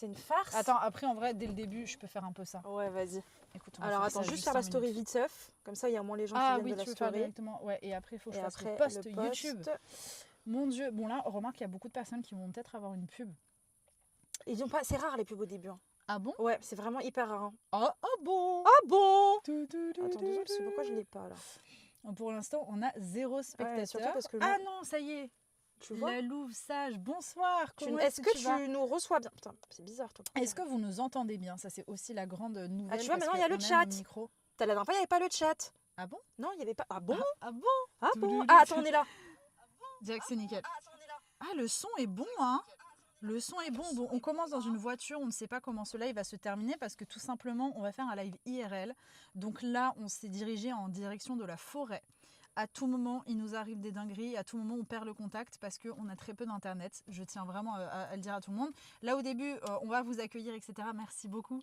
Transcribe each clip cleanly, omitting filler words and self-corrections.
C'est une farce. Attends, après, en vrai, dès le début, je peux faire un peu ça. Ouais, vas-y. Écoute, on va Alors faire attends, ça juste faire la 5 story minutes. vite seuf. Comme ça, il y a moins les gens qui Ah viennent oui, de la tu veux faire story. directement. Ouais, et après, il faut que je Et fasse après, le post le YouTube. post. Mon Dieu. Bon, là, remarque qu'il y a beaucoup de personnes qui vont peut-être avoir une pub. Ils ont pas... C'est rare les pubs au début. Hein. Ah bon? Ouais, c'est vraiment hyper rare. Hein. Ah bon? Ah bon? Attends, Attends 2 secondes, parce que pourquoi je l'ai pas là? Pour l'instant, on a 0 spectateurs. surtout parce que Ah non, ça y est. Tu vois? La Louve Sage, bonsoir. Comment Est-ce que tu vas? tu nous reçois bien? Putain, c'est bizarre toi. Est-ce que vous nous entendez bien? Ça, c'est aussi la grande nouvelle. Ah, tu vois, parce maintenant, il y a qu'on le chat. nos micros. La dernière fois, il n'y avait pas le chat. Ah bon? Non, il n'y avait pas. Ah bon? Ah bon? Ah bon? Ah, attends, on est là. Direct, c'est nickel. Ah, le son est bon, hein? Le son est bon. Bon, on commence dans une voiture, on ne sait pas comment ce live va se terminer parce que tout simplement, on va faire un live IRL. Donc là, on s'est dirigé en direction de la forêt. À tout moment, il nous arrive des dingueries. À tout moment, on perd le contact parce qu'on a très peu d'internet. Je tiens vraiment à le dire à tout le monde. Là, au début, on va vous accueillir, etc. Merci beaucoup.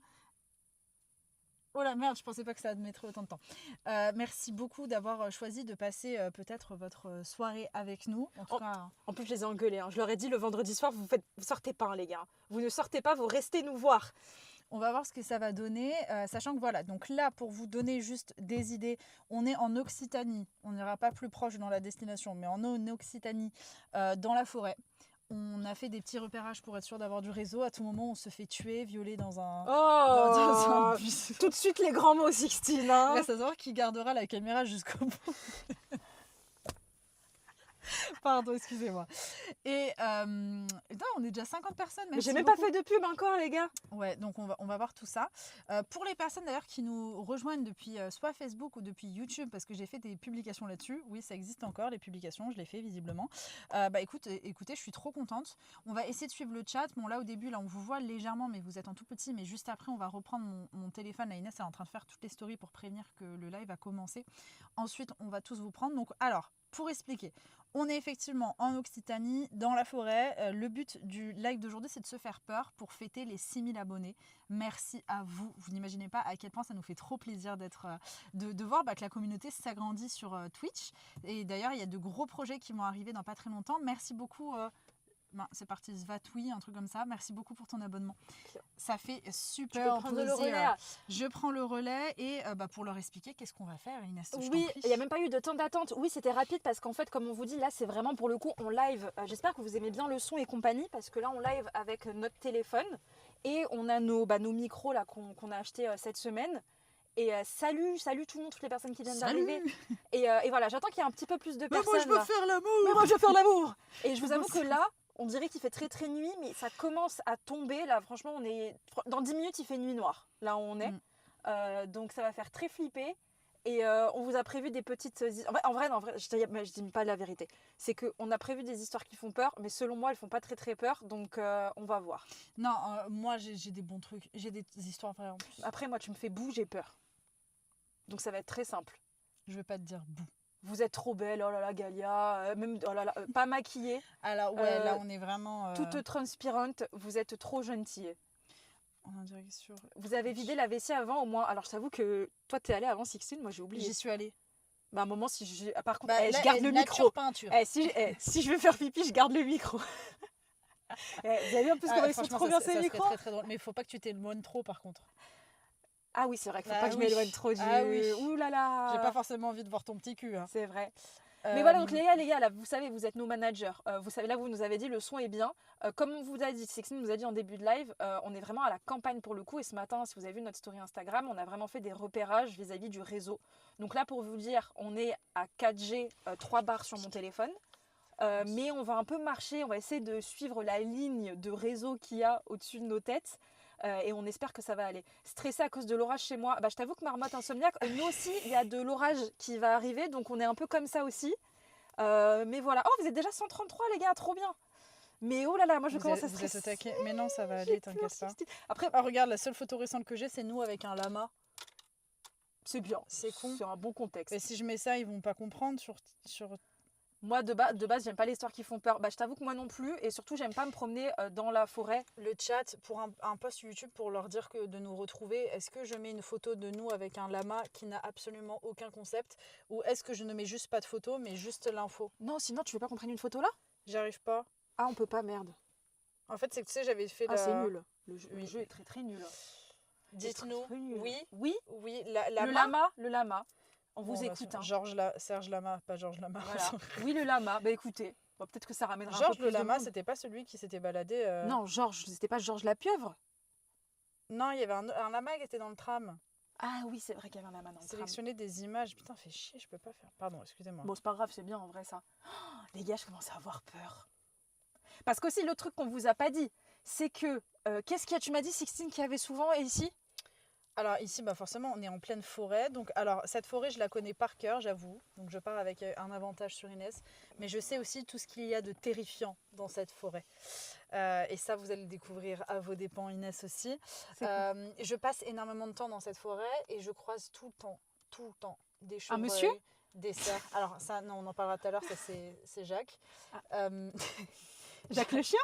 Oh la merde, je pensais pas que ça mettrait autant de temps. Merci beaucoup d'avoir choisi de passer peut-être votre soirée avec nous. En tout cas, En plus, je les ai engueulés. Hein. Je leur ai dit le vendredi soir, vous sortez pas, hein, les gars. Vous ne sortez pas, vous restez nous voir. on va voir ce que ça va donner, sachant que voilà, donc là, pour vous donner juste des idées, on est en Occitanie. On n'ira pas plus proche dans la destination, mais on est en Occitanie, dans la forêt. On a fait des petits repérages pour être sûr d'avoir du réseau. À tout moment, on se fait tuer, violer dans un, dans un bus. Tout de suite, les grands mots, Sixtine. Hein. Reste à savoir qui gardera la caméra jusqu'au bout. Pardon, excusez-moi. Et putain, on est déjà 50 personnes. Mais j'ai même pas fait de pub encore, les gars. Ouais, donc on va voir tout ça. Pour les personnes d'ailleurs qui nous rejoignent depuis soit Facebook ou depuis YouTube, parce que j'ai fait des publications là-dessus. Oui, ça existe encore, les publications, je les fais visiblement. Écoutez, je suis trop contente. On va essayer de suivre le chat. Bon, là au début, là on vous voit légèrement, mais vous êtes en tout petit. Mais juste après, on va reprendre mon téléphone. Là, Inès est en train de faire toutes les stories pour prévenir que le live a commencé. Ensuite, on va tous vous prendre. Donc, alors, pour expliquer, on est effectivement en Occitanie, dans la forêt. Le but du live d'aujourd'hui, c'est de se faire peur pour fêter les 6000 abonnés. Merci à vous. Vous n'imaginez pas à quel point ça nous fait trop plaisir de voir que la communauté s'agrandit sur Twitch. Et d'ailleurs, il y a de gros projets qui vont arriver dans pas très longtemps. Merci beaucoup. C'est parti, Svatoui, un truc comme ça. Merci beaucoup pour ton abonnement. Ça fait super plaisir. Je prends le relais et pour leur expliquer qu'est-ce qu'on va faire, Inès. Oui, il n'y a même pas eu de temps d'attente. Oui, c'était rapide parce qu'en fait, comme on vous dit, là, c'est vraiment pour le coup, on live. J'espère que vous aimez bien le son et compagnie parce que là, on live avec notre téléphone et on a nos micros là qu'on a achetés cette semaine. Et salut tout le monde, toutes les personnes qui viennent d'arriver. Et voilà, j'attends qu'il y ait un petit peu plus de personnes. Mais moi, je veux faire l'amour. Mais moi, je veux faire l'amour. Et je vous avoue que là, on dirait qu'il fait très très nuit, mais ça commence à tomber. Là, franchement, on est dans 10 minutes, il fait nuit noire. Là où on est. Donc ça va faire très flipper. Et on vous a prévu des petites... En vrai, je dis pas la vérité. C'est qu'on a prévu des histoires qui font peur, mais selon moi, elles font pas très très peur. Donc on va voir. Non, moi, j'ai des bons trucs. J'ai des histoires vraies en plus. Après, moi, tu me fais boue, j'ai peur. Donc ça va être très simple. Je vais pas te dire boue. Vous êtes trop belle, oh là là, Galia, même oh là là, pas maquillée. Alors ouais, là on est vraiment... Toute transpirante, vous êtes trop gentille. On dirait sur... Vous avez vidé la vessie avant au moins. Alors je t'avoue que toi t'es allée avant Sixtine, moi j'ai oublié. J'y suis allée. À un moment, si je... par contre, je garde le micro. Si je veux faire pipi, je garde le micro. Vous avez vu en plus comment ils sont trop bien ces micros. Très, très drôle. Mais il faut pas que tu t'éloignes trop par contre. Ah oui, c'est vrai qu'il faut pas que je m'éloigne trop du... Ouh là là. J'ai pas forcément envie de voir ton petit cul. Hein. C'est vrai. Mais voilà, donc les gars, là, vous savez, vous êtes nos managers. Vous savez, là, vous nous avez dit, le son est bien. Comme on vous a dit, Sixtine nous a dit en début de live, on est vraiment à la campagne pour le coup. Et ce matin, si vous avez vu notre story Instagram, on a vraiment fait des repérages vis-à-vis du réseau. Donc là, pour vous dire, on est à 4G, 3 barres sur mon téléphone. Mais on va un peu marcher, on va essayer de suivre la ligne de réseau qu'il y a au-dessus de nos têtes. Et on espère que ça va aller. Stressé à cause de l'orage chez moi, je t'avoue que Marmotte Insomniaque, nous aussi, il y a de l'orage qui va arriver, donc on est un peu comme ça aussi. Mais voilà. Oh, vous êtes déjà 133 les gars, trop bien. Mais oh là là, moi je commence à stresser. Mais non, ça va aller, t'inquiète pas. Après, regarde, la seule photo récente que j'ai, c'est nous avec un lama. C'est bien, c'est con. C'est un bon contexte. Et si je mets ça, ils vont pas comprendre sur... Moi, de base, j'aime pas les histoires qui font peur. Je t'avoue que moi non plus. Et surtout, j'aime pas me promener dans la forêt. Le chat, pour un post YouTube, pour leur dire de nous retrouver, est-ce que je mets une photo de nous avec un lama qui n'a absolument aucun concept? Ou est-ce que je ne mets juste pas de photo, mais juste l'info? Non, sinon, tu veux pas qu'on prenne une photo là? J'arrive pas. Ah, on peut pas, merde. En fait, c'est que tu sais, j'avais fait Ah, c'est nul. Le jeu est très très nul. Dites-nous, Très nul. oui, Oui, oui, le lama. On vous Bon, écoute. Hein. Serge Lama, pas Georges Lama. Voilà. Oui, le lama. Bah écoutez, bon, peut-être que ça ramènera un peu Georges plus le de Lama, monde. c'était pas celui qui s'était baladé. Non, Georges, c'était pas Georges la pieuvre. Non, il y avait un lama qui était dans le tram. Ah oui, c'est vrai qu'il y avait un lama dans le tram. Sélectionner des images. Putain, fait chier, je peux pas faire. Pardon, excusez-moi. Bon, c'est pas grave, c'est bien en vrai ça. Oh, les gars, je commence à avoir peur. Parce qu'aussi, le truc qu'on vous a pas dit, c'est que, qu'est-ce qu'il y a, tu m'as dit, Sixtine, qu'il y avait souvent ici? Alors ici, bah forcément, on est en pleine forêt. Donc, alors, cette forêt, je la connais par cœur, j'avoue. Donc, je pars avec un avantage sur Inès. Mais je sais aussi tout ce qu'il y a de terrifiant dans cette forêt. Et ça, vous allez le découvrir à vos dépens, Inès aussi. Je passe énormément de temps dans cette forêt et je croise tout le temps, des chevreuils, monsieur des cerfs. Alors ça, non, on en parlera tout à l'heure, ça c'est Jacques. Jacques le chien?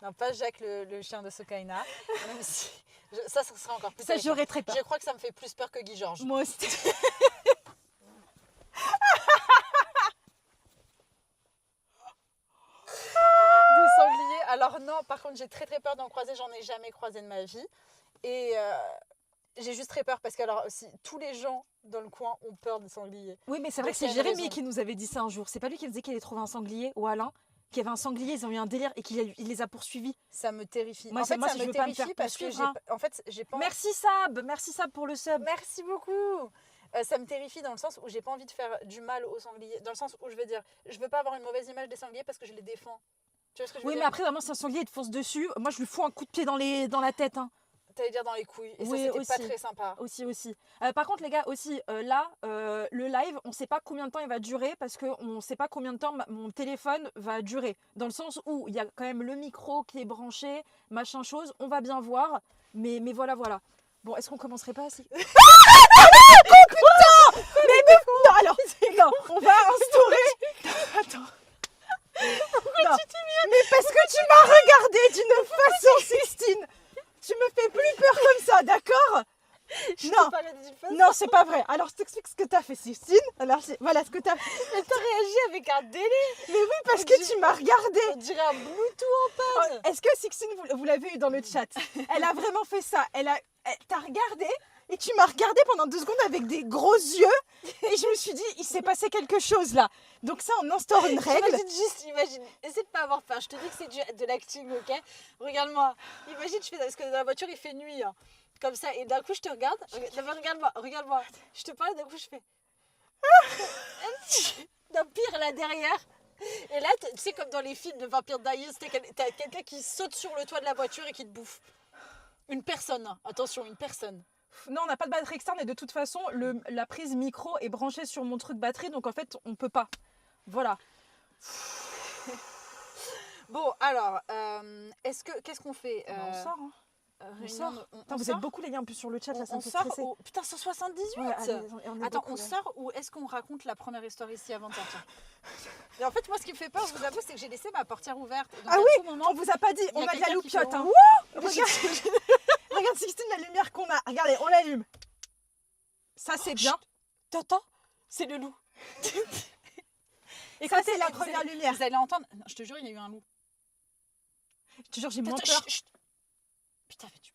Non, pas Jacques le chien de Sokaina. Même si, ça sera encore plus Ça, terrifiant. j'aurais très peur. Je crois que ça me fait plus peur que Guy Georges. Moi aussi. Des sangliers. Alors non, par contre, j'ai très très peur d'en croiser. J'en ai jamais croisé de ma vie. Et j'ai juste très peur parce que alors, si tous les gens dans le coin ont peur des sangliers. Oui, mais c'est vrai Donc, que c'est il y a une Jérémy raison. qui nous avait dit ça un jour. C'est pas lui qui disait qu'il avait trouvé un sanglier, ou Alain, qui avait un sanglier, ils ont eu un délire et qu'il les a poursuivis. Ça me terrifie. Moi, En fait, moi, ça si me je veux pas me terrifie faire parce que poursuivre, hein. en fait, j'ai pas. Merci Sab pour le sub. Merci beaucoup. Ça me terrifie dans le sens où j'ai pas envie de faire du mal aux sangliers. Dans le sens où je veux dire, je veux pas avoir une mauvaise image des sangliers parce que je les défends. Tu vois ce que je veux Oui, mais dire? après, vraiment, si un sanglier il te fonce dessus, moi je lui fous un coup de pied dans la tête. Hein. T'allais dire dans les couilles. Et Oui, ça, c'était pas aussi. très sympa. Aussi. Par contre, les gars, aussi, le live, on sait pas combien de temps il va durer parce qu'on sait pas combien de temps mon téléphone va durer. Dans le sens où il y a quand même le micro qui est branché, machin chose, on va bien voir. Mais voilà. Bon, est-ce qu'on commencerait pas assez... Non, alors, non, on va instaurer... Attends. Non, mais parce que tu m'as regardé d'une façon, Sixtine. Tu me fais plus peur comme ça, d'accord? Non, c'est pas vrai. Alors, je t'explique ce que t'as fait, Sixtine. Alors, voilà ce que t'as fait. Mais t'as réagi avec un délai. Mais oui, parce que tu m'as regardé. On dirait un Bluetooth en panne. Est-ce que Sixtine, vous l'avez eu dans le chat? Elle a vraiment fait ça. T'as regardé et tu m'as regardé pendant 2 secondes avec des gros yeux. Et je me suis dit, il s'est passé quelque chose là. Donc ça, on instaure une règle. Imagine, essaie de pas avoir peur. Je te dis que c'est de l'acting, ok? Regarde-moi. Imagine, je fais parce que dans la voiture il fait nuit, hein. Comme ça, et d'un coup je te regarde. Non, mais regarde-moi. Je te parle, d'un coup je fais. Non, pire là derrière. Et là, tu sais, comme dans les films de Vampire Diaries, t'as quelqu'un qui saute sur le toit de la voiture et qui te bouffe. Une personne, hein. Attention, une personne. Non, on n'a pas de batterie externe et de toute façon, la prise micro est branchée sur mon truc batterie, donc en fait, on peut pas. Voilà. Bon, alors, qu'est-ce qu'on fait? On sort, hein. On sort. Putain, vous sort êtes beaucoup les gars en plus sur le chat, là, ça on me fait sort stresser. Putain, 178. Ouais, allez, on est Attends, beaucoup, on là. sort ou est-ce qu'on raconte la première histoire ici avant de sortir? Et en fait, moi, ce qui me fait peur, je vous avoue, c'est que j'ai laissé ma portière ouverte. Donc, Ah à oui, tout moment, on vous a pas dit, il y on a a de la quelqu'un qui fait loupiote. Hein. Wouh Regarde Sixtine, la lumière qu'on a. Regardez, on l'allume. Ça, c'est bien. T'entends? C'est le loup. Et ça, c'est la première lumière. Vous allez entendre. Non, je te jure, il y a eu un loup. Je te jure, j'ai moins Attends, peur. chut. Putain, mais tu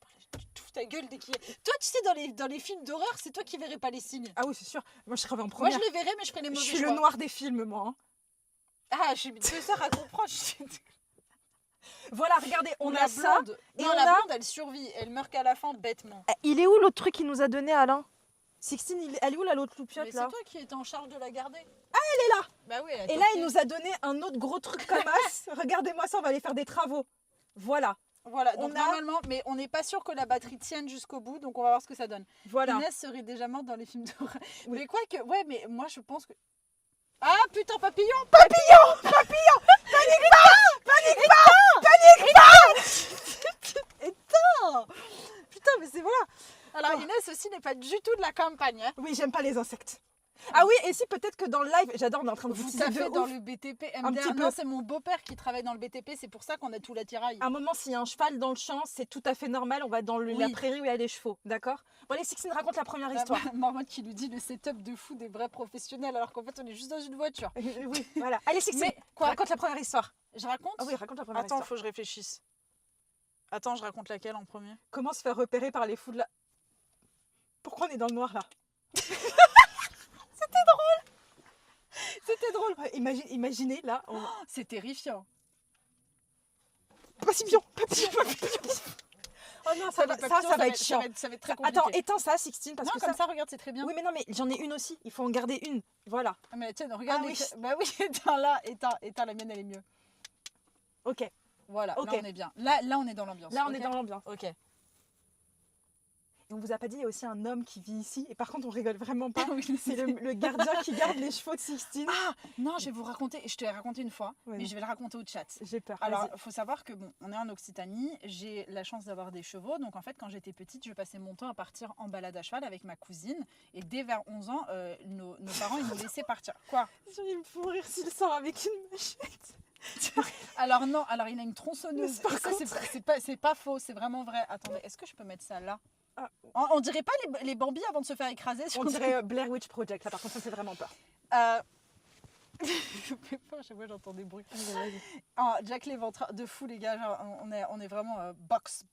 ouvres ta gueule dès qu'il y a... Toi, tu sais, dans les films d'horreur, c'est toi qui verrais pas les signes. Ah oui, c'est sûr. Moi, je serais en Moi, première. je les verrais, mais je ferais les Je mauvais suis choix. le noir des films, moi. Hein. Ah, je suis 2 heures à comprendre. Voilà, regardez, on la a ça. blonde. et Non, on la a- blonde, elle survit. Elle meurt qu'à la fin, bêtement. Il est où l'autre truc qu'il nous a donné, Alain? Sixtine, elle est où là, l'autre loupiote Mais là? c'est toi qui étais en charge de la garder. Elle est là. Bah oui. Et là, il nous a donné un autre gros truc comme as. Regardez-moi ça, on va aller faire des travaux. Voilà. Voilà, donc On a- normalement, mais on n'est pas sûr que la batterie tienne jusqu'au bout, donc on va voir ce que ça donne. Voilà. Inès serait déjà morte dans les films d'horreur. Oui. Mais quoi que, ouais, mais moi je pense que... Ah putain, papillon. Éteins. Putain, mais c'est voilà. Alors Oh. Inès aussi n'est pas du tout de la campagne. Hein. Oui, j'aime pas les insectes. Ah oui, et si peut-être que dans le live, j'adore, on est en train de vous Vous teaser de taffez dans ouf. le BTP Un MDR. petit Non, peu. c'est mon beau-père qui travaille dans le BTP, c'est pour ça qu'on a tout l'attirail. À un moment, s'il y a un cheval dans le champ, c'est tout à fait normal. On va dans la Oui. prairie où il y a des chevaux, d'accord? Bon, allez, Sixtine, raconte la première histoire. Marmotte qui nous dit le setup de fou des vrais professionnels, alors qu'en fait on est juste dans une voiture. Oui, voilà. Allez, Sixtine, Mais quoi? raconte la première histoire. Je raconte? Ah oui, raconte la première Attends, histoire. faut que je réfléchisse. Attends, je raconte laquelle en premier? Comment se faire repérer par les fous de la... Pourquoi on est dans le noir là? C'était drôle. Ouais, imaginez là. C'est terrifiant. Papillon. Oh non, ça va être chiant. Ça va être très compliqué. Attends, éteins ça, Sixtine, parce non, que comme ça, regarde, c'est très bien. Oui, mais non, mais j'en ai une aussi. Il faut en garder une. Voilà. Ah, mais tiens, regarde. Ah oui. Bah oui, éteins là, éteins, la mienne, elle est mieux. Ok. Voilà, Ok. là on est bien. Là on est dans l'ambiance. Là, on ok est dans l'ambiance. Ok. Et on vous a pas dit, il y a aussi un homme qui vit ici. Et par contre, on rigole vraiment pas. Oui, C'est le gardien qui garde les chevaux de Sixtine. Ah non, je vais vous raconter. Je te l'ai raconté une fois, Ouais, mais non. je vais le raconter au chat. J'ai peur. Alors, vas-y. il faut savoir que bon, on est en Occitanie. J'ai la chance d'avoir des chevaux. Donc, en fait, quand j'étais petite, je passais mon temps à partir en balade à cheval avec ma cousine. Et dès vers 11 ans, nos parents, ils nous laissaient partir. Quoi? Ils me font rire s'il sort avec une machette. Alors, non, alors il a une tronçonneuse. Mais par Et ça, contre- c'est pas faux, c'est vraiment vrai. Attendez, est-ce que je peux mettre ça là? Ah. On dirait pas les Bambi avant de se faire écraser sur On dirait Blair Witch Project. Là, par contre, ça me fait vraiment peur. Je fais peur, chaque fois j'entends des bruits. Ah, Jack l'Éventreur, de fou les gars, genre, on est vraiment box.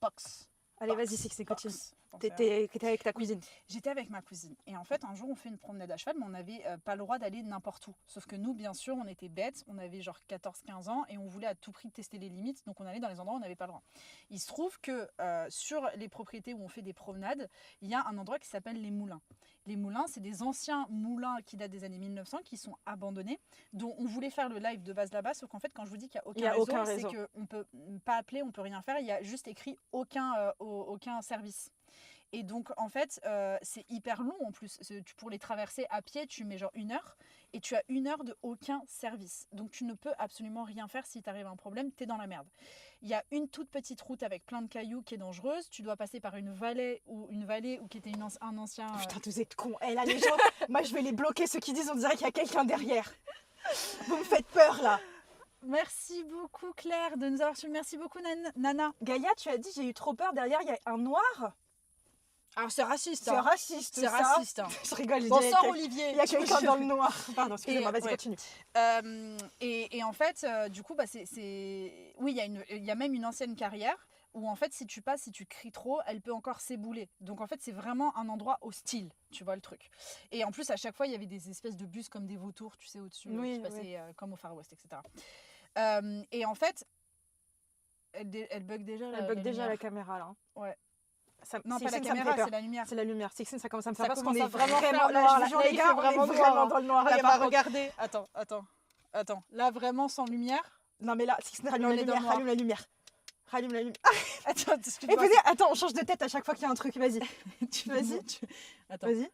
Allez, vas-y, Sixtine, continue. Box. Attends, T'étais avec ta cousine. J'étais avec ma cousine. Et en fait, un jour, on fait une promenade à cheval, mais on n'avait pas le droit d'aller n'importe où. Sauf que nous, bien sûr, on était bêtes. On avait genre 14-15 ans et on voulait à tout prix tester les limites. Donc, on allait dans les endroits où on n'avait pas le droit. Il se trouve que sur les propriétés où on fait des promenades, il y a un endroit qui s'appelle les Moulins. Les Moulins, c'est des anciens moulins qui datent des années 1900, qui sont abandonnés, dont on voulait faire le live de base là-bas. Sauf qu'en fait, quand je vous dis qu'il n'y a aucun réseau, c'est qu'on ne peut pas appeler, on ne peut rien faire. Il y a juste écrit aucun service. Et donc, en fait, c'est hyper long en plus. Pour les traverser à pied, tu mets genre 1 heure et tu as 1 heure de aucun service. Donc, tu ne peux absolument rien faire si t'arrive un problème, t'es dans la merde. Il y a une toute petite route avec plein de cailloux qui est dangereuse. Tu dois passer par une vallée ou qui était un ancien... Putain, vous êtes cons. Eh là, les gens, moi, je vais les bloquer. Ceux qui disent, on dirait qu'il y a quelqu'un derrière. Vous me faites peur, là. Merci beaucoup, Claire, de nous avoir suivis. Merci beaucoup, Nana. Gaïa, tu as dit, j'ai eu trop peur. Derrière, il y a un noir. Alors, c'est raciste. C'est hein. raciste, C'est ça. raciste. hein. Je rigole, je Bonsoir, dis, Olivier. il y a quelqu'un dans le noir. Pardon, excusez-moi, vas-y, ouais. continue. Et en fait, du coup, bah, oui, il y a même une ancienne carrière où en fait, si tu passes, si tu cries trop, elle peut encore s'ébouler. Donc en fait, c'est vraiment un endroit hostile, tu vois le truc. Et en plus, à chaque fois, il y avait des espèces de bus comme des vautours, tu sais, au-dessus, Oui, qui passaient oui. comme au Far West, etc. Et en fait, elle bug déjà. Elle bug déjà lumière. la caméra, là. Ouais. Ça, Non, pas Sixtine, la ça me caméra, fait peur. c'est la lumière. C'est la lumière. Sixtine, ça commence à me Ça faire peur parce qu'on commence est à vraiment vraiment faire noir. noir, Là, là. je vous jure, Là, les il gars, fait on est vraiment vraiment noir. dans le noir. Là, Là, par par contre. regardez. Attends. Là, vraiment, sans lumière. Non, mais là, Sixtine, rallume On la est dans le lumière, noir. rallume la lumière. Rallume la lumière. Attends, Et excuse-moi. vas-y, attends, on change de tête à chaque fois qu'il y a un truc. Vas-y, vas-y. Attends. vas-y.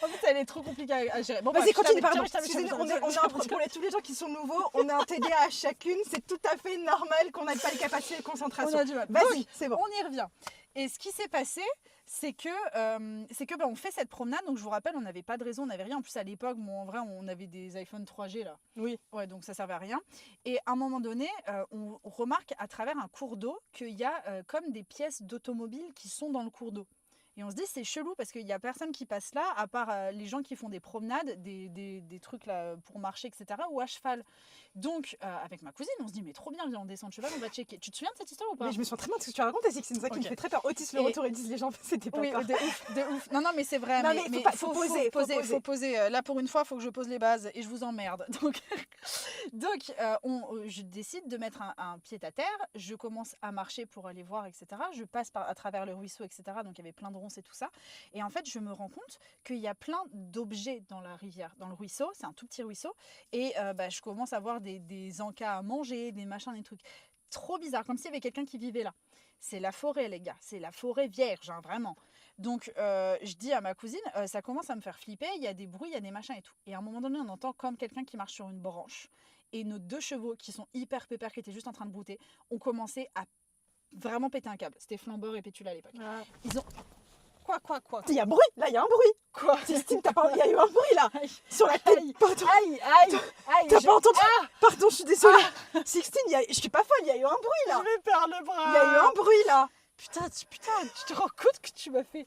En fait, elle est trop compliquée à gérer. Bon, Vas-y, bref, continue, je pardon. t'arrête, je Excusez-nous, t'arrête. pour tous les gens qui sont nouveaux, on a un TDA à chacune. C'est tout à fait normal qu'on n'ait pas les capacités de On concentration. a du mal. Vas-y, Donc, c'est bon. on y revient. Et ce qui s'est passé, c'est que on fait cette promenade. Donc, je vous rappelle, on n'avait pas de réseau, on n'avait rien. En plus, à l'époque, bon, en vrai, on avait des iPhone 3G là. Oui. Ouais, donc ça servait à rien. Et à un moment donné, on remarque à travers un cours d'eau qu'il y a comme des pièces d'automobile qui sont dans le cours d'eau. Et on se dit, c'est chelou parce qu'il n'y a personne qui passe là, à part les gens qui font des promenades, des trucs là pour marcher, etc. ou à cheval. Donc, avec ma cousine, on se dit, mais trop bien, viens, on descend de cheval, on va checker. Tu te souviens de cette histoire ou pas? Mais je me souviens très bien de ce que tu as raconté, c'est ça qui me Ok. fait très peur. Otis le Et- retour, ils disent les gens, c'était pas Oui, peur. de ouf. Non, mais c'est vrai. Non, mais mais faut poser. Là, pour une fois, il faut que je pose les bases et je vous emmerde. Donc, je décide de mettre un pied à terre. Je commence à marcher pour aller voir, etc. Je passe à travers le ruisseau, etc. Donc, il y avait plein de ronces et tout ça. Et en fait, je me rends compte qu'il y a plein d'objets dans la rivière, dans le ruisseau. C'est un tout petit ruisseau. Et je commence à voir des encas à manger, des machins, des trucs. Trop bizarre, comme s'il y avait quelqu'un qui vivait là. C'est la forêt, les gars. C'est la forêt vierge, hein, vraiment. Donc, je dis à ma cousine, ça commence à me faire flipper. Il y a des bruits, il y a des machins et tout. Et à un moment donné, on entend comme quelqu'un qui marche sur une branche. Et nos 2 chevaux, qui sont hyper pépères, qui étaient juste en train de brouter, ont commencé à vraiment péter un câble. C'était Flambeur et Pétula à l'époque. Ah. Ils ont... Quoi Il y a un bruit, là, il y a un bruit. Quoi? Christine, il y a eu un bruit là, Aïe. sur la tête. Aïe. Pardon. Aïe. T'as pas entendu? Pardon, je suis désolée. Sixtine, je suis pas folle, il y a eu un bruit là. Je vais perdre le bras. Il y a eu un bruit là. Putain, tu te rends compte que tu m'as fait...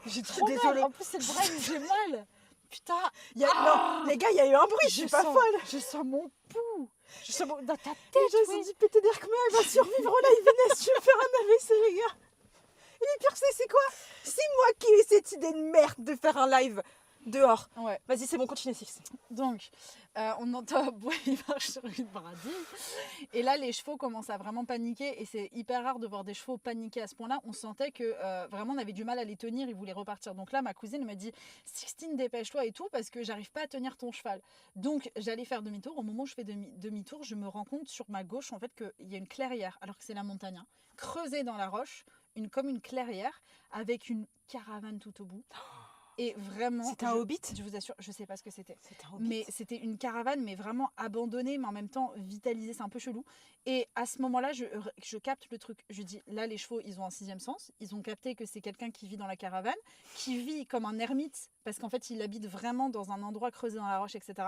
J'ai trop désolée. mal. En plus, c'est le bras, j'ai mal. putain. Non, les gars, il y a eu un bruit, je suis pas folle. Je sens mon pouls. Je sens dans ta Les tête. gens ils se sont dit péter d'air que moi, elle va survivre au live Inès, tu veux faire un AVC les gars. Et le pire c'est quoi? C'est moi qui ai eu cette idée de merde de faire un live dehors. Ouais. Vas-y, c'est bon, continue Six. Donc, on entend un bruit, il marche sur une brindille. Et là, les chevaux commencent à vraiment paniquer. Et c'est hyper rare de voir des chevaux paniquer à ce point-là. On sentait que vraiment, on avait du mal à les tenir. Ils voulaient repartir. Donc là, ma cousine me dit, Sixtine, dépêche-toi et tout, parce que j'arrive pas à tenir ton cheval. Donc, j'allais faire demi-tour. Au moment où je fais demi-tour, je me rends compte sur ma gauche, en fait, qu'il y a une clairière, alors que c'est la montagne, hein, creusée dans la roche, comme une clairière, avec une caravane tout au bout. Et vraiment, C'était un hobbit? Je vous assure, je sais pas ce que c'était. C'était un hobbit. Mais c'était une caravane, mais vraiment abandonnée, mais en même temps vitalisée, c'est un peu chelou. Et à ce moment-là, je capte le truc. Je dis, là, les chevaux, ils ont un sixième sens. Ils ont capté que c'est quelqu'un qui vit dans la caravane, qui vit comme un ermite, parce qu'en fait, il habite vraiment dans un endroit creusé dans la roche, etc.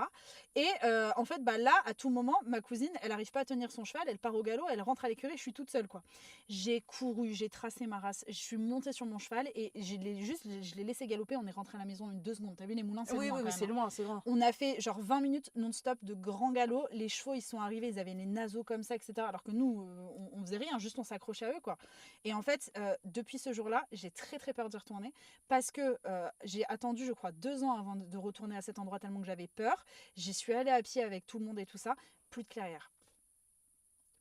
Et en fait, là, à tout moment, ma cousine, elle n'arrive pas à tenir son cheval, elle part au galop, elle rentre à l'écurie, je suis toute seule, quoi. J'ai couru, j'ai tracé ma race, je suis montée sur mon cheval et je l'ai laissé galoper. On est rentré à la maison en 2 secondes. T'as vu, les moulins, c'est Oui, loin, oui, quand c'est même, hein. loin, c'est loin. On a fait genre 20 minutes non-stop de grand galop. Les chevaux, ils sont arrivés, ils avaient les naseaux comme ça, etc. Alors que nous, on faisait rien, juste on s'accrochait à eux, quoi. Et en fait, depuis ce jour-là, j'ai très très peur d'y retourner parce que j'ai attendu, je crois, 2 ans avant de retourner à cet endroit tellement que j'avais peur. J'y suis allée à pied avec tout le monde et tout ça. Plus de clairière.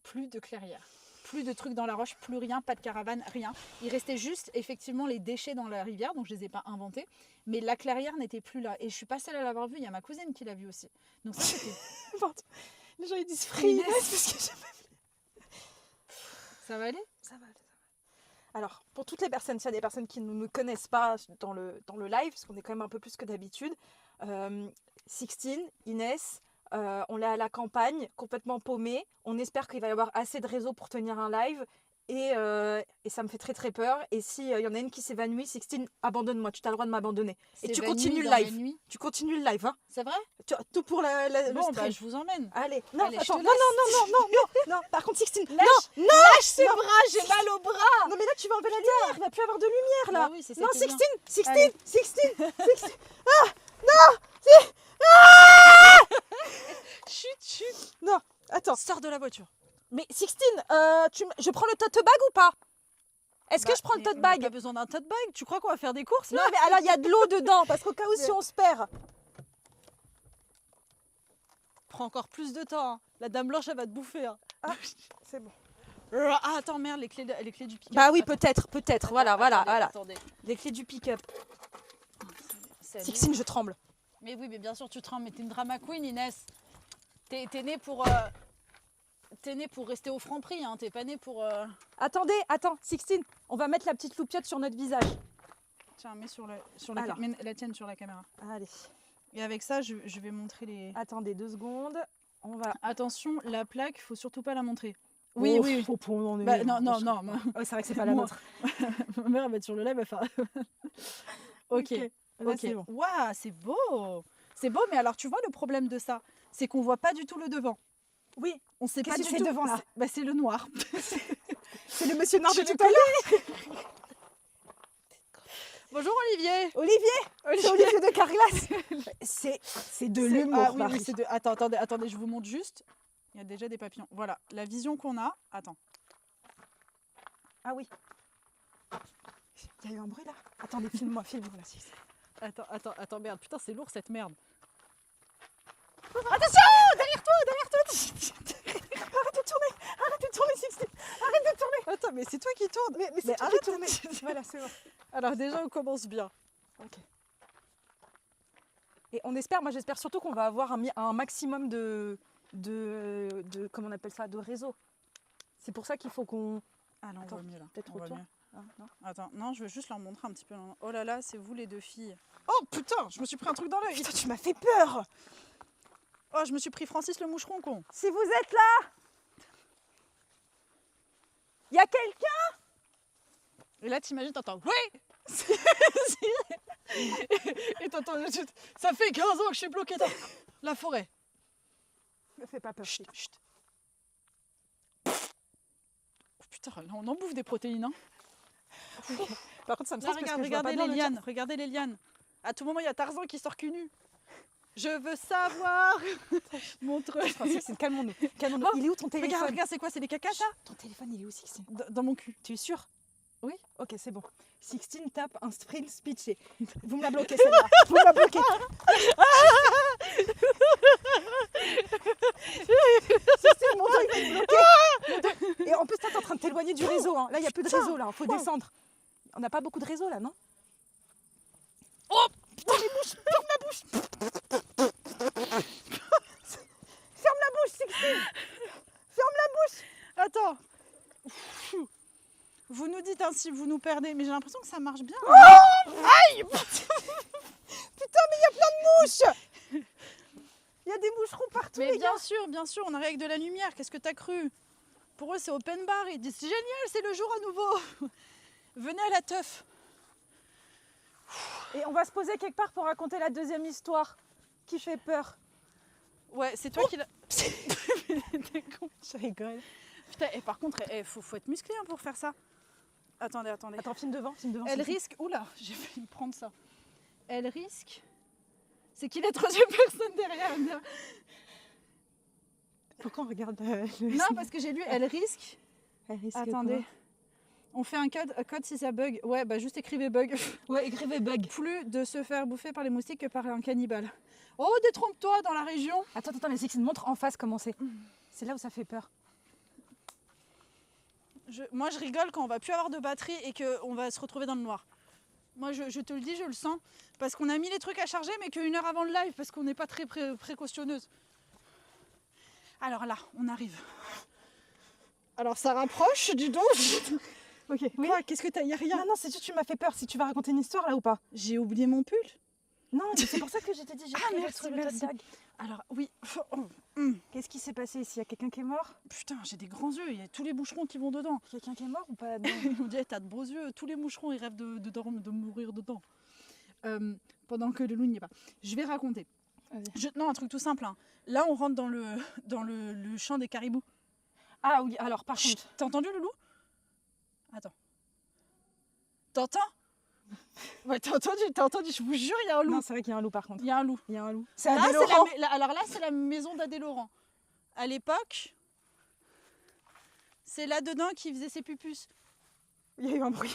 Plus de clairière. Plus de trucs dans la roche, plus rien, pas de caravane, rien. Il restait juste effectivement les déchets dans la rivière, donc je les ai pas inventés. Mais la clairière n'était plus là. Et je suis pas seule à l'avoir vue, il y a ma cousine qui l'a vue aussi. Donc ça, c'était... Pardon. Les gens ils disent free Inès parce que Ça va aller? ça va aller. Alors, pour toutes les personnes, s'il y a des personnes qui ne nous connaissent pas dans le live, parce qu'on est quand même un peu plus que d'habitude, Sixtine, Inès, on est à la campagne, complètement paumé. On espère qu'il va y avoir assez de réseau pour tenir un live. Et ça me fait très très peur. Et s'il y en a une qui s'évanouit, Sixtine, abandonne-moi, tu as le droit de m'abandonner. Et tu continues le live. Tu continues le live, hein. C'est vrai? Tout pour le Bon, stream. je vous emmène. Allez, non, Allez, je attends, te non, laisse. non. Par contre, Sixtine, Lâche ses non. bras, j'ai mal au bras. Non, mais là, tu vas enlever la lumière, il va plus avoir de lumière, là. Bah oui, c'est ça Non, qui est bien. Sixtine. Chut. Non, attends. Sors de la voiture. Mais Sixtine, je prends le tote bag ou pas? Est-ce que je prends le tote On n'a bag? pas besoin d'un tote bag. Tu crois qu'on va faire des courses Non, là? mais alors, il y a de l'eau dedans, parce qu'au cas où, si on se perd. Prends encore plus de temps, hein. La dame blanche, elle va te bouffer, hein. Ah, c'est bon. Ah, attends, merde, les clés du pick-up. Bah oui, Attends. peut-être. Voilà. Attendez. Les clés du pick-up. Salut. Sixtine, je tremble. Mais oui, mais bien sûr, tu te rends, mais t'es une drama queen, Inès. T'es née pour... T'es née pour rester au Franprix, hein. T'es pas née pour... Attends, Sixtine, on va mettre la petite loupiote sur notre visage. Tiens, mets Alors. mets la tienne sur la caméra. Allez, Et avec ça, je vais montrer les... attendez 2 secondes. On va... Attention, la plaque, faut surtout pas la montrer. Oh, Oui. faut pas en Bah, est- non. Ouais, c'est vrai que c'est pas la Moi. nôtre. Ma mère va être sur le live, elle va faire... Ok. Là, Ok. c'est bon. Waouh, c'est beau. C'est beau, mais alors tu vois le problème de ça, c'est qu'on voit pas du tout le devant. Oui, On sait pas Qu'est-ce du que tout. c'est devant, là? C'est le noir. c'est le monsieur noir de Tu le tout à l'heure. Bonjour Olivier. Olivier, c'est Olivier de Carglass. C'est de l'humour, Ah, oui, Marie. c'est de... Attendez, je vous montre juste. Il y a déjà des papillons. Voilà, la vision qu'on a. Attends. Ah oui. Il y a eu un bruit là. Attendez, filme-moi là. Si. Attends, merde. Putain, c'est lourd cette merde. Attention, derrière toi. Arrête de tourner, Sixtine. Arrête de tourner. Attends, mais c'est toi qui tournes. Mais c'est toi arrête qui tourne. Voilà, c'est bon. Alors déjà, on commence bien. Ok. Et on espère, moi j'espère surtout qu'on va avoir un maximum de comment on appelle ça, de réseau. C'est pour ça qu'il faut qu'on... Ah non, on Attends, voit mieux là. peut-être On voit retourne. mieux. Ah, non. Attends, non, je veux juste leur montrer un petit peu. Oh là là, c'est vous les 2 filles. Oh putain, je me suis pris un truc dans l'œil. Putain, tu m'as fait peur. Oh, je me suis pris Francis le moucheron, con. Si vous êtes là, il y a quelqu'un. Et là, t'imagines, t'entends oui. Et t'entends, ça fait 15 ans que je suis bloquée dans la forêt. Me fais pas peur. Chut. Oh, putain, là on en bouffe des protéines, hein. Par contre, ça me Là, stresse parce que je vois regardez pas bien les le lianes, regardez les lianes. À tout moment, il y a Tarzan qui sort cul nu. Je veux savoir. Montre. Sixtine, calmons-nous. Calmons-nous. Il est où ton téléphone? Regarde, c'est quoi? C'est des cacas, ça? Ton téléphone, il est où, Sixtine? Dans mon cul. Tu es sûre? Oui. Ok, c'est bon. Sixtine tape un sprint speeché. Vous me la bloquez celle-là. Vous me la bloquez. Sixtine, mon dos, il va me bloquer. Et en plus, toi, t'es en train de t'éloigner du réseau. Hein. Là, il n'y a plus de réseau. Là, faut descendre. On n'a pas beaucoup de réseau là, non? Oh putain, les bouches. Ferme la bouche. Ferme la bouche, Sixtine. Ferme la bouche. Attends. Vous nous dites si vous nous perdez, mais j'ai l'impression que ça marche bien. Oh aïe. Putain, mais il y a plein de mouches. Il y a des moucherons partout, Mais les gars. bien sûr, on arrive avec de la lumière. Qu'est-ce que t'as cru? Pour eux, c'est open bar. Ils disent c'est génial, c'est le jour à nouveau. Venez à la teuf. Et on va se poser quelque part pour raconter la deuxième histoire qui fait peur. Ouais, c'est toi qui l'as. T'es con. Je rigole. Putain, et par contre, faut être musclé pour faire ça. Attendez. Attends, filme devant. Elle risque. Oula, j'ai failli prendre ça. Elle risque. C'est qu'il y a la troisième personne derrière. Pourquoi on regarde Non, parce que j'ai lu, elle risque. Attendez. Quoi? On fait un code si ça bug. Ouais, bah juste écrivez bug. Ouais, écrivez bug. Plus de se faire bouffer par les moustiques que par un cannibale. Oh, détrompe-toi dans la région. Attends, mais Sixtine, montre en face comment c'est. C'est là où ça fait peur. Moi, je rigole quand on va plus avoir de batterie et qu'on va se retrouver dans le noir. Moi, je te le dis, je le sens. Parce qu'on a mis les trucs à charger, mais qu'une heure avant le live, parce qu'on n'est pas très précautionneuse. Alors là, on arrive. Alors, ça rapproche, du dos. Ok, oui. Quoi? Qu'est-ce que t'as? Y a rien. Non, c'est juste tu m'as fait peur. Si tu vas raconter une histoire là ou pas? J'ai oublié mon pull. Non, c'est pour ça que je t'ai dit. Merci. Alors, oui. Qu'est-ce qui s'est passé ici? Il y a quelqu'un qui est mort? Putain, j'ai des grands yeux. Il y a tous les boucherons qui vont dedans. Quelqu'un qui est mort ou pas? On dirait t'as de beaux yeux. Tous les moucherons, ils rêvent de dormir, de mourir dedans. Pendant que le loup n'y est pas. Je vais raconter. Non, un truc tout simple. Hein. Là, on rentre dans le champ des caribous. Ah oui, alors par contre. T'as entendu le loup? Attends. T'entends? Ouais, t'as entendu, je vous jure, il y a un loup. Non, c'est vrai qu'il y a un loup par contre. Il y a un loup. C'est Adé Laurent. Alors là, c'est la maison d'Adé Laurent. À l'époque, c'est là-dedans qu'il faisait ses pupus. Il y a eu un bruit.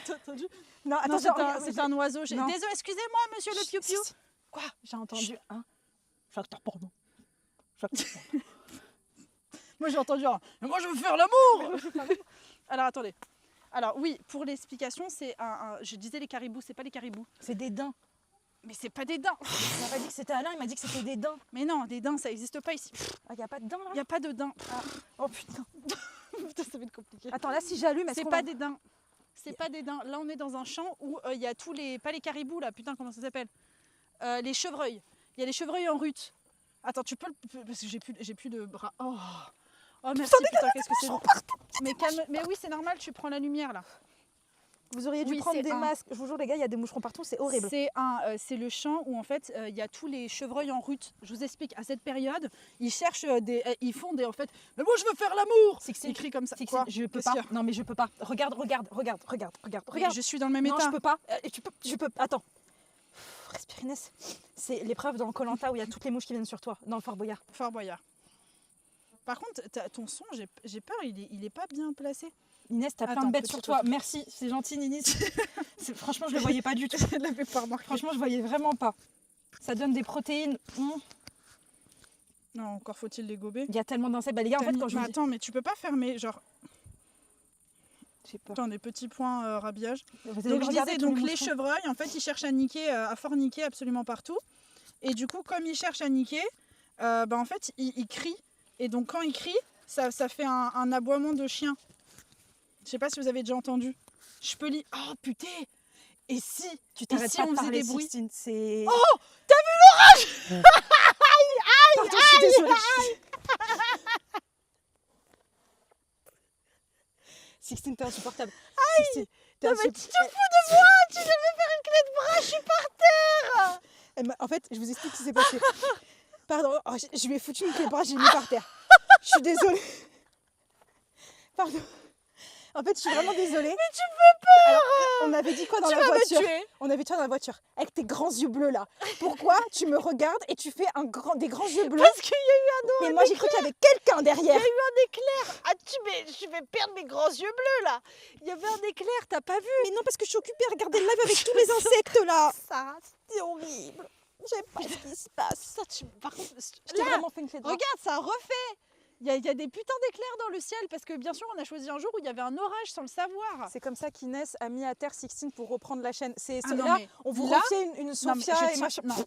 T'as entendu? Non, attends, c'est un oiseau. Désolé, excusez-moi, monsieur le piou-piou. Quoi? J'ai entendu un facteur porno. Moi, j'ai entendu un. Mais moi, je veux faire l'amour. Alors, attendez. Alors, oui, pour l'explication, c'est je disais les caribous, c'est pas les caribous. C'est des daims. Mais c'est pas des daims. Il m'a pas dit que c'était Alain, il m'a dit que c'était des daims. Mais non, des daims, ça n'existe pas ici. Ah, il n'y a pas de daims là? Il n'y a pas de daims. Ah. Oh putain. Putain, ça va être compliqué. Attends, là, si j'allume, c'est pas des daims. C'est pas des daims. Là, on est dans un champ où il y a tous les. Pas les caribous, là, putain, comment ça s'appelle? Les chevreuils. Il y a les chevreuils en rut. Attends, tu peux le. Parce que j'ai plus de bras. Oh merci, putain, qu'est-ce que c'est. Mais calme. Mais oui, c'est normal, tu prends la lumière là. Vous auriez dû prendre des masques. Je vous jure, les gars, il y a des moucherons partout, c'est horrible. C'est le champ où en fait il y a tous les chevreuils en rut. Je vous explique, à cette période, ils cherchent ils font des en fait. Mais moi je veux faire l'amour. Ils crient comme ça. Quoi? Je peux pas. Non mais je peux pas. Regarde. Je suis dans le même état. Non, je peux pas. Je peux. Attends. Respire Inès. C'est l'épreuve dans Koh-Lanta où il y a toutes les mouches qui viennent sur toi, dans le Fort Boyard. Fort Boyard. Par contre, ton son, j'ai peur, il est pas bien placé. Inès, t'as plein de bêtes sur toi. Merci, c'est gentil, Nini. Franchement, je le voyais pas du tout. Franchement, je voyais vraiment pas. Ça donne des protéines. Non, encore faut-il les gober. Il y a tellement d'insectes. Bah, les gars, en fait, quand je vous dis... Attends, mais tu peux pas fermer, genre... J'ai peur. Attends, des petits points rhabillage. Donc, je disais, donc les chevreuils, en fait, ils cherchent à niquer, à forniquer absolument partout. Et du coup, comme ils cherchent à niquer, en fait, ils crient. Et donc, quand ils crient, ça fait un aboiement de chien. Je sais pas si vous avez déjà entendu. Je peux lire. Oh putain! Et si tu t'arrêtes pas de parler, bruits, c'est... Oh! T'as vu l'orage? Aïe! Pardon, je suis désolée. Sixtine, t'es insupportable. Aïe! Non mais tu te fous de moi! Tu devais faire une clé de bras, je suis par terre! En fait, je vous explique ce qui s'est passé. Pardon, je lui ai foutu une clé de bras, j'ai mis par terre. Je suis désolée. Pardon. En fait, je suis vraiment désolée. Mais tu peux pas. Alors, on avait dit quoi dans Tu la vas me voiture? tuer. On avait dit quoi dans la voiture? Avec tes grands yeux bleus là. Pourquoi tu me regardes et tu fais des grands yeux bleus? Parce qu'il y a eu Mais moi, j'ai cru qu'il y avait quelqu'un derrière. un éclair. Ah, je vais perdre mes grands yeux bleus là. Il y avait un éclair, t'as pas vu? Mais non, parce que je suis occupée à regarder le live avec tous les insectes là. Ça, C'est horrible. J'aime pas ce qui se passe. ça par contre, Je t'ai là, vraiment fait une clé de bras. regarde, ça refait. Il y a des putains d'éclairs dans le ciel parce que bien sûr, on a choisi un jour où il y avait un orage sans le savoir. C'est comme ça qu'Inès a mis à terre Sixtine pour reprendre la chaîne. C'est Ah non, là, mais on vous là- refait une Non, mais Sophia je et tiens- machin. non.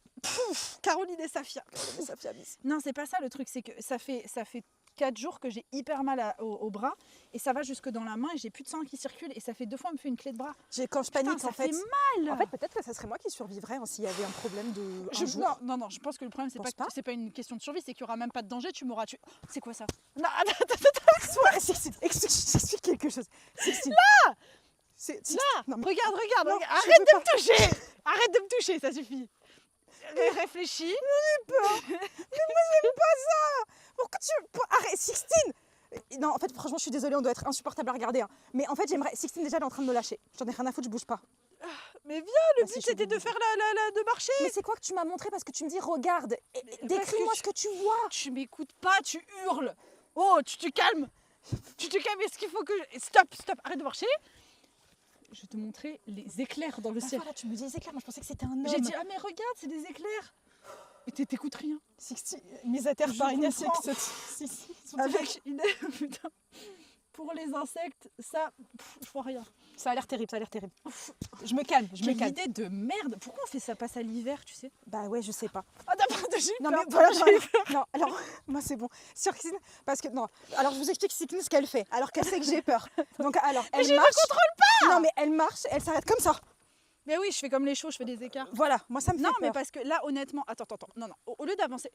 Caroline et Safia. Sophia bis. Non, c'est pas ça le truc, c'est que ça fait 4 jours que j'ai hyper mal au bras et ça va jusque dans la main et j'ai plus de sang qui circule et ça fait 2 fois on me fait une clé de bras. Quand je Putain, panique, ça en fait. mal. En fait, peut-être que ça serait moi qui survivrais hein, s'il y avait un problème de. Un jour. Non, je pense que le problème c'est Pense pas, pas c'est pas une question de survie, c'est qu'il y aura même pas de danger, tu m'auras tué. C'est quoi ça? Non, Ouais, Sixtine, j'explique quelque chose. Sixtine. Là Non, mais- regarde, Non, regarde. je Arrête veux de me toucher. Arrête de me toucher, ça suffit. Réfléchis. Pourquoi Arrête, Sixtine. Non, en fait, franchement, je suis désolée, on doit être insupportable à regarder. hein. Mais en fait, j'aimerais. Sixtine, déjà, elle est en train de me lâcher. J'en ai rien à foutre, je bouge pas. Mais viens, Bah, le si, but je c'était vais de faire de marcher. Mais c'est quoi que tu m'as montré parce que tu me dis regarde, parce décris-moi que ce que tu vois. Tu m'écoutes pas, tu hurles. Oh, tu te calmes. Tu te calmes, est-ce qu'il faut que... Stop, arrête de marcher. Je vais te montrer les éclairs dans le Bah, ciel. voilà, tu me dis éclairs, moi je pensais que c'était un homme. J'ai dit, ah mais regarde, c'est des éclairs. Et t'écoutes rien. Sixtine, mise à terre Je par Inès comprends. avec ce. son Avec une... Putain. Pour les insectes, ça, je vois rien. Ça a l'air terrible, ça a l'air terrible. Je me calme, je me Quelle calme. idée de merde. Pourquoi on fait ça passe à l'hiver, tu sais? Bah ouais, je sais pas. Ah d'abord, j'ai eu Non peur. mais voilà, J'ai eu peur. non, alors moi c'est bon. Sur Christine, parce que non, alors je vous explique Christine ce qu'elle fait, alors qu'elle sait que j'ai peur. Donc alors, elle je ne marche. contrôle pas. Non mais elle marche, elle s'arrête comme ça. Mais oui, je fais comme les chauds, je fais des écarts. Voilà, moi ça me fait Non, peur. mais parce que là, honnêtement, attends, non, au lieu d'avancer,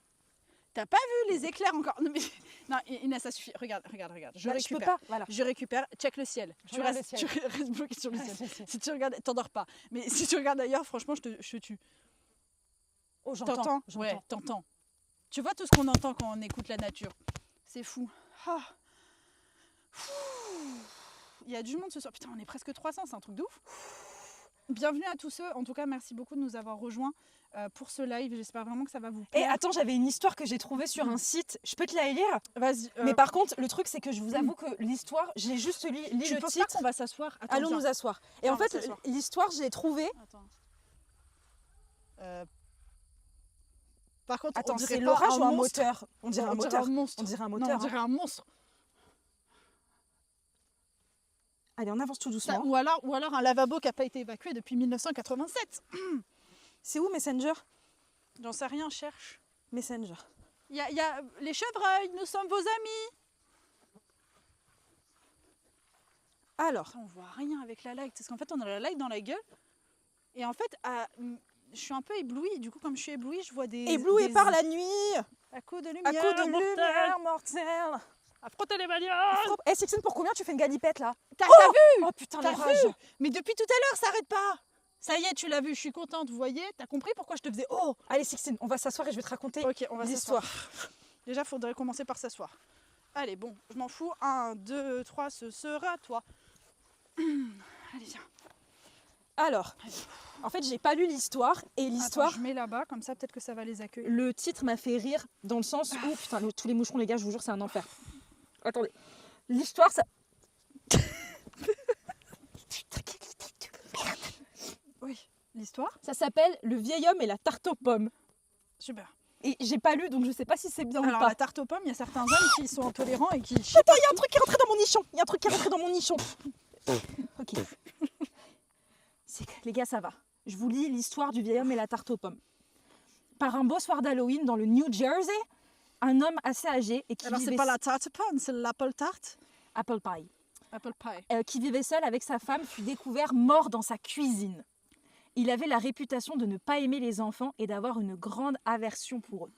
t'as pas vu les éclairs encore? Non, mais... non, Inès, ça suffit. Regarde. Je Bah, récupère. je peux pas. Voilà. Je récupère, check le ciel. Je regarde le ciel. Tu restes bloqué sur le ciel. Ouais, si. Si tu regardes, t'endors pas. Mais si tu regardes ailleurs, franchement, je te tue. Oh, T'entends? j'entends. Ouais, t'entends. Tu vois tout ce qu'on entend quand on écoute la nature. C'est fou. Ah. Il y a du monde ce soir. Putain, on est presque 300, c'est un truc de ouf. Bienvenue à tous ceux. En tout cas, merci beaucoup de nous avoir rejoints pour ce live. J'espère vraiment que ça va vous Et plaire. attends, j'avais une histoire que j'ai trouvée sur un site. Je peux te la lire? Vas-y. Mais par contre, le truc c'est que je vous avoue que l'histoire, j'ai juste lu tu le penses titre. pas qu'on va s'asseoir? Attends, Allons viens. nous asseoir. Et Viens, en on va fait, s'asseoir. l'histoire, je l'ai trouvée. Attends. Par contre, Attends, on dirait c'est pas l'orage ou un monstre. moteur? On dirait un moteur. monstre. On dirait un Non, moteur. on dirait un monstre. Allez, on avance tout Ça, doucement. ou alors un lavabo qui n'a pas été évacué depuis 1987. C'est où Messenger? J'en sais rien, cherche. Messenger. Il y a les chevreuils, nous sommes vos amis. Alors, On voit rien avec la light, parce qu'en fait on a la light dans la gueule. Et en fait, je suis un peu éblouie. Du coup, comme je suis éblouie, je vois des... ébloui des- par la nuit, À coups de lumière, à coups de mortelle, lumière mortelle. à frotter les bagnoles. Eh, Sixtine, pour combien tu fais une galipette là? T'as vu? Oh putain, T'as l'orage. vu? Mais depuis tout à l'heure, ça arrête pas. Ça y est, tu l'as vu, je suis contente, vous voyez? T'as compris pourquoi je te faisais oh? Allez, Sixtine, on va s'asseoir et je vais te raconter Ok, on va l'histoire. s'asseoir. Déjà, faudrait commencer par s'asseoir. Allez, bon, je m'en fous. 1, 2, 3, ce sera toi. Allez, viens. Alors, en fait, j'ai pas lu l'histoire et l'histoire, Attends, je mets là-bas, comme ça, peut-être que ça va les accueillir. le titre m'a fait rire dans le sens où, putain, tous les moucherons, les gars, je vous jure, c'est un enfer. Attendez. L'histoire, ça. Putain, quelle idée de merde. Oui, l'histoire. Ça s'appelle Le vieil homme et la tarte aux pommes. Super. Et j'ai pas lu, donc je sais pas si c'est bien ou Alors, pas. la tarte aux pommes, il y a certains hommes qui sont intolérants et qui... Attends, il y a un truc qui est rentré dans mon nichon. Il y a un truc qui est rentré dans mon nichon. Ok. C'est que, les gars, ça va. Je vous lis l'histoire du vieil homme et la tarte aux pommes. Par un beau soir d'Halloween dans le New Jersey, un homme assez âgé et qui Alors, c'est vivait pas la tarte aux pommes, c'est l'apple tarte. Apple pie, Apple pie. qui vivait seul avec sa femme, fut découvert mort dans sa cuisine. Il avait la réputation de ne pas aimer les enfants et d'avoir une grande aversion pour eux.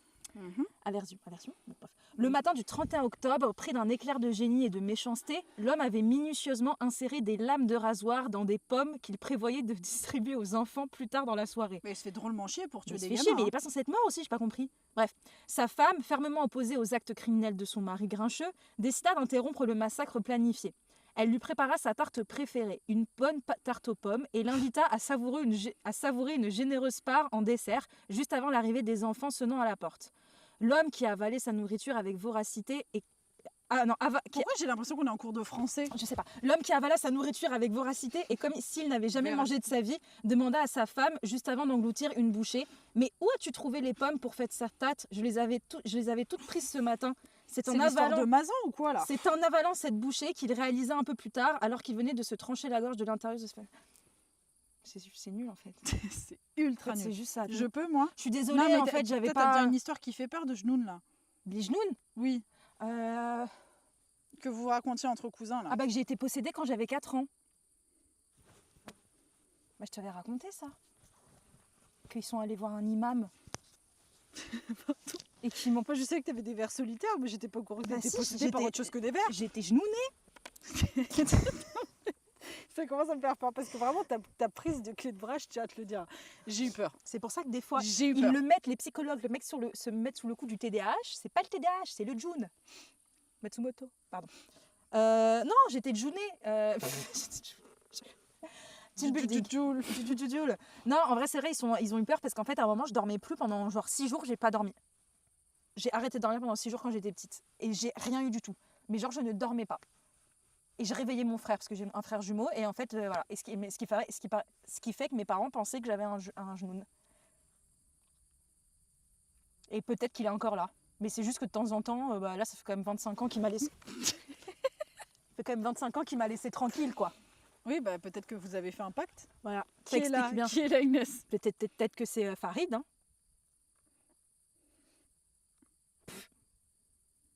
Aversion. Bon, bref. Le matin du 31 octobre, pris d'un éclair de génie et de méchanceté, l'homme avait minutieusement inséré des lames de rasoir dans des pommes qu'il prévoyait de distribuer aux enfants plus tard dans la soirée. Mais il se fait drôlement chier pour tuer Il se des fait gamins. chier, mais il n'est pas censé être mort aussi, j'ai pas compris. Bref, sa femme, fermement opposée aux actes criminels de son mari grincheux, décida d'interrompre le massacre planifié. Elle lui prépara sa tarte préférée, une bonne tarte aux pommes, et l'invita à savourer une généreuse part en dessert, juste avant l'arrivée des enfants sonnant à la porte. L'homme qui avalait sa nourriture avec voracité et... Ah non, Pourquoi j'ai l'impression qu'on est en cours de français? je sais pas. L'homme qui avala sa nourriture avec voracité et comme s'il n'avait jamais mangé de sa vie, demanda à sa femme, juste avant d'engloutir une bouchée, « Mais où as-tu trouvé les pommes pour faire cette tarte? Je les avais toutes prises ce matin. » C'est C'est l'histoire de Mazan ou quoi là? C'est en avalant cette bouchée qu'il réalisa un peu plus tard, alors qu'il venait de se trancher la gorge de l'intérieur de ce... C'est nul en fait. C'est ultra C'est nul. juste ça. Je peux moi? Je suis désolée, Non, mais en fait, j'avais toi, t'as pas... déjà une histoire qui fait peur de Jnoun là? Les genoux Oui. Ah Que vous racontiez entre cousins là. bah que j'ai été possédée quand j'avais 4 ans. Bah, je t'avais raconté ça. Qu'ils sont allés voir un imam. Et qu'ils m'ont pas... Je sais que t'avais des vers solitaires, mais j'étais pas au courant que Bah t'étais si, possédée par j'étais- autre chose que des vers. J'étais genounée. Ça commence à me faire peur parce que vraiment ta prise de clé de bras, je tiens à te le dire. J'ai eu peur. C'est pour ça que des fois, J'ai eu ils peur. le mettent, les psychologues, se mettent sous le coup du TDAH. C'est pas le TDAH, c'est le June. Matsumoto, pardon. Non, j'étais Junée. Team building. Joule. Non, en vrai, c'est vrai, ils ont eu peur parce qu'en fait, à un moment, je dormais plus pendant genre 6 jours, j'ai pas dormi. J'ai arrêté de dormir pendant 6 jours quand j'étais petite. Et j'ai rien eu du tout. Mais genre, je ne dormais pas. Et je réveillais mon frère parce que j'ai un frère jumeau. Et en fait, voilà. Et ce qui fait que mes parents pensaient que j'avais un genoun. Et peut-être qu'il est encore là. Mais c'est juste que de temps en temps, là, ça fait quand même 25 ans qu'il m'a laissé. Ça fait quand même 25 ans qu'il m'a laissé tranquille, quoi. Oui, bah peut-être que vous avez fait un pacte. Voilà. Qui est là, qui est là, Inès? Peut-être que c'est Farid. Hein.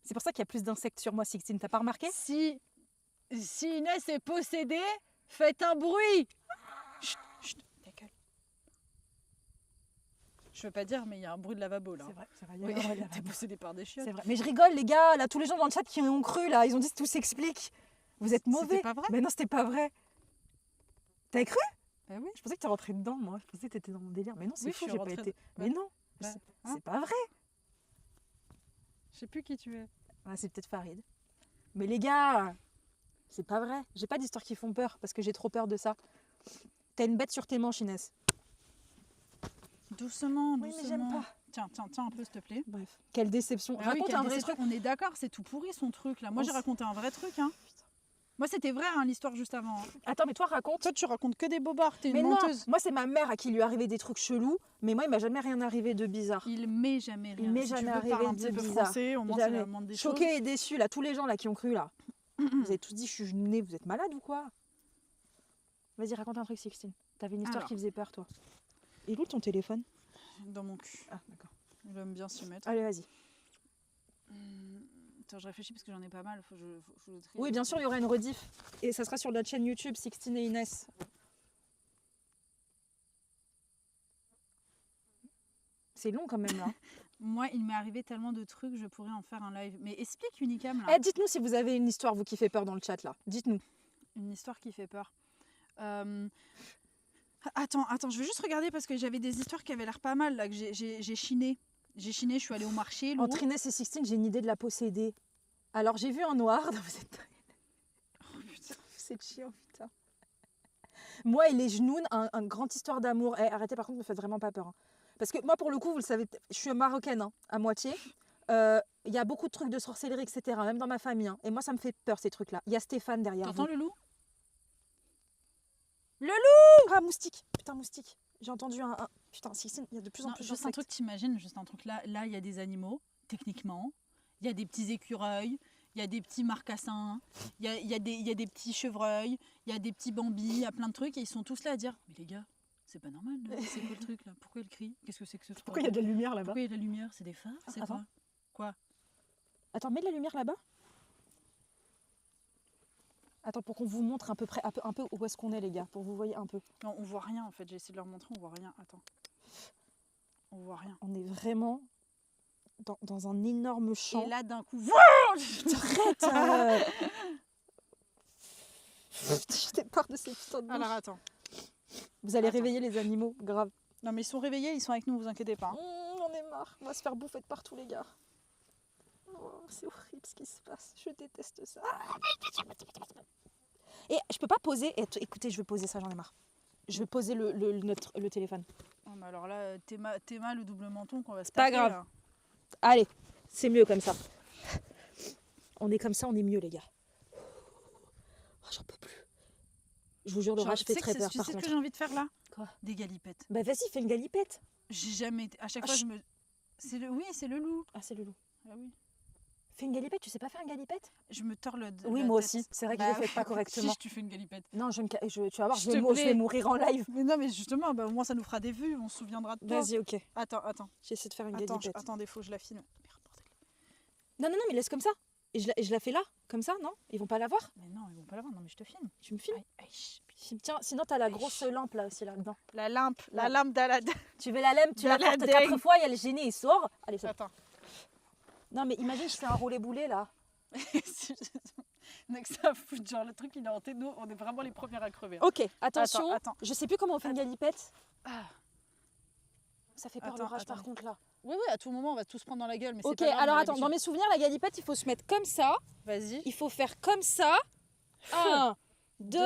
C'est pour ça qu'il y a plus d'insectes sur moi, Sixtine. T'as pas remarqué? Si Inès est possédée, faites un bruit. Chut, ta gueule. Je veux pas dire, mais il y a un bruit de lavabo là. C'est vrai, c'est vrai. Oui, il y a un vrai t'es lavabo. possédée par des chiottes. C'est vrai. Mais je rigole, les gars. Là, tous les gens dans le chat qui ont cru, là, ils ont dit que tout s'explique. Vous êtes mauvais. C'était pas vrai? Mais non, c'était pas vrai. T'avais cru? Bah oui. Je pensais que tu rentrais dedans, moi. Je pensais que t'étais dans mon délire. Mais non, c'est Oui, faux, je suis j'ai pas rentrée été. Bah, Mais non, bah, c'est hein c'est pas vrai. Je sais plus qui tu es. Ah, c'est peut-être Farid. Mais les gars, c'est pas vrai. J'ai pas d'histoires qui font peur parce que j'ai trop peur de ça. T'as une bête sur tes manches, Inès. Doucement, Oui, mais j'aime pas. Tiens un peu s'il te plaît. Bref, quelle déception. Ah oui, Raconte quelle un vrai déception. truc. On est d'accord, c'est tout pourri son truc là. Moi On j'ai s- raconté un vrai truc. Hein. Moi c'était vrai hein, l'histoire juste avant. Hein. Attends, mais toi raconte. Toi tu racontes que des bobards, t'es Mais une non, menteuse. moi c'est ma mère à qui lui est arrivé des trucs chelous, mais moi il m'a jamais rien arrivé de bizarre. Il m'est jamais rien. Il m'est Si jamais tu veux arrivé parler un de petit peu bizarre. français, au moins c'est Jamais. la moindre des choses. Choquée et déçue là, tous les gens là qui ont cru là. Vous avez tous dit je suis née, vous êtes malade ou quoi? Vas-y, raconte un truc, Sixtine. T'avais une histoire Alors. qui faisait peur, toi. Et où ton téléphone? Dans mon cul. Ah, d'accord. Il aime bien s'y mettre. Allez, vas-y. Attends, je réfléchis parce que j'en ai pas mal. Faut que je le trie. Oui, bien sûr, il y aura une rediff. Et ça sera sur notre chaîne YouTube, Sixtine et Inès. C'est long quand même là. Moi, il m'est arrivé tellement de trucs, je pourrais en faire un live. Mais explique Unicam là. Eh, dites-nous si vous avez une histoire, vous qui fait peur dans le chat là. Dites-nous. Une histoire qui fait peur. Attends, je vais juste regarder parce que j'avais des histoires qui avaient l'air pas mal là, que j'ai chiné. J'ai chiné, je suis allée au marché. Entre Inès et Sixtine, j'ai une idée de la posséder. Alors, j'ai vu un noir. Vous êtes... Oh, putain. Vous êtes chiant, putain. Moi et les genoux, un grande histoire d'amour. Eh, arrêtez, par contre, me faites vraiment pas peur. Hein. Parce que moi, pour le coup, vous le savez, je suis marocaine hein, à moitié. Il y a beaucoup de trucs de sorcellerie, etc. Même dans ma famille. Hein. Et moi, ça me fait peur, ces trucs-là. Il y a Stéphane derrière T'entends vous. le loup? Ah, moustique. Putain, moustique. J'ai entendu un... Putain, Sixtine, il y a de plus en Non, plus juste un truc, t'imagines, juste un truc là. Là, il y a des animaux, techniquement. Il y a des petits écureuils, il y a des petits marcassins, il y a des petits chevreuils, il y a des petits bambis, il y a plein de trucs. Et ils sont tous là à dire, mais les gars, c'est pas normal, là. C'est quoi le truc là? Pourquoi elle crie? Qu'est-ce que c'est que ce truc? Pourquoi il y a de la lumière là-bas? Pourquoi il y a de la lumière? C'est des phares? C'est attends. quoi? Attends, mets de la lumière là-bas. Attends, pour qu'on vous montre à peu près, un peu où est-ce qu'on est, les gars, pour que vous voyez un peu. Non, on voit rien en fait. J'ai essayé de leur montrer, on voit rien. Attends. On voit rien. On est vraiment dans un énorme champ. Et là, d'un coup, Arrête J'étais peur de ces putains de alors bouches. attends. Vous allez attends. réveiller les animaux, grave. Non, mais ils sont réveillés, ils sont avec nous, vous inquiétez pas. hein. On est marre. On va se faire bouffer de partout, les gars. Oh, c'est horrible ce qui se passe. Je déteste ça. Et je peux pas poser. Écoutez, je vais poser ça, j'en ai marre. Je vais poser le téléphone. Oh, mais alors là, t'es mal le double menton qu'on va se Pas taper, grave. là. Allez, c'est mieux comme ça. On est comme ça, on est mieux, les gars. Oh, j'en peux plus. Je vous jure, l'orage Tu fait sais très peur, tu par sais ce contre. que j'ai envie de faire là? Quoi? Des galipettes. Bah vas-y, fais une galipette. J'ai jamais été. À chaque fois, je me. Oui, c'est le loup. Ah, c'est le loup. Ah oui. Fais une galipette, tu sais pas faire une galipette? Je me tords le. Oui, la moi tête. aussi. C'est vrai que Bah je le fais pas oui. correctement. Si, tu fais une galipette. Non, tu vas voir, S'il je te vais plaît. mourir en live. Mais non, mais justement, bah, au moins ça nous fera des vues, on se souviendra de toi. Vas-y, ok. Attends. J'essaie de faire une galipette. Attendez, faut que je la filme. Merde, bordel. Non, mais laisse comme ça. Et je la fais là, comme ça, non? Ils vont pas la voir? Mais non, ils vont pas la voir. Non, mais je te filme. Tu me filmes? Aïe, Tiens, sinon t'as la grosse lampe là aussi là-dedans. La lampe La- d'Aladin. Tu veux la lampe, tu la portes Daladin. 4 fois, il y a le génie, il sort. Allez, ça. Attends. Non, mais imagine, je fais un roulé boulet là. Donc ça fout, genre le truc il est hanté, nous on est vraiment les premières à crever. Ok, attention. Attends. Je sais plus comment on fait une galipette. Ah. Ça fait peur Attends, l'orage par attends. contre là. Oui, à tout moment on va tous prendre dans la gueule. Mais Ok, c'est pas grave, alors on a attends, dans l'habitude. mes souvenirs, la galipette, il faut se mettre comme ça. Vas-y. Il faut faire comme ça. 1, 2,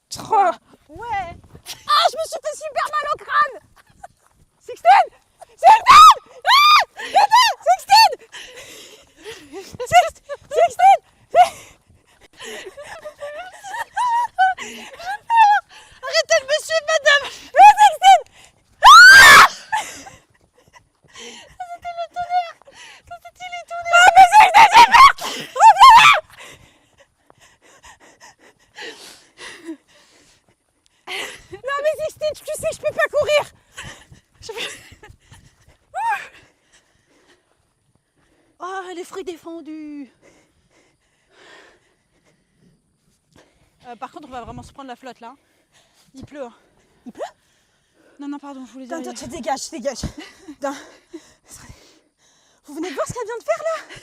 3. trois. Ouais. Ah, je me suis fait super mal au crâne. Sixtine, Sixtine, Arrêtez de me suivre, madame. Non mais Sixtine, tu sais que je peux pas courir. Oh, les fruits défendus. Par contre, on va vraiment se prendre la flotte là. Il pleut. Hein. Il pleut? Non, pardon, je voulais dire. Attends, dégage. Putain. Vous venez de voir ce qu'elle vient de faire là?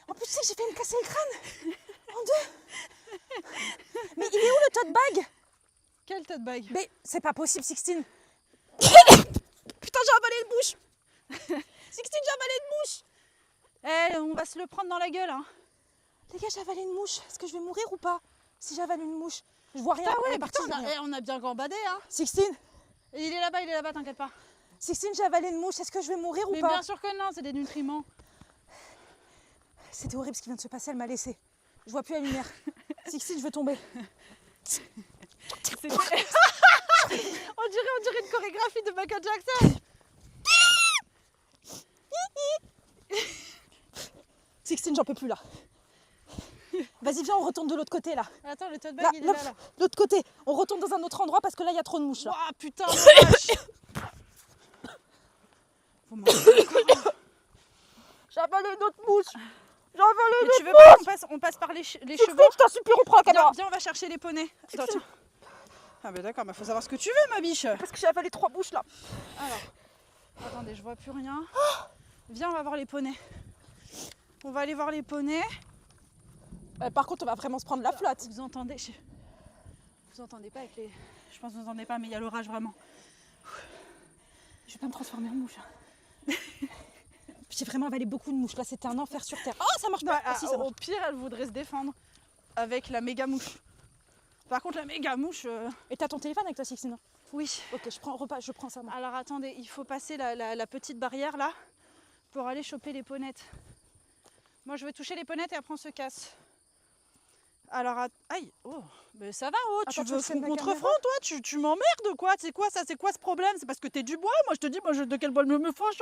En plus, tu sais que j'ai fait me casser le crâne en deux. Mais il est où le tote bag? Quel tote bag? Mais c'est pas possible, Sixtine. Putain, j'ai avalé une bouche. Sixtine, j'ai avalé une mouche. Eh, on va se le prendre dans la gueule. Hein. Les gars, j'ai avalé une mouche. Est-ce que je vais mourir ou pas si j'avale une mouche? Je vois rien. Ah Elle ouais, est partie, je vois rien. on a bien gambadé. Hein. Sixtine, Et il est là-bas, t'inquiète pas. Sixtine, j'ai avalé une mouche. Est-ce que je vais mourir ou Mais pas? bien sûr que non, c'est des nutriments. C'était horrible ce qui vient de se passer. Elle m'a laissé. Je vois plus la lumière. Sixtine, je vais tomber. On dirait une chorégraphie de Michael Jackson. Sixtine, j'en peux plus là. Vas-y, viens, on retourne de l'autre côté là. Attends, le tote Là, bag, il est là. de l'autre côté. On retourne dans un autre endroit parce que là, il y a trop de mouches là. Ouah, putain, la vache. Vous m'en faites encore un. J'ai avalé une autre mouche. J'ai avalé Mais tu veux pas qu'on passe par les chevaux? je t'en supplie, on prend la caméra. Viens, on va chercher les poneys. Attends, tiens. Ah bah d'accord, mais faut savoir ce que tu veux, ma biche. Parce que j'ai avalé 3 bouches là. Alors, attendez, je vois plus rien. Viens, on va voir les poneys. On va aller voir les poneys. Par contre, on va vraiment se prendre la flotte. Vous entendez? Vous entendez pas avec les... Je pense que vous entendez pas, mais il y a l'orage vraiment. Je vais pas me transformer en mouche. J'ai vraiment avalé beaucoup de mouches. Là, c'était un enfer sur terre. Oh, ça marche pas. Ah, si, ça marche. Au pire, elle voudrait se défendre avec la méga mouche. Par contre, la méga mouche... Et t'as ton téléphone avec toi, Sixtine? Oui. Ok, je prends ça. Moi. Alors attendez, il faut passer la petite barrière là pour aller choper les ponettes. Moi, je vais toucher les ponettes et après on se casse. Alors, aïe, oh, mais ça va, oh, tu Attends, tu veux le filmes front la contre caméra front, toi, tu m'emmerdes, quoi, c'est quoi ça, c'est quoi ce problème? C'est parce que t'es du bois, moi je te dis, moi de quel bois me fauche.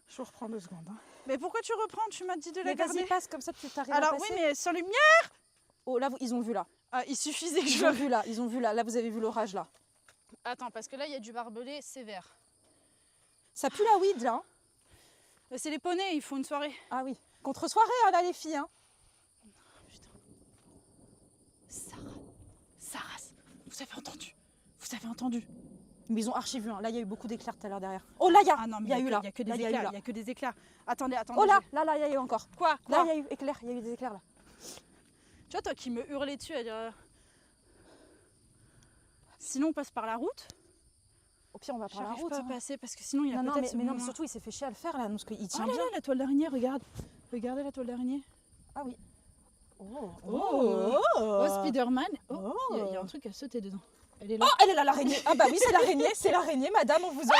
Je reprends 2 secondes. Hein. Mais pourquoi tu reprends? Tu m'as dit de la Mais vas-y, garder. passe, comme ça tu t'arrives à Alors passer. oui, mais sans lumière. Oh, là, ils ont vu là. Ah, il suffisait que Ils je... ont vu là, ils ont vu là. Là, vous avez vu l'orage là. Attends, parce que là, il y a du barbelé sévère. Ça pue la weed là. Hein. Mais c'est les poneys, il faut une soirée. Ah oui. Contre soirée, hein, là, les filles. Hein. Sarah, vous avez entendu? Mais ils ont archi vu. Hein. Là, il y a eu beaucoup d'éclairs tout à l'heure derrière. Oh, là, il y a. Ah non, mais il y a eu là. Il y a que des Là, il y a eu éclairs, là. il y a que des éclairs. Attendez. Oh là, il y a eu encore. Quoi? Là, il y a eu éclair. Il y a eu des éclairs là. Tu vois, toi qui me hurlais dessus, à dire... Sinon, on passe par la route. Au pire, on va par la J'arrive route. pas à Hein. passer parce que sinon, il y a Non, peut-être... mais non, mais surtout, il s'est fait chier à le faire là. Parce qu'il Oh tient là bien. là, la toile d'araignée, regarde. Regardez la toile d'araignée. Ah oui. Oh, Spider-Man. Oh, il y a un truc à sauter dedans. Elle est là. Oh, elle est là, l'araignée. Ah bah oui, c'est l'araignée, madame, on vous a...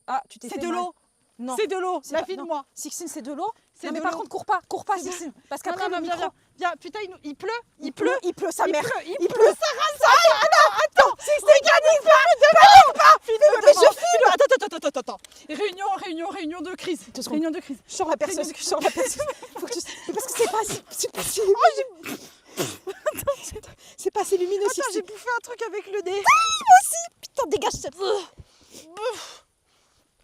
Ah, tu t'es fait C'est de mal. l'eau. Non. C'est de l'eau. C'est La pas- fille de non. moi. Sixtine, c'est de l'eau. C'est Non, mais de par l'eau. contre, cours pas, Sixtine. Parce qu'après, le micro... Viens, putain, il pleut. Il pleut, sa mère. Il pleut. Attends, Sixtine, panique pas. Mais je filme. Attends. Réunion de crise. 2 secondes. Réunion de crise. Je sors la perceuse. Faut que mais parce que c'est pas assez... C'est pas assez lumineux, Attends, Sixtine. j'ai bouffé un truc avec le nez. Putain, dégage cette...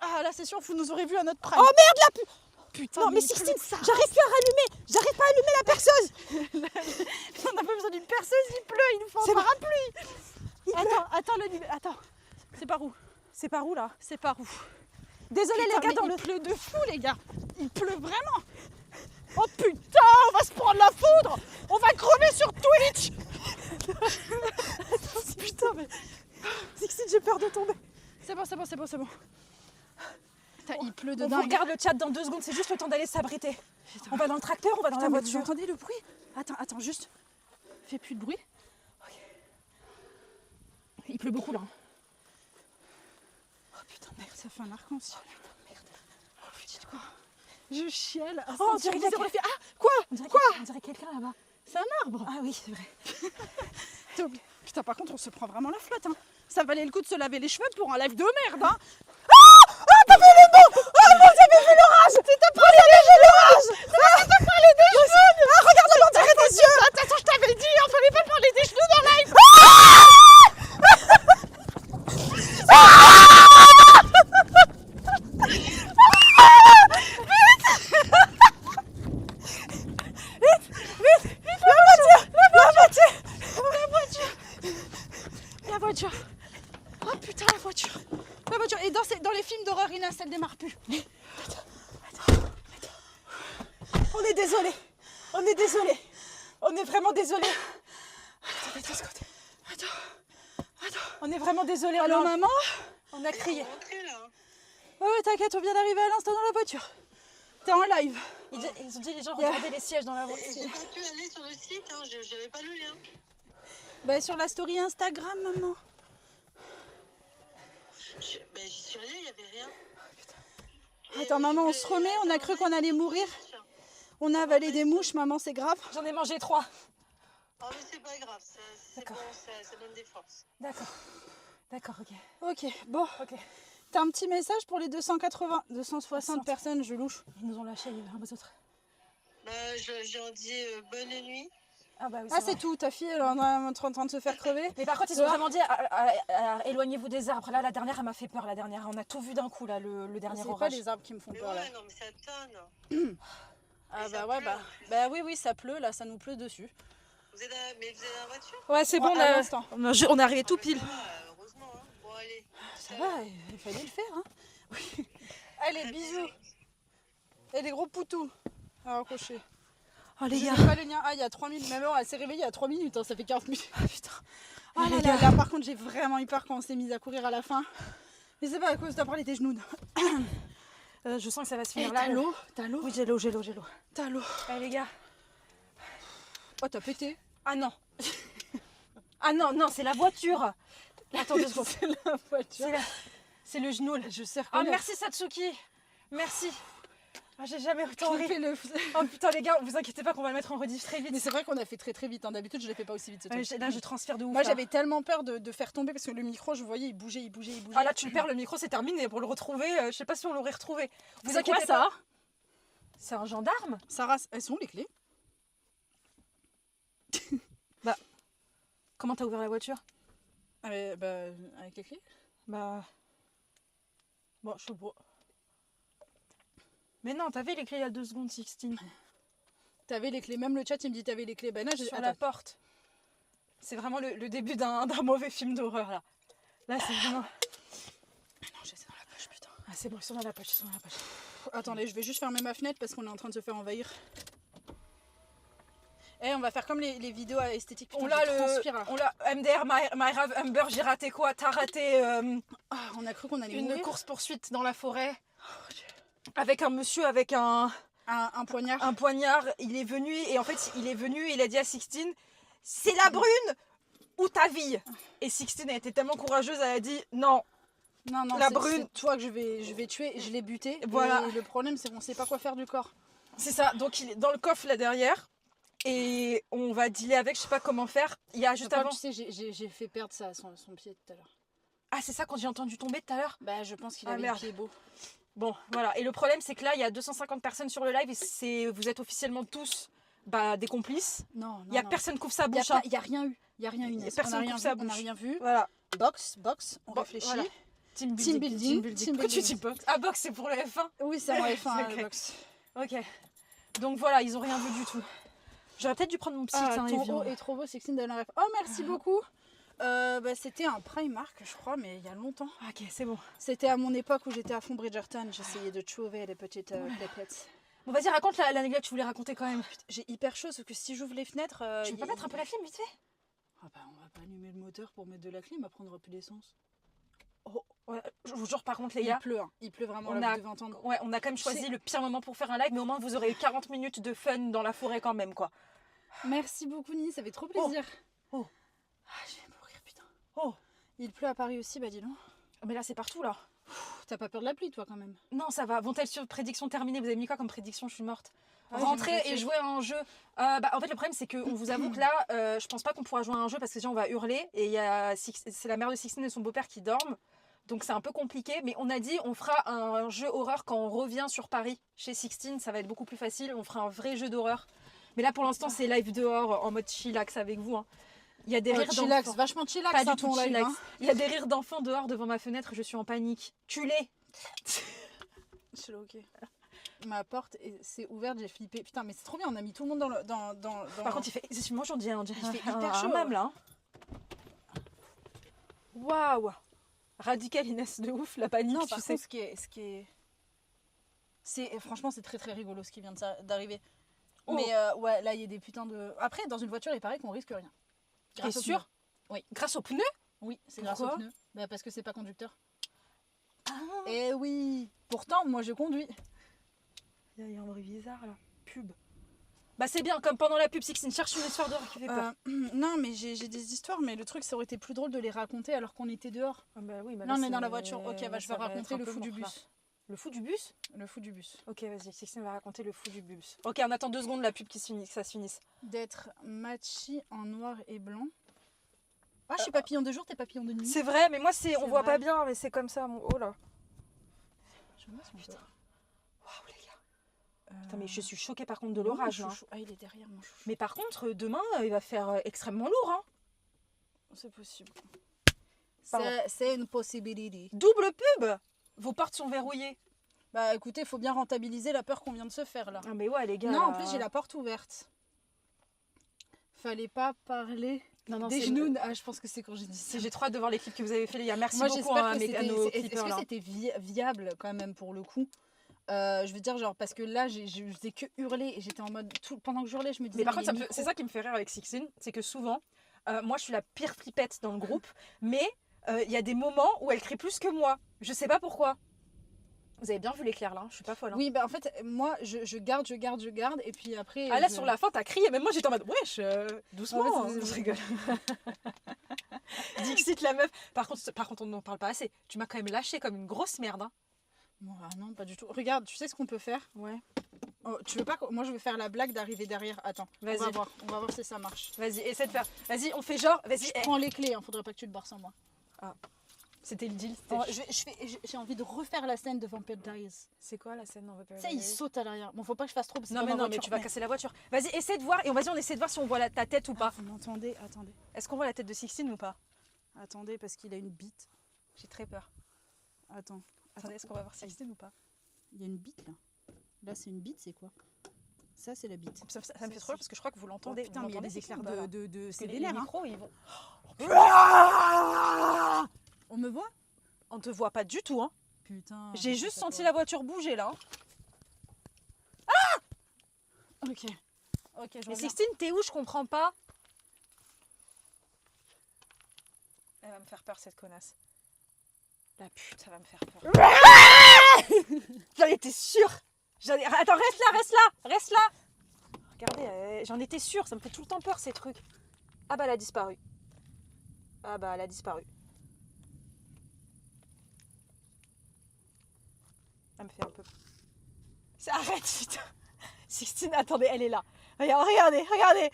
Ah, là, c'est sûr, vous nous aurez vu à notre prime. Oh merde, la putain. Non, mais il pleut Sixtine, de ça. j'arrive plus à rallumer. J'arrive pas à allumer la perceuse. On n'a pas besoin d'une perceuse, il pleut, il nous faut C'est un vrai. parapluie. Attends, c'est par où? C'est par où, là? C'est par où? Désolé, Putain, les gars, mais dans il le... pleut de fou, les gars. Il pleut vraiment. Oh putain, on va se prendre la foudre. On va crever sur Twitch. Putain, mais... Sixtine, j'ai peur de tomber. C'est bon. Putain, il pleut de On vous dingue. regarde le chat dans 2 secondes, c'est juste le temps d'aller s'abriter. On va dans le tracteur, on va dans Putain, la mais vous voiture. entendez le bruit? Attends, juste. Fais plus de bruit. Il pleut beaucoup là. Oh putain, merde, ça fait un arc-en-ciel. Merde. Oh putain, quoi? Je chiale. Oh, on dirait quelqu'un. Ah, quoi? On dirait quelqu'un là-bas. C'est un arbre. Ah oui, c'est vrai. Putain, par contre, on se prend vraiment la flotte. Hein. Ça valait le coup de se laver les cheveux pour un live de merde. Hein. T'as vu les mots? Oh mon Dieu, mais vu l'orage! T'as pas vu l'orage! T'as parlé des cheveux! Ah, regarde, on dirait des yeux! Attends, je t'avais dit, on fallait pas parler des cheveux dans live. La voiture. Oh putain, la voiture. La voiture. Et dans les films d'horreur, Inès, elle démarre plus. On est désolé. On est désolé. On est vraiment désolé. Attends. On est vraiment désolé. Allô, maman? On a crié. Ouais, t'inquiète, on vient d'arriver à l'instant dans la voiture. T'es en live. Ils ont dit les gens regardaient les sièges dans la voiture. J'ai pas pu aller sur le site, hein, j'avais pas le lien. Bah, sur la story Instagram, maman. J'y suis allée, il n'y avait rien. Attends, maman, on se remet, on a cru qu'on allait mourir. On a avalé des mouches, maman, c'est grave. J'en ai mangé 3. Oh, mais c'est pas grave, c'est bon, D'accord. ça donne des forces. D'accord, ok. Ok, bon. Ok. T'as un petit message pour les 260 personnes, je louche. Ils nous ont lâchés, les uns aux autres. Bah, j'en dis bonne nuit. Ah bah oui, Ah, c'est tout, ta fille, elle est en train de se faire crever. Mais par contre, ils ont vraiment dit éloignez-vous des arbres. Là, la dernière, elle m'a fait peur. La dernière, on a tout vu d'un coup, là, le dernier C'est pas orage. les arbres qui me font Mais peur, là. ouais, non, mais ça tonne. Ah, Mais bah ça ouais, pleut, bah. en plus. Bah oui, ça pleut, là, ça nous pleut dessus. Mais vous êtes dans la voiture? Ouais, c'est bon, à l'instant. on est arrivé tout pile. Ah, heureusement, hein. Bon, allez. Ça va, il fallait le faire, hein. Oui. Allez, bisous. Et les gros poutous à accrocher. Oh les Je gars. n'ai pas le lien. Ah, il y a 3 minutes. Mais bon, elle s'est réveillée il y a 3 minutes, hein, ça fait 40 minutes. Ah putain. Ah les là, gars. là, par contre, j'ai vraiment eu peur quand on s'est mis à courir à la fin. Mais c'est pas à cause d'avoir les genoux. Je sens que ça va se Et finir là. t'as l'eau? T'as l'eau? Oui, j'ai l'eau. T'as l'eau. Allez les gars. Oh, t'as pété. Ah non. Ah non, c'est la voiture. Attends 2 secondes. C'est la voiture. C'est le genou là. Je sais Ah reconnaître. merci Satsuki. Merci. Ah, j'ai jamais autant Je ri. fais le- Oh putain les gars, vous inquiétez pas qu'on va le mettre en rediff très vite. Mais c'est vrai qu'on a fait très vite. Hein. D'habitude, je les fais pas aussi vite. ce Ouais, truc. là je transpire de ouf. Moi, là. j'avais tellement peur de faire tomber parce que le micro, je voyais, il bougeait. Ah là tu le perds le micro, c'est terminé. Pour le retrouver, je sais pas si on l'aurait retrouvé. Vous C'est inquiétez quoi, ça? pas. C'est un gendarme. Sarah, elles sont où les clés? Comment t'as ouvert la voiture? Bah, avec les clés. Bah. Bon, je sais pas. Mais non, t'avais les clés il y a 2 secondes, Sixtine. T'avais les clés. Même le chat, il me dit t'avais les clés. Ben là, j'ai. Sur la Attends. porte. C'est vraiment le début d'un mauvais film d'horreur là. Là c'est vraiment. Non, j'ai ça dans la poche, putain. Ah c'est bon, ils sont dans la poche, Attendez, je vais juste fermer ma fenêtre parce qu'on est en train de se faire envahir. Eh, on va faire comme les vidéos à esthétique. Putain, On l'a je transpire, là. on l'a MDR, my rave, Humber, j'ai raté quoi? T'as raté Ah, on a cru qu'on allait une mourir. course poursuite dans la forêt avec un monsieur avec un Un poignard. un poignard. Il est venu et en fait, il a dit à Sixtine, c'est la brune ou ta vie. Et Sixtine a été tellement courageuse, elle a dit non. Non, La c'est brune. c'est toi que je vais tuer. Je l'ai buté. Voilà. Et le problème, c'est qu'on sait pas quoi faire du corps. C'est ça. Donc il est dans le coffre là derrière et on va dealer avec. Je sais pas comment faire. Il y a juste Enfin, avant. tu sais, j'ai fait perdre son pied tout à l'heure. Ah, c'est ça quand j'ai entendu tomber tout à l'heure. Bah, je pense qu'il Ah, avait merde. le pied beau. Bon, voilà. Et le problème, c'est que là, il y a 250 personnes sur le live et vous êtes officiellement tous des complices. Non, Il y a personne qui ouvre sa Il bouche. y a rien eu. Il y a rien eu. Inès. personne on a rien coupe sa vu. On a bouche. rien vu. Voilà. Box. On Bon, réfléchit. voilà. Team Team building. building. Pourquoi tu dis box? Ah, box, c'est pour le F1. Oui, c'est en F1, Ok. le box. Ok. Donc voilà, ils ont rien vu du tout. J'aurais peut-être dû prendre mon psy. tiens, ton Evian. haut est trop beau, Sixtine donne un rêve. Oh, merci beaucoup. C'était un Primark, je crois, mais il y a longtemps. Ok, c'est bon. C'était à mon époque où j'étais à fond Bridgerton. J'essayais de trouver les petites pépettes. Bon, vas-y, raconte l'anecdote que tu voulais raconter quand même. J'ai hyper chaud, sauf que si j'ouvre les fenêtres. Tu peux pas mettre un peu la clim vite fait? Ah bah, on va pas allumer le moteur pour mettre de la clim, elle prendra plus d'essence. Oh, ouais, je vous jure, par contre, les Il gars, pleut, hein. Il pleut vraiment, on là, a- vous devez entendre. ouais, on a quand même choisi le pire moment pour faire un live, mais au moins vous aurez eu 40 minutes de fun dans la forêt quand même, quoi. Merci beaucoup, Nini, ça fait trop plaisir. Oh. Ah, je vais mourir, putain. Oh. Il pleut à Paris aussi, bah dis donc. Mais là, c'est partout, là. Pff, t'as pas peur de la pluie, toi, quand même? Non, ça va. Vont-elles sur prédiction terminée? Vous avez mis quoi comme prédiction? Je suis morte. Ah, Rentrer j'aimerais et jouer à un jeu. En fait, le problème, c'est qu'on vous avoue que là, je pense pas qu'on pourra jouer à un jeu parce que déjà, on va hurler. Et c'est la mère de Sixtine et son beau-père qui dorment. Donc, c'est un peu compliqué. Mais on a dit, on fera un jeu horreur quand on revient sur Paris chez Sixtine. Ça va être beaucoup plus facile. On fera un vrai jeu d'horreur. Mais là, pour l'instant, c'est live dehors en mode chillax avec vous. Hein. Il y a des rires chillax, d'enfants. vachement chillax, Pas ça, du tout ton live, chillax. hein. Il y a des rires d'enfants dehors devant ma fenêtre. Je suis en panique. Culé. Je suis là, ok. Ma porte s'est ouverte, j'ai flippé. Putain, mais c'est trop bien, on a mis tout le monde dans le. Par contre, il fait. Moi, j'en dis, il fait hyper hyper chaud, chaud. Même là. Hein. Waouh. Radical Inès de ouf, la panique, non, tu par sais. contre, franchement, c'est très très rigolo ce qui vient d'arriver. Oh. Mais ouais, là, il y a des putains de. Après, dans une voiture, il paraît qu'on risque rien. T'es Grâce aux sûr? pneus. Oui. Grâce aux pneus? Oui, c'est grâce aux Pourquoi pneus. Bah, parce que c'est pas conducteur. Ah. Eh oui. Pourtant, moi, je conduis. Il y a un bruit bizarre là. Pub. Bah, c'est bien, comme pendant la pub, Sixtine cherche une histoire d'horreur qui fait peur. Non, mais j'ai des histoires, mais le truc, ça aurait été plus drôle de les raconter alors qu'on était dehors. Ah bah oui, bah Non, là, on est dans c'est- la voiture. Ok, bah, je vais ça va raconter être le un peu fou du mort, là. bus. Le fou du bus? Le fou du bus. Ok, vas-y, Sixtine va raconter le fou du bus. Ok, on attend 2 secondes la pub que ça se finisse. D'être matchy en noir et blanc. Ah, je suis papillon de jour, t'es papillon de nuit. C'est vrai, mais moi, on C'est voit vrai. pas bien, mais c'est comme ça. Oh là. Je me laisse mon Putain. peur. Waouh, les gars. Putain, mais je suis choquée par contre de l'orage. Mon Là. chouchou. Ah, il est derrière mon chouchou. Mais par contre, demain, il va faire extrêmement lourd. Hein. C'est possible. Pardon. C'est une possibilité. Double pub. Vos portes sont verrouillées. Bah écoutez, faut bien rentabiliser la peur qu'on vient de se faire là. Ah, mais ouais, les gars. Non, en là. plus j'ai la porte ouverte. Fallait pas parler Non, des c'est- genoux. Ah, je pense que c'est quand j'ai dit ça. J'ai trop hâte de voir les clips que vous avez fait, les gars. Merci Moi beaucoup j'espère hein, que à nos c'était. Est-ce clippers. que là. c'était viable quand même pour le coup? Je veux dire genre parce que là je faisais que hurler et j'étais en mode pendant que j'hurlais je me disais Mais par contre, les c'est ça qui me fait rire avec Sixtine, c'est que souvent, moi je suis la pire flippette dans le groupe, mais il y a des moments où elle crie plus que moi. Je sais pas pourquoi. Vous avez bien vu l'éclair là, hein, je suis pas folle. Hein. Oui, bah en fait, moi, je garde, et puis après... Ah là, sur la fin, t'as crié, même moi j'étais en mode wesh, doucement. En hein. fait, Je rigole. Dixit la meuf. Par contre, on n'en parle pas assez. Tu m'as quand même lâché comme une grosse merde. Hein. Bon, ah non, pas du tout. Regarde, tu sais ce qu'on peut faire? Ouais. Oh, tu veux pas moi, je vais faire la blague d'arriver derrière. Attends, on Vas-y. va voir si ça marche. Vas-y, essaie de faire. Vas-y, on fait genre. Vas-y. Je prends les clés, hein, faudrait pas que tu te barres sans moi. C'était le deal. Oh, j'ai envie de refaire la scène de Vampire Diaries. C'est quoi la scène? On va pas. Tu sais, il saute à l'arrière. Bon, faut pas que je fasse trop parce que Non c'est mais dans ma non, mais voiture, tu vas casser la voiture. Vas-y, essaie de voir et on essaie de voir si on voit ta tête ou pas. Vous m'entendez? Attendez. Est-ce qu'on voit la tête de Sixtine ou pas? Attendez, parce qu'il a une bite. J'ai très peur. Attends. Attendez, est-ce qu'on va voir Sixtine ou pas? Il y a une bite là. Là, c'est une bite, c'est quoi? Ça, c'est la bite. Ça me fait trop peur parce que je crois que vous l'entendez. Putain, mais il y a des éclairs de... C'est C'est les vénère, hein. micros, ils vont. On me voit? On te voit pas du tout, hein. Putain. J'ai juste senti la voiture bouger là. hein. Ok. Ok, je Mais reviens. Sixtine, t'es où? Je comprends pas. Elle va me faire peur cette connasse. La pute, ça va me faire peur. J'en étais sûre. Attends, reste là. Regardez, j'en étais sûre, ça me fait tout le temps peur ces trucs. Ah bah elle a disparu. Elle me fait un peu... Arrête, putain. Sixtine, attendez, elle est là. Regardez. Arrête,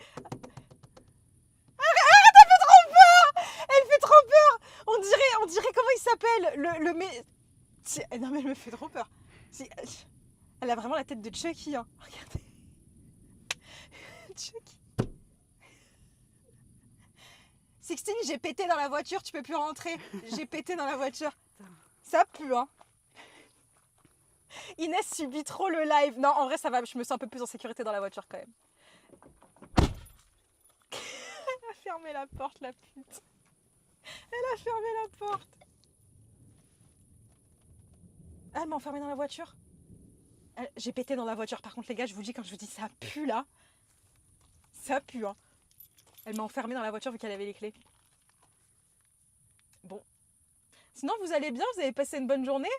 elle fait trop peur. On dirait comment il s'appelle non mais elle me fait trop peur. Elle a vraiment la tête de Chucky, hein. Regardez. Chucky. Sixtine, j'ai pété dans la voiture, tu peux plus rentrer. J'ai pété dans la voiture. Ça pue, hein. Inès subit trop le live. Non, en vrai, ça va, je me sens un peu plus en sécurité dans la voiture quand même. Elle a fermé la porte, la pute. Elle a fermé la porte. Ah, elle m'a enfermée dans la voiture. J'ai pété dans la voiture. Par contre, les gars, je vous dis, quand je vous dis ça pue là, ça pue, hein. Elle m'a enfermée dans la voiture vu qu'elle avait les clés. Bon. Sinon, vous allez bien? Vous avez passé une bonne journée?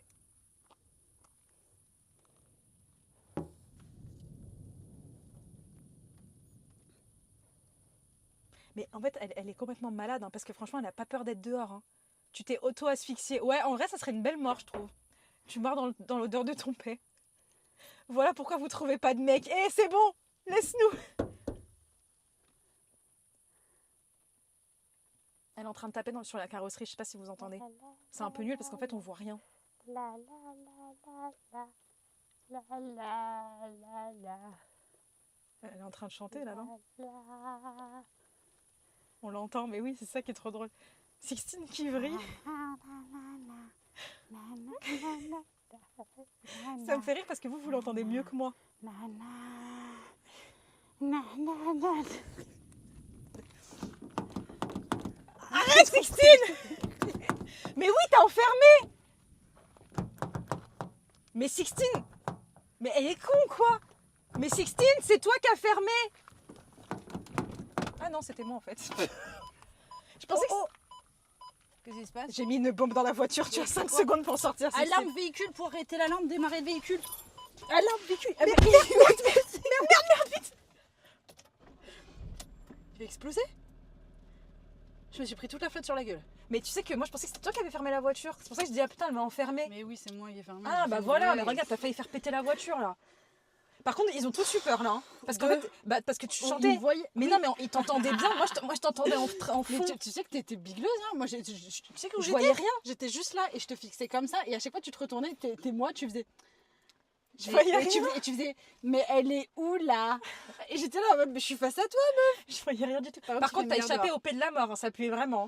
Mais en fait, elle est complètement malade, hein, parce que franchement, elle n'a pas peur d'être dehors, hein. Tu t'es auto-asphyxiée. Ouais, en vrai, ça serait une belle mort, je trouve. Tu meurs dans l'odeur de ton paix. Voilà pourquoi vous trouvez pas de mec. Eh, c'est bon, laisse-nous. Elle est en train de taper sur la carrosserie, je sais pas si vous entendez. C'est un peu nul parce qu'en fait, on voit rien. Elle est en train de chanter là, non? On l'entend, mais oui, c'est ça qui est trop drôle. Sixtine qui vrille. Ça me fait rire parce que vous l'entendez mieux que moi. Arrête, Sixtine. Mais oui, t'as enfermé. Mais Sixtine, mais elle est con quoi. Mais Sixtine, c'est toi qui as fermé. Ah non, c'était moi en fait. Je pensais que... Qu'est-ce qui se passe? J'ai mis une bombe dans la voiture, tu as 5 secondes pour sortir. Alarme véhicule pour arrêter la lampe, démarrer le véhicule. Alarme véhicule. Merde, vite. Tu vas exploser? Je me suis pris toute la flotte sur la gueule. Mais tu sais que moi je pensais que c'était toi qui avais fermé la voiture. C'est pour ça que je dis ah putain, elle m'a enfermée. Mais oui, c'est moi qui ai fermé. Ah bah voilà, mais regarde, t'as failli faire péter la voiture là. Par contre, ils ont tous eu peur là, hein. Parce qu'en fait, parce que tu chantais. Mais oui. non, mais ils t'entendaient bien. Moi, je t'entendais en Mais fond. tu sais que t'étais bigleuse, hein. Moi, tu sais que Je voyais rien. J'étais juste là et je te fixais comme ça. Et à chaque fois, tu te retournais, t'es moi, tu faisais. Je voyais et rien. tu faisais, mais elle est où là? Et j'étais là en mode, mais je suis face à toi. Je voyais rien du tout. Par Par contre, t'as échappé au. au paix de la mort, hein, ça puait vraiment.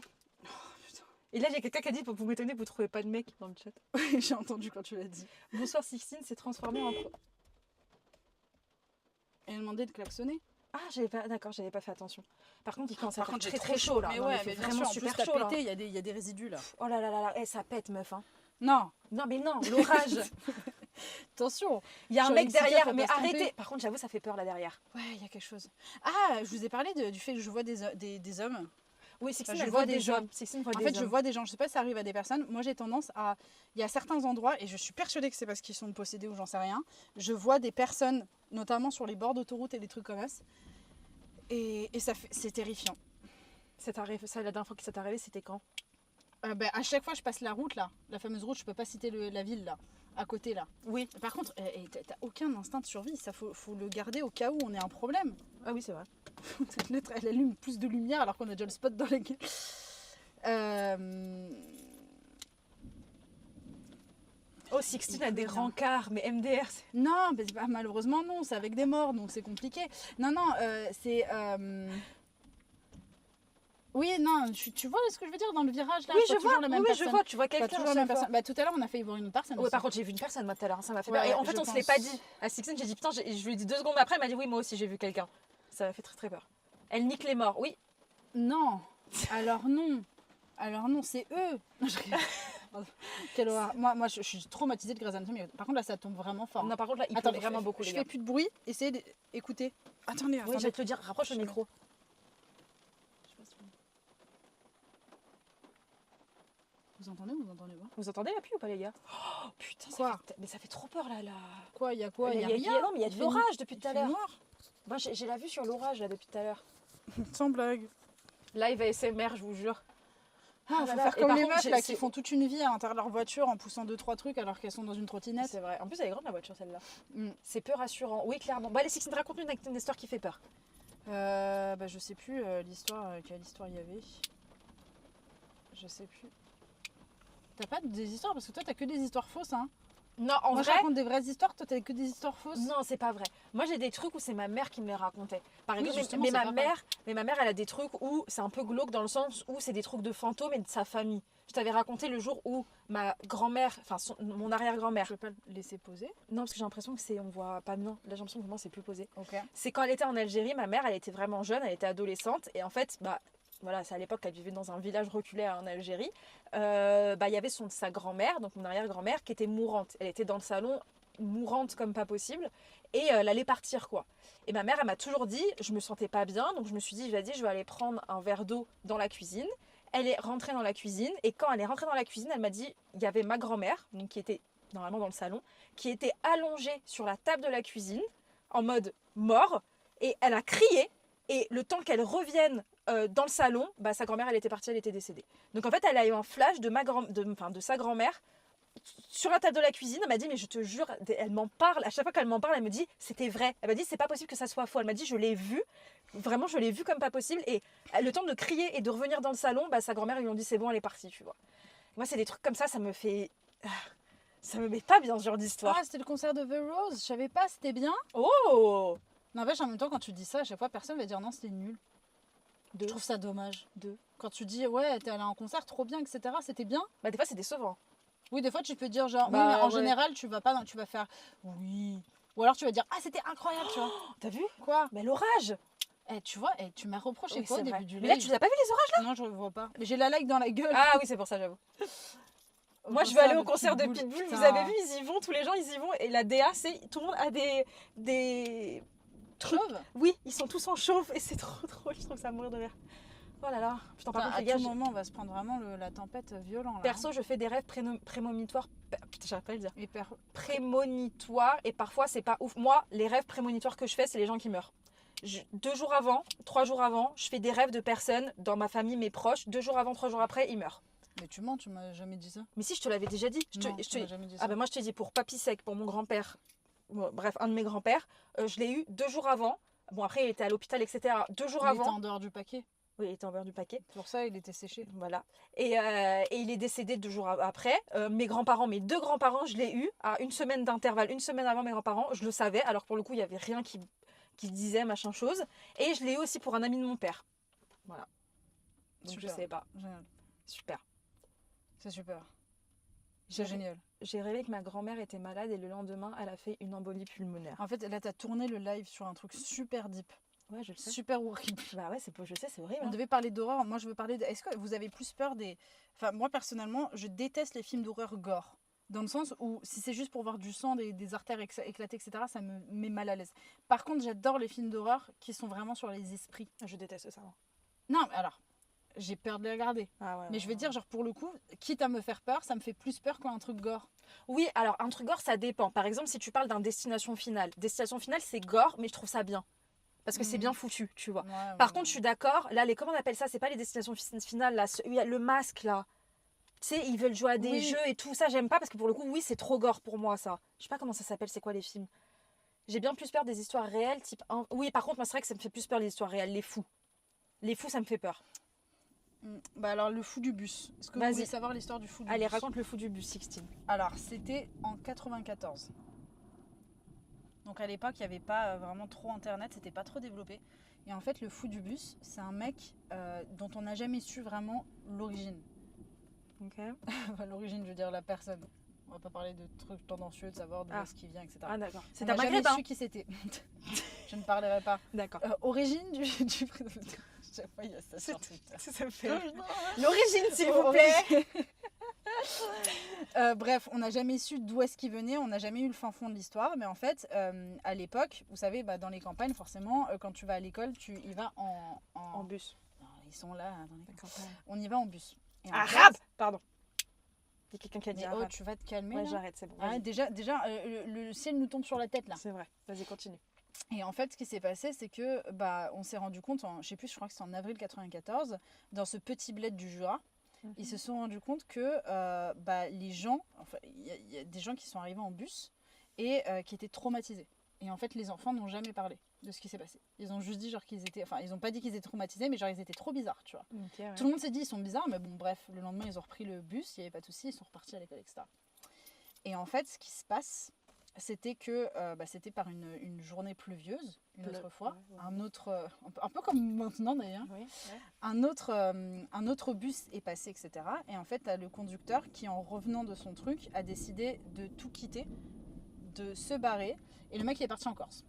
Et là, il y a quelqu'un qui a dit pour vous m'étonner, vous trouvez pas de mec dans le chat. J'ai entendu quand tu l'as dit. Bonsoir Sixtine, s'est transformé en. Elle m'a demandé de klaxonner. Ah, j'avais pas fait attention. Par contre, il commence à Par faire contre, très j'ai très trop chaud là. Mais Non, ouais, il fait mais bien vraiment sûr, en super plus, chaud t'as là. pété, il y a des résidus là. Oh là là là là, eh, ça pète meuf, hein. Non, Non mais non, l'orage. attention. Il y a un Sur mec une psychiatre, derrière, faut mais pas se tromper. arrêtez. Par contre, j'avoue, ça fait peur là derrière. Ouais, il y a quelque chose. Ah, je vous ai parlé du fait que je vois des hommes. Oui, Sixtine, je elle vois voit des des gens. hommes. Sixtine voit En des fait, je hommes. vois des gens, je sais pas si ça arrive à des personnes. Moi, j'ai tendance à. Il y a certains endroits, et je suis persuadée que c'est parce qu'ils sont possédés ou j'en sais rien. Je vois des personnes, notamment sur les bords d'autoroute et des trucs comme ça. Et c'est terrifiant. Ça, la dernière fois que ça t'est arrivé, c'était quand? À chaque fois, je passe la route là, la fameuse route, je peux pas citer la ville là, à côté là. Oui. Par contre, t'as aucun instinct de survie, ça faut le garder au cas où on ait un problème. Ah oui, c'est vrai. Cette lettre, elle allume plus de lumière alors qu'on a déjà le spot dans la gueule. Oh, Sixtine a des rencarts, mais MDR, c'est... Non, mais malheureusement non, c'est avec des morts, donc c'est compliqué. Non, c'est... Oui, non, tu vois ce que je veux dire dans le virage là? Oui, je vois la même personne. je vois, tu vois Pas quelqu'un. toujours la même personne. Tout à l'heure, on a failli voir une autre personne. Ouais, aussi. par contre, j'ai vu une personne moi tout à l'heure, ça m'a fait Ouais, peur. Et en fait, je on se l'est pense. pas dit. À Sixtine, j'ai dit putain, je lui ai dit 2 secondes après, elle m'a dit oui, moi aussi j'ai vu quelqu'un. Ça m'a fait très très peur. Elle nique les morts, oui. Non, alors non, c'est eux. Non, je rigole. Quelle horreur. Moi je suis traumatisée de Grey's Anatomy. Par contre, là, ça tombe vraiment fort. Non, par contre, là, il Attends, pleut vraiment beaucoup, les je gars. fais plus de bruit, essayez d'écouter. Attendez, Oui, je vais te le dire, rapproche le micro. Vous Vous entendez ou vous entendez pas? Vous entendez la pluie ou pas, les gars? Oh putain, Quoi? mais ça fait trop peur là. Quoi, il y a quoi? Il y a Non, rien. mais il y a de l'orage depuis tout à l'heure. Noir. Moi, j'ai la vue sur l'orage là depuis tout à l'heure. Sans blague. Live ASMR, je vous jure. Ah, là faut là. faire Et comme par les contre, meufs j'ai- là c'est- qui font toute une vie à l'intérieur de leur voiture en poussant 2-3 trucs alors qu'elles sont dans une trottinette. C'est vrai. En plus, elle est grande la voiture celle-là. Mm. C'est peu rassurant. Oui, clairement. Bah, allez, Sixtine, raconte une histoire qui fait peur. Bah, je sais plus l'histoire, quelle histoire il y avait. Je sais plus. T'as pas des histoires parce que toi t'as que des histoires fausses hein. Non, en Moi je vrai. raconte des vraies histoires, toi t'as que des histoires fausses. Non, c'est pas vrai. Moi, j'ai des trucs où c'est ma mère qui me les racontait. Par Oui, exemple, justement, mais c'est ma pas mère, elle a des trucs où c'est un peu glauque dans le sens où c'est des trucs de fantômes et de sa famille. Je t'avais raconté le jour où ma grand-mère, enfin mon arrière-grand-mère. Je vais pas le laisser poser. Non, parce que j'ai l'impression que on voit pas bien. Là, j'ai l'impression que vraiment c'est plus posé. Ok. C'est quand elle était en Algérie, ma mère, elle était vraiment jeune, elle était adolescente et en fait, bah voilà, c'est à l'époque qu'elle vivait dans un village reculé en Algérie. Il y avait sa grand-mère, donc mon arrière-grand-mère, qui était mourante. Elle était dans le salon, mourante comme pas possible, et elle allait partir quoi. Et ma mère, elle m'a toujours dit, je me sentais pas bien, donc je me suis dit, je vais aller prendre un verre d'eau dans la cuisine. Elle est rentrée dans la cuisine, et quand elle est rentrée dans la cuisine, elle m'a dit, il y avait ma grand-mère, donc qui était normalement dans le salon, qui était allongée sur la table de la cuisine, en mode mort, et elle a crié, et le temps qu'elle revienne dans le salon, bah, sa grand-mère, elle était partie, elle était décédée. Donc en fait, elle a eu un flash de sa grand-mère sur la table de la cuisine. Elle m'a dit, mais je te jure, elle m'en parle. À chaque fois qu'elle m'en parle, elle me dit, c'était vrai. Elle m'a dit, c'est pas possible que ça soit faux. Elle m'a dit, je l'ai vu. Vraiment, je l'ai vu comme pas possible. Et le temps de crier et de revenir dans le salon, bah, sa grand-mère, ils lui ont dit, c'est bon, elle est partie, tu vois. Moi, c'est des trucs comme ça me fait... Ça me met pas bien ce genre d'histoire. Ah, c'était le concert de The Rose, je savais pas, c'était bien. Oh N'empêche, en même temps, quand tu dis ça, à chaque fois, personne va dire non, c'était nul. Je trouve ça dommage. Quand tu dis, ouais, t'es allé en concert, trop bien, etc., c'était bien. Bah, des fois, c'est décevant. Oui, des fois, tu peux dire genre, Bah, oui, mais en ouais. général, tu vas pas, tu vas faire, oui. Ou alors, tu vas dire, ah, c'était incroyable, tu vois. T'as vu? Quoi? Mais l'orage! Tu vois, tu m'as reproché Oui, quoi au c'est début vrai. du Mais là, live? tu l'as pas vu les orages? Non, je le vois pas. Mais j'ai la like dans la gueule. Ah oui, c'est pour ça, j'avoue. Moi, je veux aller au concert de Pitbull. Vous avez vu, ils y vont, tous les gens, ils y vont. Et la DA, tout le monde a des trucs. Chauve. Oui, ils sont tous en chauve et c'est trop drôle. Je trouve ça à mourir de rire. Oh là là, putain, par Putain, contre, à les gars, tout moment, on va se prendre vraiment la tempête violente. Là, perso, je fais des rêves prémonitoires. Putain, j'arrive pas à le dire. hein. Prémonitoires et parfois, c'est pas ouf. Moi, les rêves prémonitoires que je fais, c'est les gens qui meurent. 2 jours avant, 3 jours avant, je fais des rêves de personnes dans ma famille, mes proches. 2 jours avant, 3 jours après, ils meurent. Mais tu mens, tu m'as jamais dit ça. Mais si, je te l'avais déjà dit. Non, tu m'as jamais dit ça. Ah ben moi je te dis pour Papy Sec, pour mon grand-père, bon, bref, un de mes grands-pères, je l'ai eu 2 jours avant. Bon après il était à l'hôpital, etc. 2 jours Il était avant. en dehors du paquet. Oui, il était en dehors du paquet. Pour ça, il était séché. Voilà. Et il est décédé 2 jours après. Mes grands-parents, mes 2 grands-parents, je l'ai eu à 1 semaine d'intervalle. 1 semaine avant mes grands-parents, je le savais. Alors pour le coup, il n'y avait rien qui disait machin chose. Et je l'ai eu aussi pour un ami de mon père. Voilà. Donc Super. je sais pas. Génial. Super. C'est super. C'est génial. J'ai rêvé que ma grand-mère était malade et le lendemain, elle a fait une embolie pulmonaire. En fait, là, t'as tourné le live sur un truc super deep. Ouais, je le sais. Super horrible. Bah ouais, je sais, c'est horrible. On hein. devait parler d'horreur. Moi, je veux parler de... Est-ce que vous avez plus peur des... Enfin, moi, personnellement, je déteste les films d'horreur gore. Dans le sens où, si c'est juste pour voir du sang, des artères éclatées, etc., ça me met mal à l'aise. Par contre, j'adore les films d'horreur qui sont vraiment sur les esprits. Je déteste ça. moi. Non, mais alors, j'ai peur de les regarder. Ah ouais, Mais je vais dire, genre, pour le coup, quitte à me faire peur, ça me fait plus peur qu'un truc gore. Oui, alors un truc gore, ça dépend. Par exemple, si tu parles d'un Destination Finale. Destination Finale, c'est gore, mais je trouve ça bien. Parce que c'est bien foutu, tu vois. Ouais, Par ouais, contre, je suis d'accord. Là, comment on appelle ça? C'est pas les Destinations Finales, là. Il y a le masque, là. Tu sais, ils veulent jouer à des Oui. jeux et tout ça. J'aime pas parce que pour le coup, oui, c'est trop gore pour moi, ça. Je sais pas comment ça s'appelle, c'est quoi les films. J'ai bien plus peur des histoires réelles, type... Oui, par contre, moi, c'est vrai que ça me fait plus peur les histoires réelles, les fous. Les fous, ça me fait peur. Bah alors, le fou du bus. Est-ce que vous Vas-y. voulez savoir l'histoire du fou du Allez, bus? raconte le fou du bus, Sixtine. Alors, c'était en 94. Donc à l'époque, il n'y avait pas vraiment trop internet, c'était pas trop développé. Et en fait, le fou du bus, c'est un mec dont on n'a jamais su vraiment l'origine. Ok. Enfin, l'origine, je veux dire la personne. On va pas parler de trucs tendancieux, de savoir d'où est-ce qu'il vient, etc. Ah, d'accord. On C'est n'a un jamais maghrébin. su qui c'était. Je ne parlerai pas. D'accord. Origine du chaque fois, il y a ça sur Twitter. Ça me fait rire. L'origine, s'il vous plaît. Bref, on n'a jamais su d'où est-ce qu'il venait, on n'a jamais eu le fin fond de l'histoire, mais en fait, à l'époque, vous savez, dans les campagnes, forcément, quand tu vas à l'école, tu y vas En bus. Non, ils sont là, dans les D'accord. on y va en bus. Et en Arabe fait, Pardon. Il y a quelqu'un qui a dit Mais oh, arrête. tu vas te calmer. Ouais, là. j'arrête, c'est bon. Ah, vas-y. déjà le ciel nous tombe sur la tête là. C'est vrai. Vas-y, continue. Et en fait, ce qui s'est passé, c'est que on s'est rendu compte, je sais plus, je crois que c'est en avril 94, dans ce petit bled du Jura, ils se sont rendus compte que les gens, enfin, il y a des gens qui sont arrivés en bus et qui étaient traumatisés. Et en fait, les enfants n'ont jamais parlé de ce qui s'est passé. Ils ont juste dit genre qu'ils étaient, enfin, ils n'ont pas dit qu'ils étaient traumatisés, mais genre ils étaient trop bizarres, tu vois. Ok, ouais. Tout le monde s'est dit ils sont bizarres, mais bon, bref, le lendemain ils ont repris le bus, il n'y avait pas de souci, ils sont repartis à l'école, etc. Et en fait, ce qui se passe, c'était que c'était par une journée pluvieuse, une autre fois, ouais. un autre, un peu comme maintenant d'ailleurs, Oui, ouais. un autre bus est passé, etc. Et en fait, t'as le conducteur qui, en revenant de son truc, a décidé de tout quitter, de se barrer, et le mec il est parti en Corse.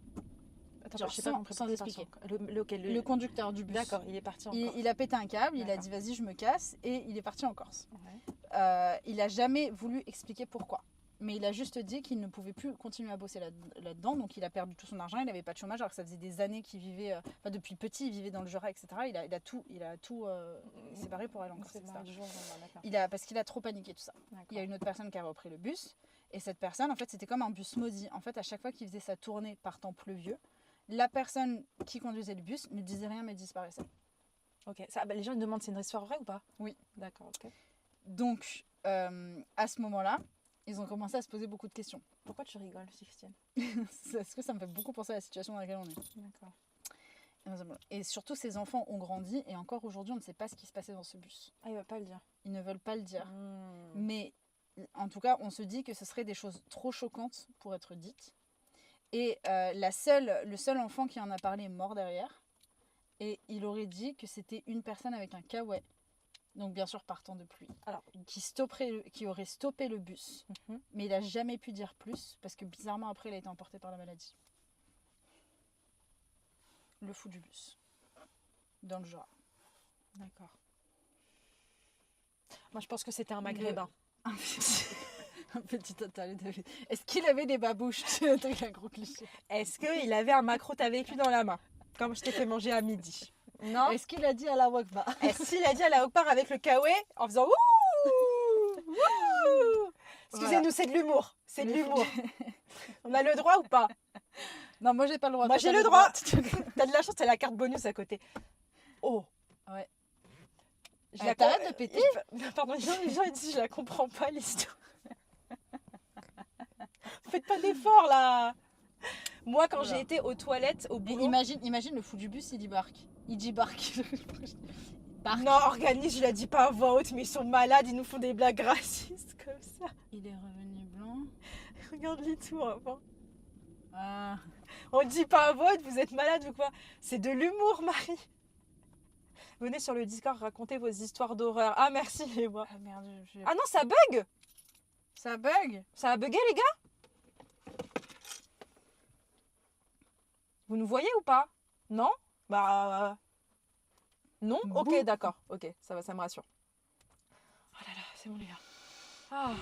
Attends, Genre, je sais pas sans- compris sans pourquoi il est parti expliquer. en- Le conducteur du bus. D'accord, il est parti en Il, Corse. il a pété un câble, il a D'accord. dit vas-y je me casse et il est parti en Corse. Ouais. Il a jamais voulu expliquer pourquoi. Mais il a juste dit qu'il ne pouvait plus continuer à bosser là-dedans, donc il a perdu tout son argent, il n'avait pas de chômage, alors que ça faisait des années qu'il vivait, depuis petit il vivait dans le Jura, etc. Il a tout séparé pour aller en Corse, C'est etc. marrant, du jour au lendemain, d'accord. Parce qu'il a trop paniqué tout ça. D'accord. Il y a une autre personne qui a repris le bus, et cette personne, en fait, c'était comme un bus maudit. En fait, à chaque fois qu'il faisait sa tournée par temps pluvieux, la personne qui conduisait le bus ne disait rien mais disparaissait. Ok, ça, les gens ils demandent c'est une histoire vraie ou pas? Oui. D'accord, ok. Donc, à ce moment-là, ils ont commencé à se poser beaucoup de questions. Pourquoi tu rigoles, Sixtine? Parce que ça me fait beaucoup penser à la situation dans laquelle on est. D'accord. Et surtout, ces enfants ont grandi et encore aujourd'hui, on ne sait pas ce qui se passait dans ce bus. Ah, il va pas le dire. Ils ne veulent pas le dire. Mmh. Mais en tout cas, on se dit que ce seraient des choses trop choquantes pour être dites. Et le seul enfant qui en a parlé est mort derrière. Et il aurait dit que c'était une personne avec un kawaii. Donc bien sûr partant de pluie. Alors, Qui aurait stoppé le bus. Mais il n'a jamais pu dire plus parce que bizarrement après il a été emporté par la maladie. Le fou du bus. Dans le Jura. d'accord. Moi, je pense que c'était un maghrébin. Un petit total. Est-ce qu'il avait des babouches? C'est un truc, un gros cliché. Est-ce qu'il avait un macro t'as vécu dans la main? Comme je t'ai fait manger à midi. Non. Est-ce qu'il a dit à la Wakba? Est-ce qu'il a dit à la Okpar avec le kawaii en faisant wouh wouh? Excusez-nous, c'est de l'humour. C'est de l'humour. On a le droit ou pas? Non, moi j'ai pas le droit. Moi Toi, j'ai t'as le droit. T'as de la chance, t'as la carte bonus à côté. Oh. Ouais. Je la T'arrêtes de péter? Pardon, les gens ils disent je la comprends pas l'histoire. Faites pas d'efforts là. Moi quand j'ai été aux toilettes au Mais boulot. imagine le fou du bus, il dit barque. Il dit barque. Barque. Non, organise, je la dis pas à voix haute, mais ils sont malades, ils nous font des blagues racistes comme ça. Il est revenu blanc. Regarde-les tout avant. Ah. On dit pas à voix haute, vous êtes malade ou quoi? C'est de l'humour, Marie. Venez sur le Discord raconter vos histoires d'horreur. Ah merci les moi. Ah merde, Ah non, ça bug. ça bug. Ça a bugué les gars? Vous nous voyez ou pas? Non? Bah... Non? Ok, Bouh. d'accord. Ok, ça va, ça me rassure. Oh là là, c'est bon les gars. Ah,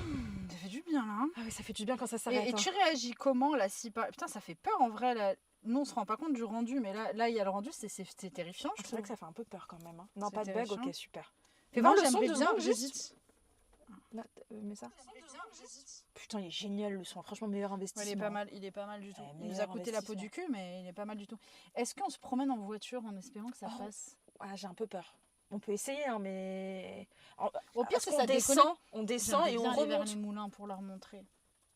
Ça fait du bien là. Hein. ah oui, ça fait du bien quand ça s'arrête. Et hein. tu réagis comment là si pas... Putain, ça fait peur en vrai là. Nous on se rend pas compte du rendu, mais là il y a le rendu, c'est terrifiant. Je C'est vrai trouve. que ça fait un peu peur quand même. Hein. Non, C'est pas de bug, terrifiant. ok, super. Fais voir voir, le son j'aimerais de bien, secondes, j'hésite. Là, mets ça. Putain, il est génial le son. Franchement, meilleur Ouais, investissement. il est pas mal du tout. Ouais, Il nous a meilleur coûté la peau du cul, mais il est pas mal du tout. Est-ce qu'on se promène en voiture en espérant que ça Oh. passe? Ah, j'ai un peu peur. On peut essayer, hein, mais... Au pire, Parce c'est qu'on ça descend, on descend J'aimerais et on bien aller vers remonte. les moulins pour leur montrer.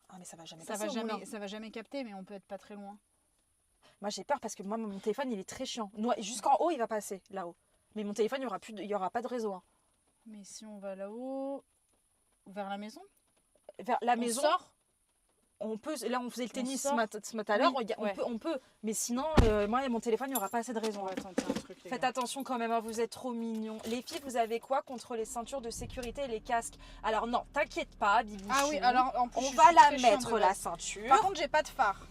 Ah, mais ça va jamais Ça passer va au moulin. ça va jamais capter, mais on peut être pas très loin. Moi, j'ai peur parce que moi, mon téléphone, il est très chiant. Jusqu'en haut, il va passer, là-haut. Mais mon téléphone, il y aura pas de réseau. Hein. Mais si on va là-haut, vers la maison, Vers la on maison, sort. on peut... Là, on faisait le tennis sort. ce matin à l'heure. Oui, ouais. On peut. Mais sinon, moi et mon téléphone, il n'y aura pas assez de réseau. On va tenter un truc. Les Faites gars. attention quand même, hein, vous êtes trop mignons. Les filles, vous avez quoi contre les ceintures de sécurité et les casques? Alors non, t'inquiète pas, Bibi. Ah oui, alors en plus, on je va suis la très chiante mettre de la base. ceinture. Par contre, j'ai pas de phare.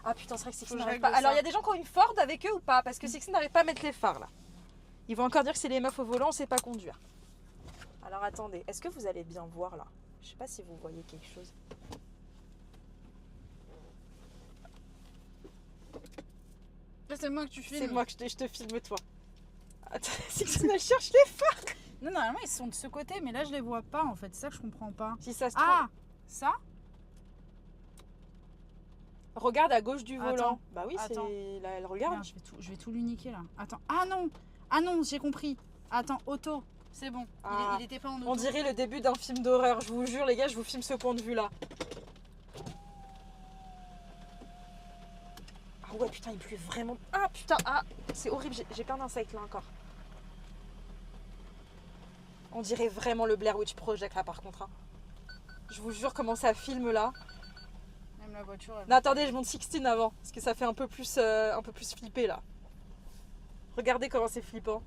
Ah putain, c'est vrai que Sixine Faut que je n'arrive règle pas. ça. Alors il y a des gens qui ont une Ford avec eux ou pas? Parce que Sixine n'arrive pas à mettre les phares là. Ils vont encore dire que c'est les meufs au volant, on sait pas conduire. Alors attendez, est-ce que vous allez bien voir là? Je sais pas si vous voyez quelque chose. C'est moi que tu filmes. C'est moi que je te filme toi. Attends, Sixine elle cherche les phares. Non, normalement, ils sont de ce côté, mais là, je les vois pas, en fait. C'est ça que je comprends pas. Si ça se trouve. Ah, ça? Regarde à gauche du volant. Attends. Bah oui, Attends. c'est. Là, elle regarde. Merde, je vais tout lui niquer, là. Attends. Ah non! Ah non, j'ai compris. Attends, auto. C'est bon. Ah. Il était pas en auto. On dirait le début d'un film d'horreur. Je vous jure, les gars, je vous filme ce point de vue-là. Ah ouais, putain, il pleut vraiment. Ah putain, ah, c'est horrible. J'ai plein d'insectes là encore. On dirait vraiment le Blair Witch Project là, par contre. Hein. Je vous jure comment ça filme là. Même la voiture, elle... Non, attendez, je monte 16 avant, parce que ça fait un peu plus flipper là. Regardez comment c'est flippant.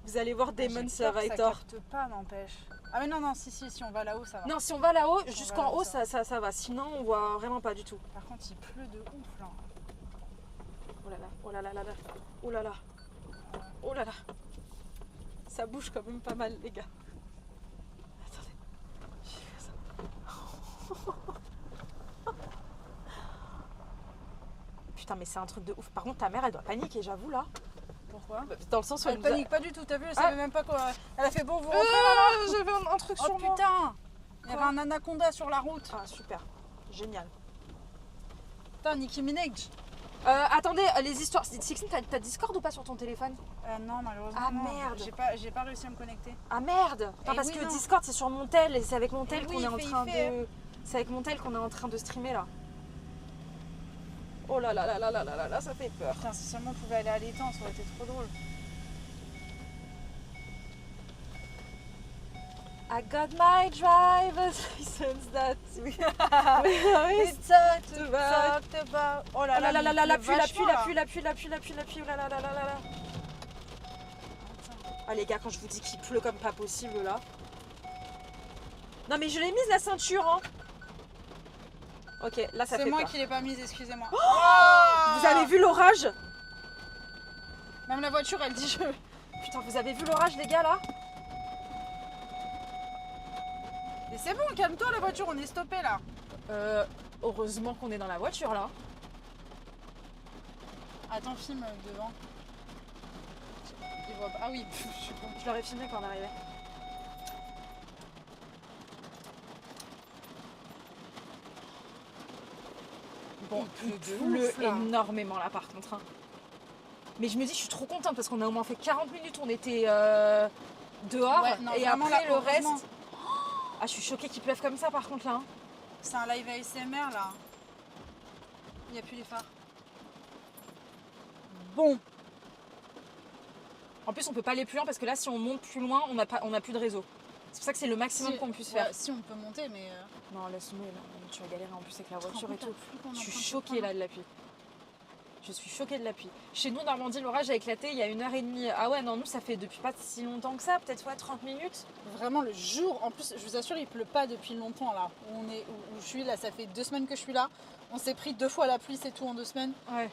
Vous allez voir Demon J'ai peur que Survivor. Ça capte pas, n'empêche. Ah mais non, non, si on va là-haut, ça va. Non, si on va là-haut, va jusqu'en là-haut, haut, ça ça va. Sinon, on voit vraiment pas du tout. Par contre, il pleut de ouf, là. Oh là là, oh là là là là. Oh là là. Oh là là. Ça bouge quand même pas mal, les gars. Attendez. Je fais ça. Putain, mais c'est un truc de ouf. Par contre, ta mère, elle doit paniquer, j'avoue, là. Pourquoi? Dans le sens où Elle nous a- panique pas du tout, t'as vu? Elle Ah. savait même pas quoi. Elle a fait bon, vous rentrez là. J'avais un truc Oh sur moi. putain! Il y Quoi avait un anaconda sur la route. Ah, super. Génial. Putain, Nicki Minaj. Attendez, les histoires. Sixtine, t'as Discord ou pas sur ton téléphone? Non, malheureusement. Ah, non. merde. J'ai pas réussi à me connecter. Ah merde. Eh Parce oui, que non. Discord, c'est sur Montel et c'est avec Montel Eh qu'on oui, est en il train fait. de. C'est avec Montel qu'on est en train de streamer là. Oh là là là là là là là là, ça fait peur. Putain, si seulement on pouvait aller à l'étang, ça aurait été trop drôle. I got my driver's license that we It's time to talk about. Oh Oh là là là là, la il pluie, pleut la pluie, vachement, la là. pluie, la pluie, la pluie, la pluie, la pluie, oh là là là là là là. Attends. Ah les gars, quand je vous dis qu'il pleut comme pas possible là. Non mais je l'ai mise la ceinture hein. Ok, là ça C'est fait moi peur. qui l'ai pas mise, excusez-moi. Vous avez vu l'orage? Même la voiture, elle dit je. Putain, vous avez vu l'orage les gars là? Mais c'est bon, calme-toi la voiture, on est stoppé là. Heureusement qu'on est dans la voiture là. Attends, filme devant. Il voit pas. Ah oui, je suis con. Je l'aurais filmé quand on arrivait. Bon, Il il pleut de pleut ouf, là. énormément là par contre. Hein. Mais je me dis, je suis trop contente parce qu'on a au moins fait 40 minutes, on était dehors Ouais, non, et vraiment, après là, le heureusement. reste. Ah, je suis choquée qu'il pleuve comme ça par contre là. Hein. C'est un live ASMR là. Il n'y a plus les phares. Bon, En plus, on peut pas aller plus loin parce que là, si on monte plus loin, on n'a plus de réseau. C'est pour ça que c'est le maximum qu'on puisse faire. ouais, si on peut monter, mais. Non, laisse-moi, tu vas galérer en plus avec la tu te voiture rends et compte tout. la pluie qu'on est Je en suis train de se choquée prendre là de la pluie. Je suis choquée de la pluie. Chez nous, Normandie, l'orage a éclaté il y a 1h30. Ah ouais, non, nous, ça fait depuis pas si longtemps que ça, peut-être ouais, 30 minutes. Vraiment le jour, en plus je vous assure il pleut pas depuis longtemps là où je suis là, ça fait 2 semaines que je suis là. On s'est pris 2 fois la pluie, c'est tout en 2 semaines. Ouais.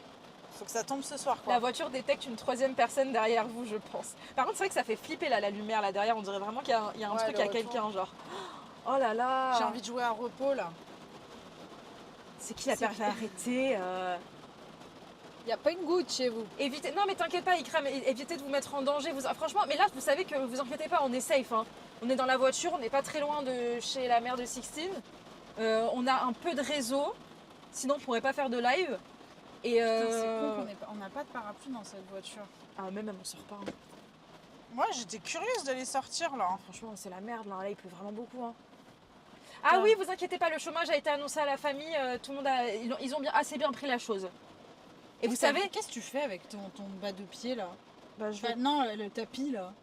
Faut que ça tombe ce soir quoi. La voiture détecte une troisième personne derrière vous, je pense. Par contre, c'est vrai que ça fait flipper là, la lumière là derrière. On dirait vraiment qu'il y a un Ouais, truc le à retour. quelqu'un, genre. Oh là là. J'ai envie de jouer à repos là. C'est qui la C'est personne arrêtée Il y a pas une goutte chez vous. Évitez, non mais t'inquiète pas, Ikram, évitez de vous mettre en danger. Franchement, mais là, vous savez que vous inquiétez pas, on est safe. Hein. On est dans la voiture, on n'est pas très loin de chez la mère de Sixtine. On a un peu de réseau, sinon on pourrait pas faire de live. Et Putain, c'est con qu'on n'a pas de parapluie dans cette voiture. Ah, même elle m'en sort pas. Hein. Moi j'étais curieuse de les sortir là. Franchement, c'est la merde là, il pleut vraiment beaucoup. Hein. Ah Putain. oui, vous inquiétez pas, le chômage a été annoncé à la famille, tout le monde ils ont assez bien pris la chose. Et vous savez, qu'est-ce que tu fais avec ton bas de pied là? bah, je Enfin, non, le tapis là.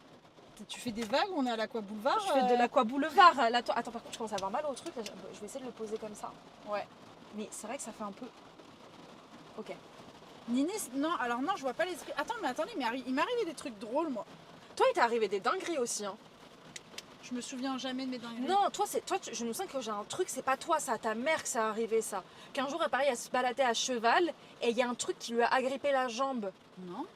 Tu fais des vagues, on est à l'Aqua Boulevard. fais de l'Aqua Boulevard. Là, attends, par contre, je commence à avoir mal au truc. Là, je vais essayer de le poser comme ça. Ouais. Mais c'est vrai que ça fait un peu. Ok. Nini, non, alors non, je vois pas les trucs. Attends, mais attendez, mais il m'est arrivé des trucs drôles moi. Toi, il t'est arrivé des dingueries aussi. Hein. Je me souviens jamais de mes dingueries. Non, je me sens que j'ai un truc, c'est pas toi, ça, ta mère que ça arrivé ça. Qu'un jour, pareil, elle se baladait à cheval et il y a un truc qui lui a agrippé la jambe. Non.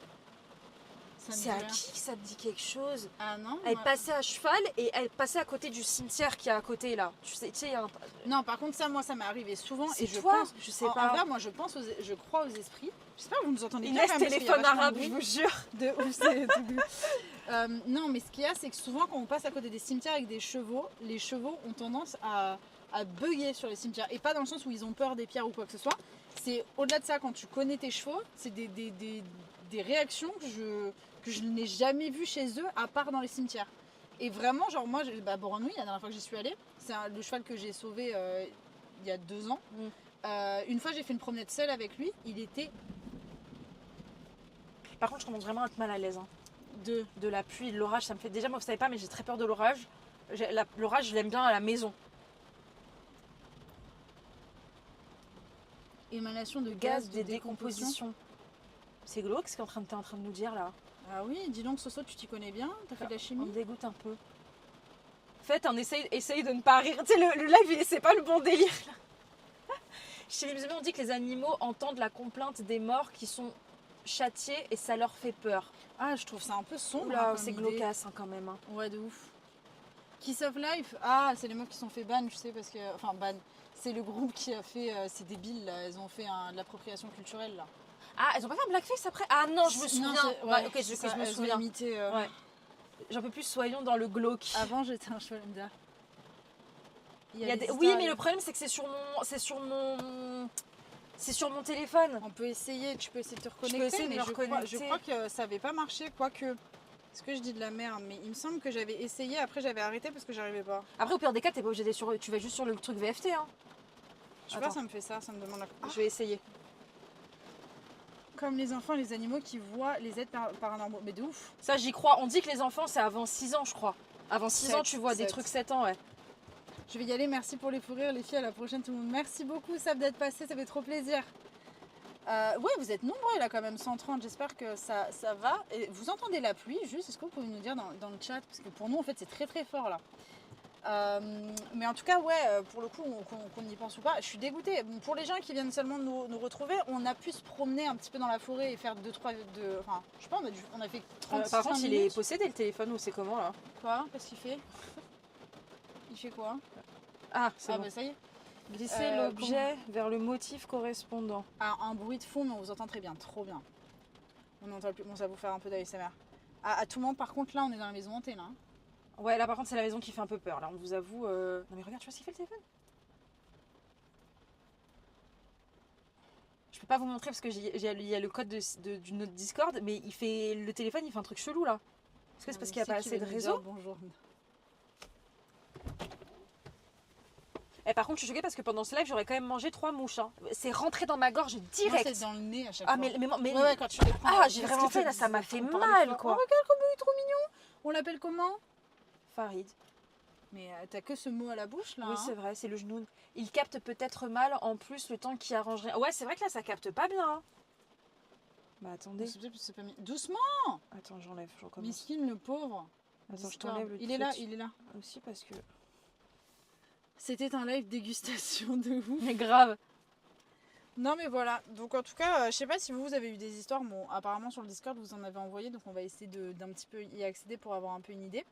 Ça me C'est dit à rien. qui que ça te dit quelque chose? Ah non Elle moi- passait à cheval et elle passait à côté du cimetière qui est à côté là. Tu sais, il y a un... Non, par contre, ça, moi, ça m'est arrivé souvent. C'est Et je toi? pense, Je sais en pas. vrai, moi, je crois aux esprits. J'espère que vous nous entendez bien. Inès quand même, parce qu'il y a téléphone vachement arabe, de je bruit. vous jure. De ouf, c'est tout bleu. Non, mais ce qu'il y a, c'est que souvent, quand on passe à côté des cimetières avec des chevaux, les chevaux ont tendance à bugger sur les cimetières. Et pas dans le sens où ils ont peur des pierres ou quoi que ce soit. C'est au-delà de ça, quand tu connais tes chevaux, c'est des réactions que je n'ai jamais vues chez eux, à part dans les cimetières. Et vraiment, genre, moi, Boranui, la dernière fois que j'y suis allée, c'est le cheval que j'ai sauvé il y a 2 ans. Une fois, j'ai fait une promenade seule avec lui. Il était Par contre, je commence vraiment à être mal à l'aise. Hein. de De la pluie, de l'orage, ça me fait déjà, moi vous savez pas, mais j'ai très peur de l'orage. L'orage, je l'aime bien à la maison. émanation de Gaz gaz de décomposition. C'est glauque ce que t'es en train de nous dire là. Ah oui, dis donc, Soso, tu t'y connais bien? T'as fait de la On chimie? me dégoûte un peu. Faites un essaye de ne pas rire. Tu sais, le live, c'est pas le bon délire là. Chez les musulmans, on dit que les animaux entendent la complainte des morts qui sont châtiés et ça leur fait peur. Ah, je trouve ça un peu sombre. Oula, comme c'est idée. glaucasse hein, quand même. Hein. Ouais, de ouf. Kiss of Life, ah, c'est les meufs qui sont fait ban, je sais, parce que. Enfin, ban. C'est le groupe qui a fait. C'est débile, là. Elles ont fait de l'appropriation culturelle, là. Ah, elles ont pas fait un blackface après? Ah non, je me souviens. c'est- Ouais, ouais, ok, c'est je ça, me elles ont souviens. imité, Ouais. J'en peux plus, soyons dans le glauque. Avant, j'étais un Schwalenda. Il y a oui, mais le problème, c'est que c'est sur mon téléphone. On peut essayer, tu peux essayer de te peux reconnecter, essayer de mais me je crois reconnecter. que ça avait pas marché, quoique. Est-ce que je dis de la merde? Mais il me semble que j'avais essayé, après j'avais arrêté parce que j'arrivais pas. Après, au pire des cas, t'es pas obligé d'être sur. Tu vas juste sur le truc VFT. Hein. Je sais pas, Attends. ça me fait ça me demande Je vais essayer. Comme les enfants et les animaux qui voient les êtres paranormaux. Mais de ouf. Ça, j'y crois. On dit que les enfants, c'est avant 6 ans, je crois. Avant 6 ans, Sept, tu vois des 7. trucs 7 ans, ouais. Je vais y aller, merci pour les fous rires, les filles, à la prochaine tout le monde. Merci beaucoup, Sab, d'être passé, ça fait trop plaisir. Ouais, vous êtes nombreux là quand même, 130, j'espère que ça va. Et vous entendez la pluie, juste, est-ce que vous pouvez nous dire dans le chat? Parce que pour nous, en fait, c'est très très fort là. Mais en tout cas, ouais, pour le coup, qu'on y pense ou pas, je suis dégoûtée. Bon, pour les gens qui viennent seulement nous retrouver, on a pu se promener un petit peu dans la forêt et faire 2-3... Enfin, je sais pas, on a fait 30 Par contre, il est minutes. possédé le téléphone ou c'est comment là? Quoi? Qu'est-ce qu'il fait? Il fait quoi? Ah, c'est Ah bon. bah ça y est. Glisser l'objet vers le motif correspondant. Ah, un bruit de fond, mais on vous entend très bien, trop bien. On entend plus, bon, ça va vous faire un peu d'ASMR. À tout moment, par contre, là, on est dans la maison hantée, là. Hein. Ouais, là par contre, c'est la maison qui fait un peu peur. Là, on vous avoue. Non, mais regarde, tu vois ce qu'il fait le téléphone? Je peux pas vous montrer parce que il y a le code du notre Discord, mais le téléphone, il fait un truc chelou là. Est-ce que c'est parce qu'il n'y a pas assez de réseau? Bonjour. Et par contre, je suis choquée parce que pendant ce live, j'aurais quand même mangé 3 mouches. Hein. C'est rentré dans ma gorge Moi, direct. c'est dans le nez à chaque Ah, fois. mais Ouais, quand tu les prends. Ah, j'ai parce vraiment que fait là, ça m'a fait on parle mal fort. quoi. Oh, regarde comme il est trop mignon. On l'appelle comment? Farid. Mais t'as que ce mot à la bouche, là. Oui, hein. c'est vrai, c'est le genou. Il capte peut-être mal en plus le temps qui arrangerait. Ouais, c'est vrai que là, ça capte pas bien. Hein. Bah attendez. C'est pas mis. Doucement. Attends, j'enlève, je recommence. Miskin, le pauvre. Attends, je Discord. t'enlève le Il est là, truc. il est là. Aussi parce que. C'était un live dégustation de ouf. Mais grave. Non mais voilà, donc en tout cas, je sais pas si vous avez eu des histoires, bon apparemment sur le Discord vous en avez envoyé, donc on va essayer d'un petit peu y accéder pour avoir un peu une idée.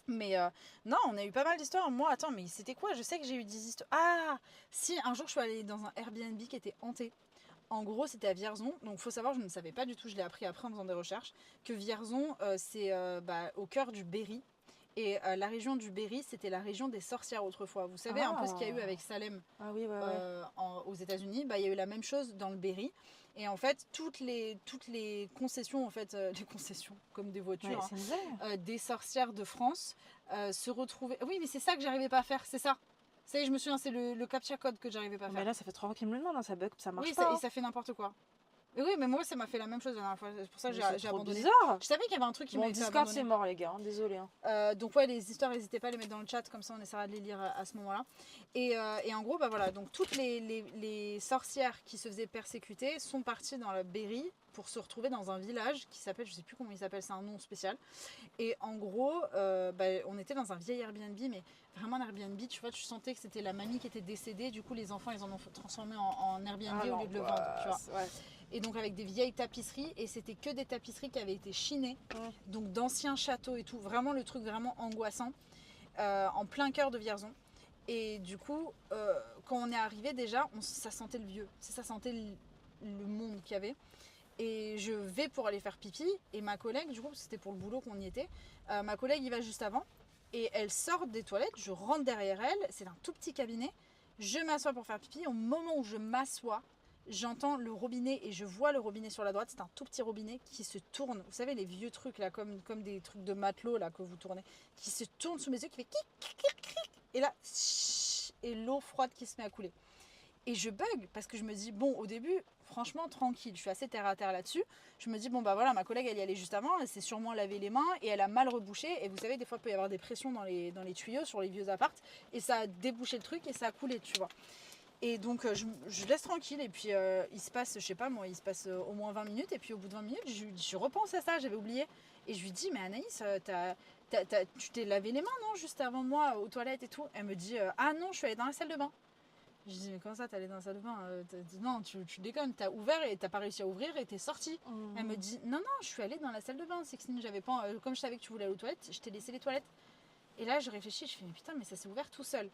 Mais non, on a eu pas mal d'histoires. Moi, attends, mais c'était quoi? Je sais que j'ai eu des histoires. Ah, si, un jour je suis allée dans un Airbnb qui était hanté. En gros, c'était à Vierzon. Donc, faut savoir, je ne savais pas du tout, je l'ai appris après en faisant des recherches, que Vierzon, c'est au cœur du Berry. Et la région du Berry, c'était la région des sorcières autrefois. Vous savez un peu ce qu'il y a eu avec Salem Ah oui, ouais, aux États-Unis. Bah, il y a eu la même chose dans le Berry. Et en fait, toutes les concessions, en fait, les concessions comme des voitures, Ouais, hein, c'est misère. des sorcières de France se retrouvaient. Oui, mais c'est ça que j'arrivais pas à faire, c'est ça. Ça y est, je me souviens, c'est le captcha code que j'arrivais pas à faire. Mais là, ça fait 3 fois qu'il me le demande, hein, ça bug, ça marche Oui, pas. et ça fait n'importe quoi. Et oui, mais moi, ça m'a fait la même chose la dernière fois. C'est pour ça que j'ai abandonné. Bizarre. Je savais qu'il y avait un truc qui Mon m'avait fait Discord, c'est abandonner. mort, les gars, hein, désolé. Hein. Donc ouais, les histoires, n'hésitez pas à les mettre dans le chat, comme ça on essaiera de les lire à ce moment-là. Et en gros, bah voilà, donc toutes les sorcières qui se faisaient persécuter sont parties dans la Berry pour se retrouver dans un village qui s'appelle, je sais plus comment il s'appelle, c'est un nom spécial. Et en gros, on était dans un vieil Airbnb, mais vraiment un Airbnb, tu vois, tu sentais que c'était la mamie qui était décédée, du coup les enfants ils en ont transformé en Airbnb au lieu de le vendre, tu vois. Ouais. et donc avec des vieilles tapisseries, et c'était que des tapisseries qui avaient été chinées, donc d'anciens châteaux et tout, vraiment le truc vraiment angoissant, en plein cœur de Vierzon. Et du coup, quand on est arrivé déjà, ça sentait le vieux, ça sentait le monde qu'il y avait. Et je vais pour aller faire pipi, et ma collègue, du coup, c'était pour le boulot qu'on y était, ma collègue y va juste avant, et elle sort des toilettes, je rentre derrière elle, c'est un tout petit cabinet, je m'assois pour faire pipi, au moment où je m'assois, j'entends le robinet, et je vois le robinet sur la droite, c'est un tout petit robinet qui se tourne, vous savez les vieux trucs là, comme des trucs de matelot là que vous tournez, qui se tourne sous mes yeux, qui fait clic, clic, clic, clic, et là, et l'eau froide qui se met à couler. Et je bug parce que je me dis, bon, au début, franchement, tranquille, je suis assez terre à terre là-dessus. Je me dis, bon, bah voilà, ma collègue, elle y allait juste avant, elle s'est sûrement lavé les mains et elle a mal rebouché. Et vous savez, des fois, il peut y avoir des pressions dans les tuyaux sur les vieux appartes. Et ça a débouché le truc et ça a coulé, tu vois. Et donc, je laisse tranquille. Et puis, il se passe, je sais pas moi, il se passe au moins 20 minutes. Et puis, au bout de 20 minutes, je repense à ça, j'avais oublié. Et je lui dis, mais Anaïs, tu t'es lavé les mains, non, juste avant moi, aux toilettes et tout. Elle me dit, ah non, je suis allée dans la salle de bain. Je dis, mais comment ça, t'es allée dans la salle de bain? Non, tu déconnes, t'as ouvert et t'as pas réussi à ouvrir et t'es sortie. Elle me dit, non, je suis allée dans la salle de bain, Sixtine, j'avais pas, comme je savais que tu voulais aller aux toilettes, je t'ai laissé les toilettes. Et là, je réfléchis, je fais, mais putain, mais ça s'est ouvert tout seul.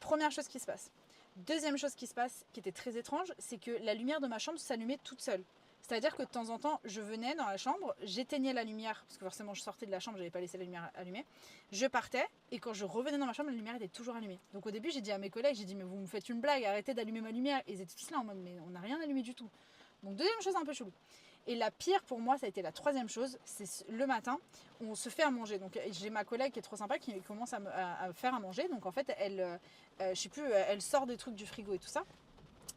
Première chose qui se passe. Deuxième chose qui se passe, qui était très étrange, c'est que la lumière de ma chambre s'allumait toute seule. C'est-à-dire que de temps en temps, je venais dans la chambre, j'éteignais la lumière, parce que forcément je sortais de la chambre, j'avais pas laissé la lumière allumée. Je partais, et quand je revenais dans ma chambre, la lumière était toujours allumée. Donc au début, j'ai dit à mes collègues, j'ai dit, mais vous me faites une blague, arrêtez d'allumer ma lumière. Et ils étaient tous là en mode, mais on n'a rien allumé du tout. Donc deuxième chose un peu chelou. Et la pire pour moi, ça a été la troisième chose, c'est le matin, on se fait à manger. Donc j'ai ma collègue qui est trop sympa, qui commence à faire à manger. Donc en fait, elle, je sais plus, elle sort des trucs du frigo et tout ça.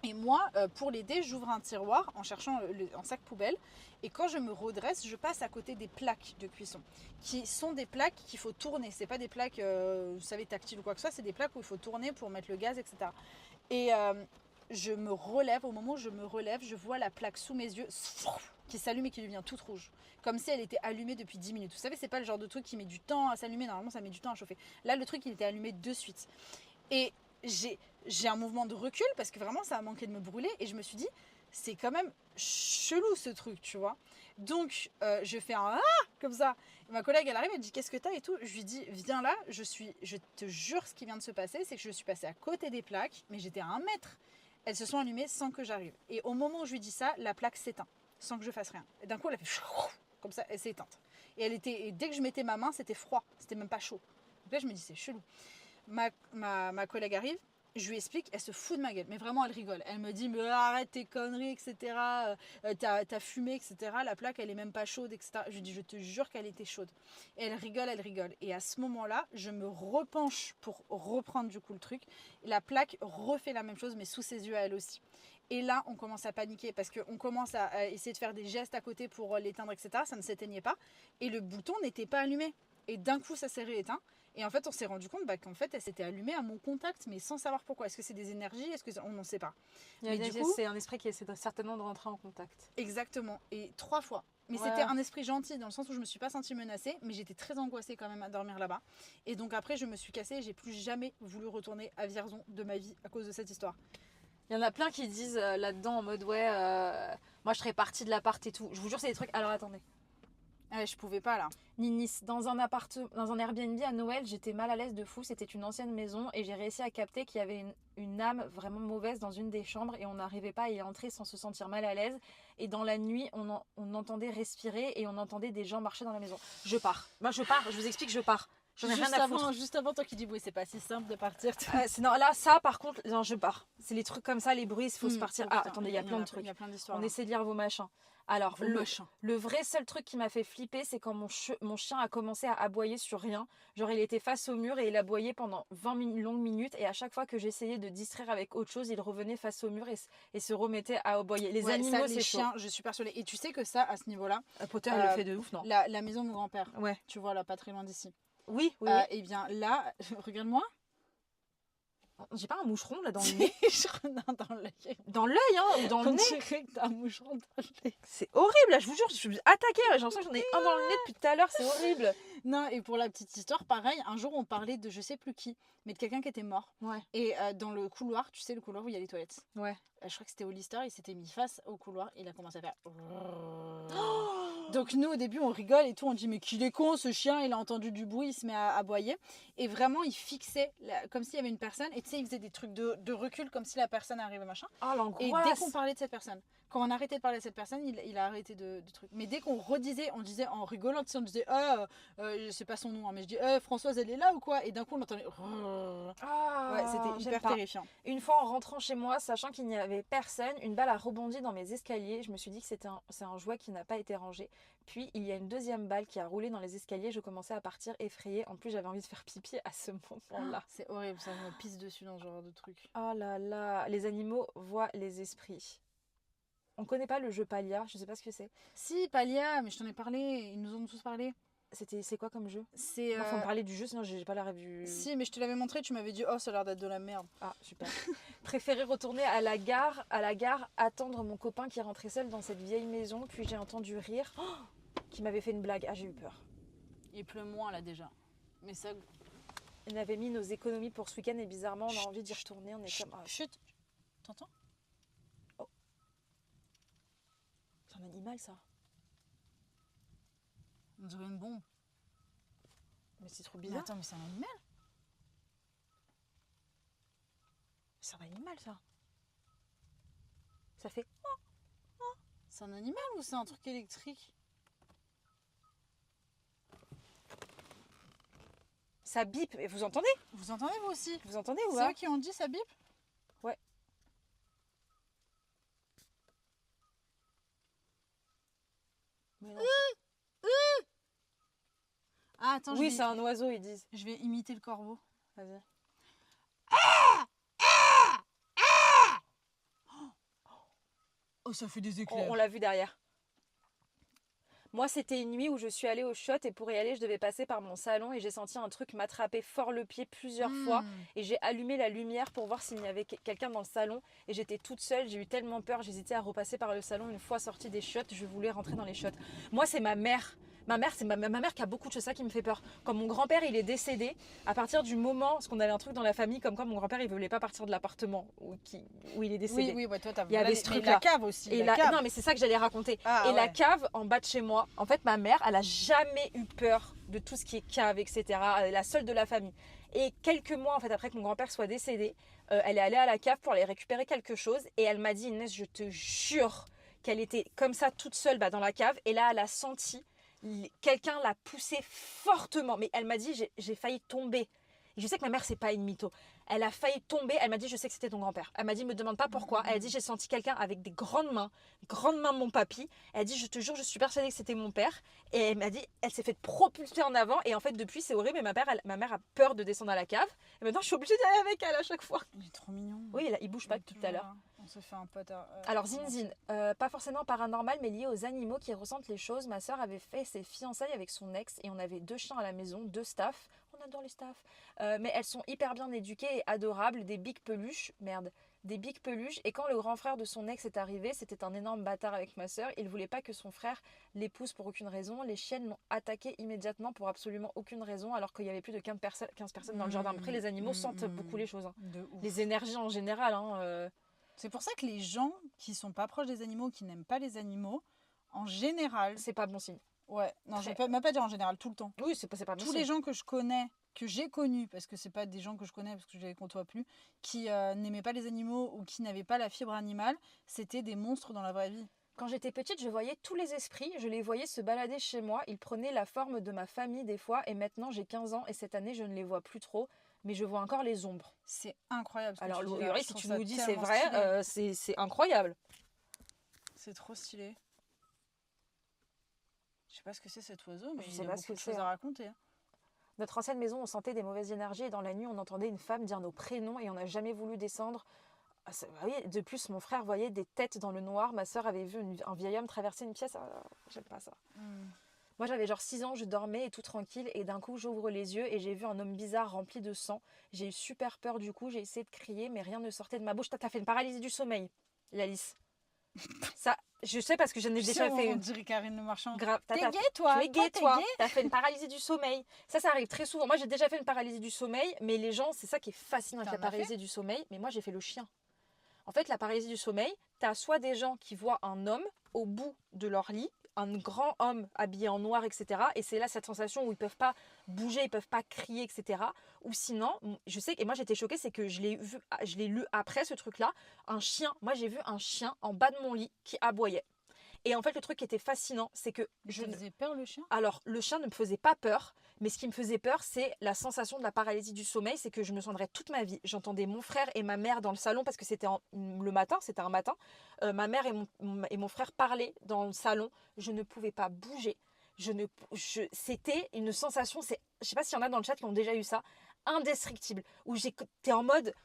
Et moi, pour l'aider, j'ouvre un tiroir en cherchant un sac poubelle. Et quand je me redresse, je passe à côté des plaques de cuisson, qui sont des plaques qu'il faut tourner. C'est pas des plaques, vous savez, tactiles ou quoi que ce soit. C'est des plaques où il faut tourner pour mettre le gaz, etc. Et je me relève. Au moment où je me relève, je vois la plaque sous mes yeux qui s'allume et qui devient toute rouge. Comme si elle était allumée depuis 10 minutes. Vous savez, c'est pas le genre de truc qui met du temps à s'allumer. Normalement, ça met du temps à chauffer. Là, le truc, il était allumé de suite. Et j'ai un mouvement de recul parce que vraiment ça a manqué de me brûler et je me suis dit c'est quand même chelou ce truc, tu vois. Donc je fais un ah comme ça. Et ma collègue elle arrive, elle me dit qu'est-ce que t'as et tout. Je lui dis viens là, je te jure ce qui vient de se passer, c'est que je suis passée à côté des plaques, mais j'étais à 1 mètre. Elles se sont allumées sans que j'arrive. Et au moment où je lui dis ça, la plaque s'éteint sans que je fasse rien. Et d'un coup elle a fait comme ça, elle s'est éteinte. Et dès que je mettais ma main, c'était froid, c'était même pas chaud. Donc là je me dis c'est chelou. Ma collègue arrive, je lui explique, elle se fout de ma gueule, mais vraiment elle rigole. Elle me dit mais arrête tes conneries, etc. T'as fumé, etc. La plaque elle est même pas chaude, etc. Je lui dis je te jure qu'elle était chaude. Et elle rigole. Et à ce moment-là, je me repenche pour reprendre du coup le truc. La plaque refait la même chose, mais sous ses yeux à elle aussi. Et là, on commence à paniquer parce qu'on commence à essayer de faire des gestes à côté pour l'éteindre, etc. Ça ne s'éteignait pas. Et le bouton n'était pas allumé. Et d'un coup, ça s'est rééteint. Et en fait, on s'est rendu compte qu'en fait, elle s'était allumée à mon contact, mais sans savoir pourquoi. Est-ce que c'est des énergies? On n'en sait pas. C'est un esprit qui essaie certainement de rentrer en contact. Exactement. Et 3 fois. Mais c'était un esprit gentil, dans le sens où je me suis pas sentie menacée, mais j'étais très angoissée quand même à dormir là-bas. Et donc après, je me suis cassée et j'ai plus jamais voulu retourner à Vierzon de ma vie à cause de cette histoire. Il y en a plein qui disent là-dedans en mode ouais, moi je serais partie de l'appart et tout. Je vous jure, c'est des trucs. Alors attendez. Ah, je pouvais pas là. Ninis, dans un Airbnb à Noël, j'étais mal à l'aise de fou. C'était une ancienne maison et j'ai réussi à capter qu'il y avait une âme vraiment mauvaise dans une des chambres et on n'arrivait pas à y entrer sans se sentir mal à l'aise. Et dans la nuit, on entendait respirer et on entendait des gens marcher dans la maison. Je pars. Moi, je pars. Je vous explique, je pars. J'en ai rien à foutre. Juste avant, toi qui dis oui, c'est pas si simple de partir. Non, là, ça, par contre, non, je pars. C'est les trucs comme ça, les bruits, il faut se partir. Oh, attendez, il y a plein de trucs. Il y a plein d'histoires. On essaie de lire vos machins. Alors, le vrai seul truc qui m'a fait flipper, c'est quand mon chien a commencé à aboyer sur rien. Genre, il était face au mur et il aboyait pendant 20 longues minutes. Et à chaque fois que j'essayais de distraire avec autre chose, il revenait face au mur et se remettait à aboyer. Les animaux, c'est chiens, je suis persuadée. Et tu sais que ça, à ce niveau-là, Potter, il le fait de ouf, non? La maison de mon grand-père, ouais. Tu vois, là, pas très loin d'ici. Oui. Eh bien, là, regarde-moi. J'ai pas un moucheron là dans le nez? Dans l'œil. Dans l'œil, hein, ou dans le On nez? dirait que t'as un moucheron dans l'œil. C'est horrible, là, je vous jure, je suis attaquée. J'ai l'impression que j'en ai un dans le nez depuis tout à l'heure, c'est horrible. Non, et pour la petite histoire, pareil, un jour on parlait de je sais plus qui, mais de quelqu'un qui était mort. Ouais. Et dans le couloir, tu sais, le couloir où il y a les toilettes. Ouais. Je crois que c'était Hollister, il s'était mis face au couloir et il a commencé à faire. Donc nous au début on rigole et tout, on dit mais qu'il est con ce chien, il a entendu du bruit, il se met à aboyer. Et vraiment il fixait comme s'il y avait une personne et tu sais il faisait des trucs de recul comme si la personne arrivait machin. Oh, Et l'angoisse. dès qu'on parlait de cette personne, quand on arrêtait de parler de cette personne, il a arrêté de trucs. Mais dès qu'on redisait, on disait en rigolant, tu sais, on disait je sais pas son nom, hein, mais je dis Françoise elle est là ou quoi? Et d'un coup on entendait. Ah, Ouais, c'était j'aime hyper pas. terrifiant. Une fois en rentrant chez moi, sachant qu'il n'y avait personne, une balle a rebondi dans mes escaliers. Je me suis dit que c'est un jouet qui n'a pas été rangé. Puis il y a une deuxième balle qui a roulé dans les escaliers. Je commençais à partir effrayée. En plus, j'avais envie de faire pipi à ce moment-là. C'est horrible, ça je me pisse dessus dans ce genre de truc. Oh là là, les animaux voient les esprits. On connaît pas le jeu Palia, je sais pas ce que c'est. Si, Palia, mais je t'en ai parlé, ils nous ont tous parlé. C'est quoi comme jeu? C'est. Moi, faut me parler du jeu, sinon j'ai pas la rêve du. Si, mais je te l'avais montré, tu m'avais dit oh, ça a l'air d'être de la merde. Ah, super. Préféré retourner à la gare, attendre mon copain qui rentrait seul dans cette vieille maison, puis j'ai entendu rire, qui m'avait fait une blague. Ah, j'ai eu peur. Il pleut moins là déjà. Mais ça. On avait mis nos économies pour ce week-end et bizarrement, on a Chut, envie d'y retourner. On est Chut, comme. Ah, chut. T'entends? c'est un animal, ça. On dirait une bombe. Mais c'est trop Mais bizarre. attends, mais c'est un animal? C'est un animal, ça. Ça fait. C'est un animal ou c'est un truc électrique? Ça bip. Et vous entendez? Vous entendez vous aussi? Vous entendez ou C'est pas? eux qui ont dit ça bip? Ouais. Mais non, Ah, attends, oui, c'est un oiseau, ils disent. je vais imiter le corbeau. Vas-y. Oh, ça fait des On l'a vu derrière. Moi, c'était une nuit où je suis allée au shot et pour y aller, je devais passer par mon salon et j'ai senti un truc m'attraper fort le pied plusieurs fois et j'ai allumé la lumière pour voir s'il y avait quelqu'un dans le salon et j'étais toute seule, j'ai eu tellement peur, j'hésitais à repasser par le salon une fois sortie des shots, je voulais rentrer dans les shots. Moi, c'est ma mère. Ma mère, c'est ma mère qui a beaucoup de choses, ça qui me fait peur. Quand mon grand-père il est décédé, à partir du moment, parce qu'on avait un truc dans la famille, comme quoi mon grand-père il voulait pas partir de l'appartement où il est décédé. Oui, ouais, toi t'as Il y avait ce mais truc-là. la cave aussi. Et la cave. non, mais c'est ça que j'allais raconter. Ah, et la ouais. cave en bas de chez moi, en fait, ma mère, elle a jamais eu peur de tout ce qui est cave, etc. Elle est la seule de la famille. Et quelques mois, en fait, après que mon grand-père soit décédé, elle est allée à la cave pour aller récupérer quelque chose. Et elle m'a dit, Inès, je te jure qu'elle était comme ça, toute seule dans la cave. Et là, elle a senti quelqu'un l'a poussée fortement. Mais elle m'a dit, j'ai failli tomber. Et je sais que ma mère, c'est pas une mytho. Elle a failli tomber. Elle m'a dit, je sais que c'était ton grand-père. Elle m'a dit, me demande pas pourquoi. Elle a dit, j'ai senti quelqu'un avec des grandes mains de mon papy. Elle a dit, je te jure, je suis persuadée que c'était mon père. Et elle m'a dit, elle s'est fait propulser en avant. Et en fait, depuis, c'est horrible. Mais ma mère a peur de descendre à la cave. Et maintenant, je suis obligée d'aller avec elle à chaque fois. Il est trop mignon. Oui, il bouge pas depuis tout à l'heure. On se fait un pote. Alors Zinzin, pas forcément paranormal, mais lié aux animaux qui ressentent les choses. Ma soeur avait fait ses fiançailles avec son ex et on avait 2 chiens à la maison, 2 staffs. On adore les staffs. Mais elles sont hyper bien éduquées et adorables. Des bigs peluches. Des bigs peluches. Et quand le grand frère de son ex est arrivé, c'était un énorme bâtard avec ma soeur. Il voulait pas que son frère l'épouse pour aucune raison. Les chiennes l'ont attaqué immédiatement pour absolument aucune raison, alors qu'il y avait plus de 15 personnes dans le jardin. Après, les animaux sentent beaucoup les choses. Hein. De ouf. Les énergies en général. Hein, C'est pour ça que les gens qui sont pas proches des animaux, qui n'aiment pas les animaux, en général. c'est pas bon signe. Ouais, non, je Très- peux même pas dire en général, tout le temps. Oui, c'est pas bon Tous signe. les gens que je connais, que j'ai connus, parce que c'est pas des gens que je connais, parce que je les côtoie plus, qui n'aimaient pas les animaux ou qui n'avaient pas la fibre animale, c'était des monstres dans la vraie vie. Quand j'étais petite, je voyais tous les esprits, je les voyais se balader chez moi, ils prenaient la forme de ma famille des fois, et maintenant j'ai 15 ans et cette année je ne les vois plus trop, mais je vois encore les ombres. C'est incroyable. Ce que Alors tu dis là. Laurie, Je si trouve tu ça nous dis c'est tellement vrai, stylé. c'est incroyable. C'est trop stylé. Je sais pas ce que c'est cet oiseau, mais Je il sais a pas ce beaucoup que de c'est, choses hein. à raconter. Notre ancienne maison, on sentait des mauvaises énergies et dans la nuit, on entendait une femme dire nos prénoms et on n'a jamais voulu descendre. Ah, oui, de plus, mon frère voyait des têtes dans le noir. Ma soeur avait vu un vieil homme traverser une pièce. Ah, j'aime pas ça. Moi, j'avais genre 6 ans, je dormais et tout tranquille. Et d'un coup, j'ouvre les yeux et j'ai vu un homme bizarre rempli de sang. J'ai eu super peur du coup. J'ai essayé de crier, mais rien ne sortait de ma bouche. T'as fait une paralysie du sommeil, Alice. Ça, je sais parce que j'en ai Tu sais, déjà fait on une. dirait Karine Le Marchand. Grave. T'es gay, toi? Tu es Toi, gay, t'es toi. gay? T'as fait une paralysie du sommeil. Ça arrive très souvent. Moi, j'ai déjà fait une paralysie du sommeil, mais les gens, c'est ça qui est fascinant avec la T'en as fait? paralysie du sommeil. Mais moi, j'ai fait le chien. En fait, la paralysie du sommeil, t'as soit des gens qui voient un homme au bout de leur lit, un grand homme habillé en noir, etc. Et c'est là cette sensation où ils peuvent pas bouger, ils peuvent pas crier, etc. Ou sinon, je sais, et moi j'étais choquée, c'est que je l'ai lu après ce truc-là, un chien. Moi j'ai vu un chien en bas de mon lit qui aboyait. Et en fait, le truc qui était fascinant, c'est que Je faisais peur, le chien? alors, le chien ne me faisait pas peur, mais ce qui me faisait peur, c'est la sensation de la paralysie du sommeil, c'est que je me sentirais toute ma vie. J'entendais mon frère et ma mère dans le salon, parce que le matin, c'était un matin. Ma mère et mon frère parlaient dans le salon. Je ne pouvais pas bouger. C'était une sensation, je sais pas s'il y en a dans le chat qui ont déjà eu ça, indescriptible, où t'es en mode,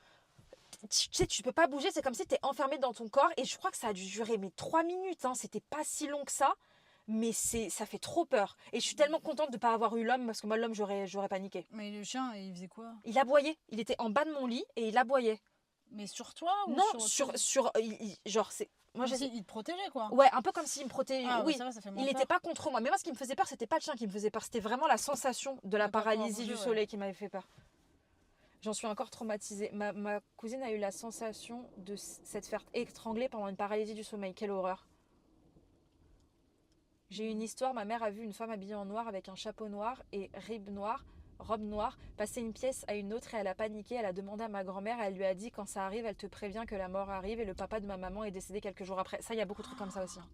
tu sais, tu peux pas bouger, c'est comme si t'es enfermé dans ton corps, et je crois que ça a dû durer mais 3 minutes, hein, c'était pas si long que ça. Mais ça fait trop peur. Et je suis tellement contente de ne pas avoir eu l'homme, parce que moi, l'homme, j'aurais paniqué. Mais le chien, il faisait quoi? Il aboyait. Il était en bas de mon lit et il aboyait. Mais sur toi ou Non, sur genre, c'est. Moi, Comme s'il te protégeait, quoi. Ouais, un peu comme s'il me protégeait. Ah, oui, ça va, ça fait moins il n'était peur. pas contre moi. Mais moi, ce qui me faisait peur, c'était pas le chien qui me faisait peur. C'était vraiment la sensation de la De pas pouvoir paralysie bouger, du ouais. soleil qui m'avait fait peur. J'en suis encore traumatisée. Ma cousine a eu la sensation de s'être fait étrangler pendant une paralysie du sommeil. Quelle horreur. J'ai eu une histoire, ma mère a vu une femme habillée en noir avec un chapeau noir et robe noire, passer une pièce à une autre et elle a paniqué, elle a demandé à ma grand-mère, elle lui a dit quand ça arrive, elle te prévient que la mort arrive et le papa de ma maman est décédé quelques jours après. Ça, il y a beaucoup de trucs comme ça aussi. Hein.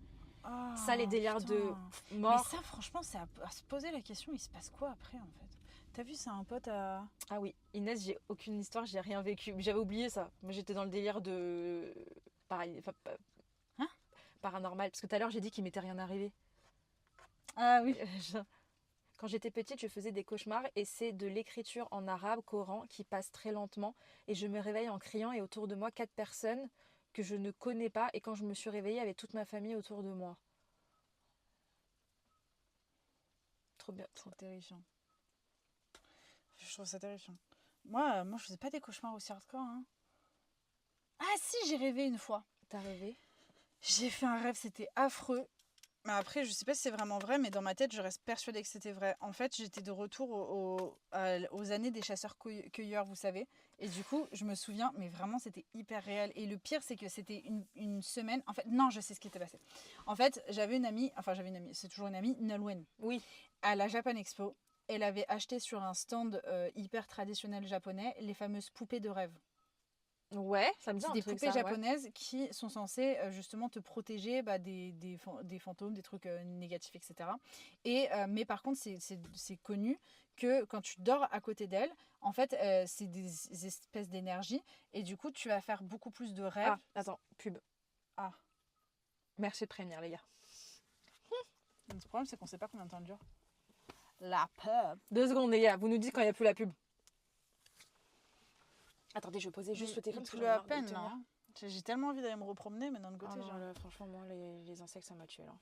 Ah, Ça, les délires putain. de Mais mort. ça, franchement, c'est à se poser la question, il se passe quoi après, en fait? T'as vu, c'est un pote à... Ah oui, Inès, j'ai aucune histoire, j'ai rien vécu. J'avais oublié ça. Moi, j'étais dans le délire de Hein? paranormal. Parce que tout à l'heure, j'ai dit qu'il m'était rien arrivé. Ah oui. Quand j'étais petite, je faisais des cauchemars et c'est de l'écriture en arabe, Coran, qui passe très lentement. Et je me réveille en criant et autour de moi, 4 personnes que je ne connais pas. Et quand je me suis réveillée, avec toute ma famille autour de moi. Trop bien. C'est terrifiant. Je trouve ça terrifiant. Moi, je faisais pas des cauchemars aussi hardcore. Hein. Ah si, j'ai rêvé une fois. T'as rêvé? J'ai fait un rêve, c'était affreux. Mais après, je sais pas si c'est vraiment vrai, mais dans ma tête, je reste persuadée que c'était vrai. En fait, j'étais de retour aux années des chasseurs-cueilleurs, vous savez. Et du coup, je me souviens, mais vraiment, c'était hyper réel. Et le pire, c'est que c'était une semaine. En fait, non, je sais ce qui était passé. En fait, j'avais une amie, c'est toujours une amie, Nolwenn. Oui. À la Japan Expo, elle avait acheté sur un stand hyper traditionnel japonais les fameuses poupées de rêve. Ouais, ça me dit C'est un des truc, poupées ça, ouais. japonaises qui sont censées justement te protéger des fantômes, des trucs négatifs, etc. Mais par contre, c'est connu que quand tu dors à côté d'elles, en fait, c'est des espèces d'énergie. Et du coup, tu vas faire beaucoup plus de rêves. Ah, attends, pub. Ah. Merci de prévenir, les gars. Le problème, c'est qu'on sait pas combien de temps elle dure. La pub. 2 secondes, les gars. Vous nous dites quand il n'y a plus la pub. Attendez, je posais juste le téléphone. Il pleut à peine, là. Hein. J'ai tellement envie d'aller me repromener, mais d'un autre côté, Ah non, là, franchement, moi, les insectes, ça m'a tué, là.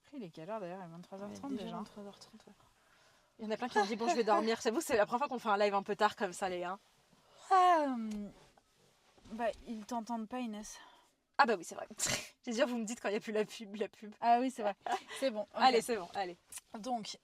Après, il est quelle heure, d'ailleurs? Il est 23h30 déjà. 23h30, ouais. Il y en a plein qui ont dit, bon, je vais dormir. C'est vous, c'est la première fois qu'on fait un live un peu tard comme ça, les gars. Bah, ils t'entendent pas, Inès. Ah bah oui, c'est vrai. J'ai dit, vous me dites quand il n'y a plus la pub. Ah oui, c'est vrai. C'est bon. Okay. Allez, c'est bon, allez. Donc,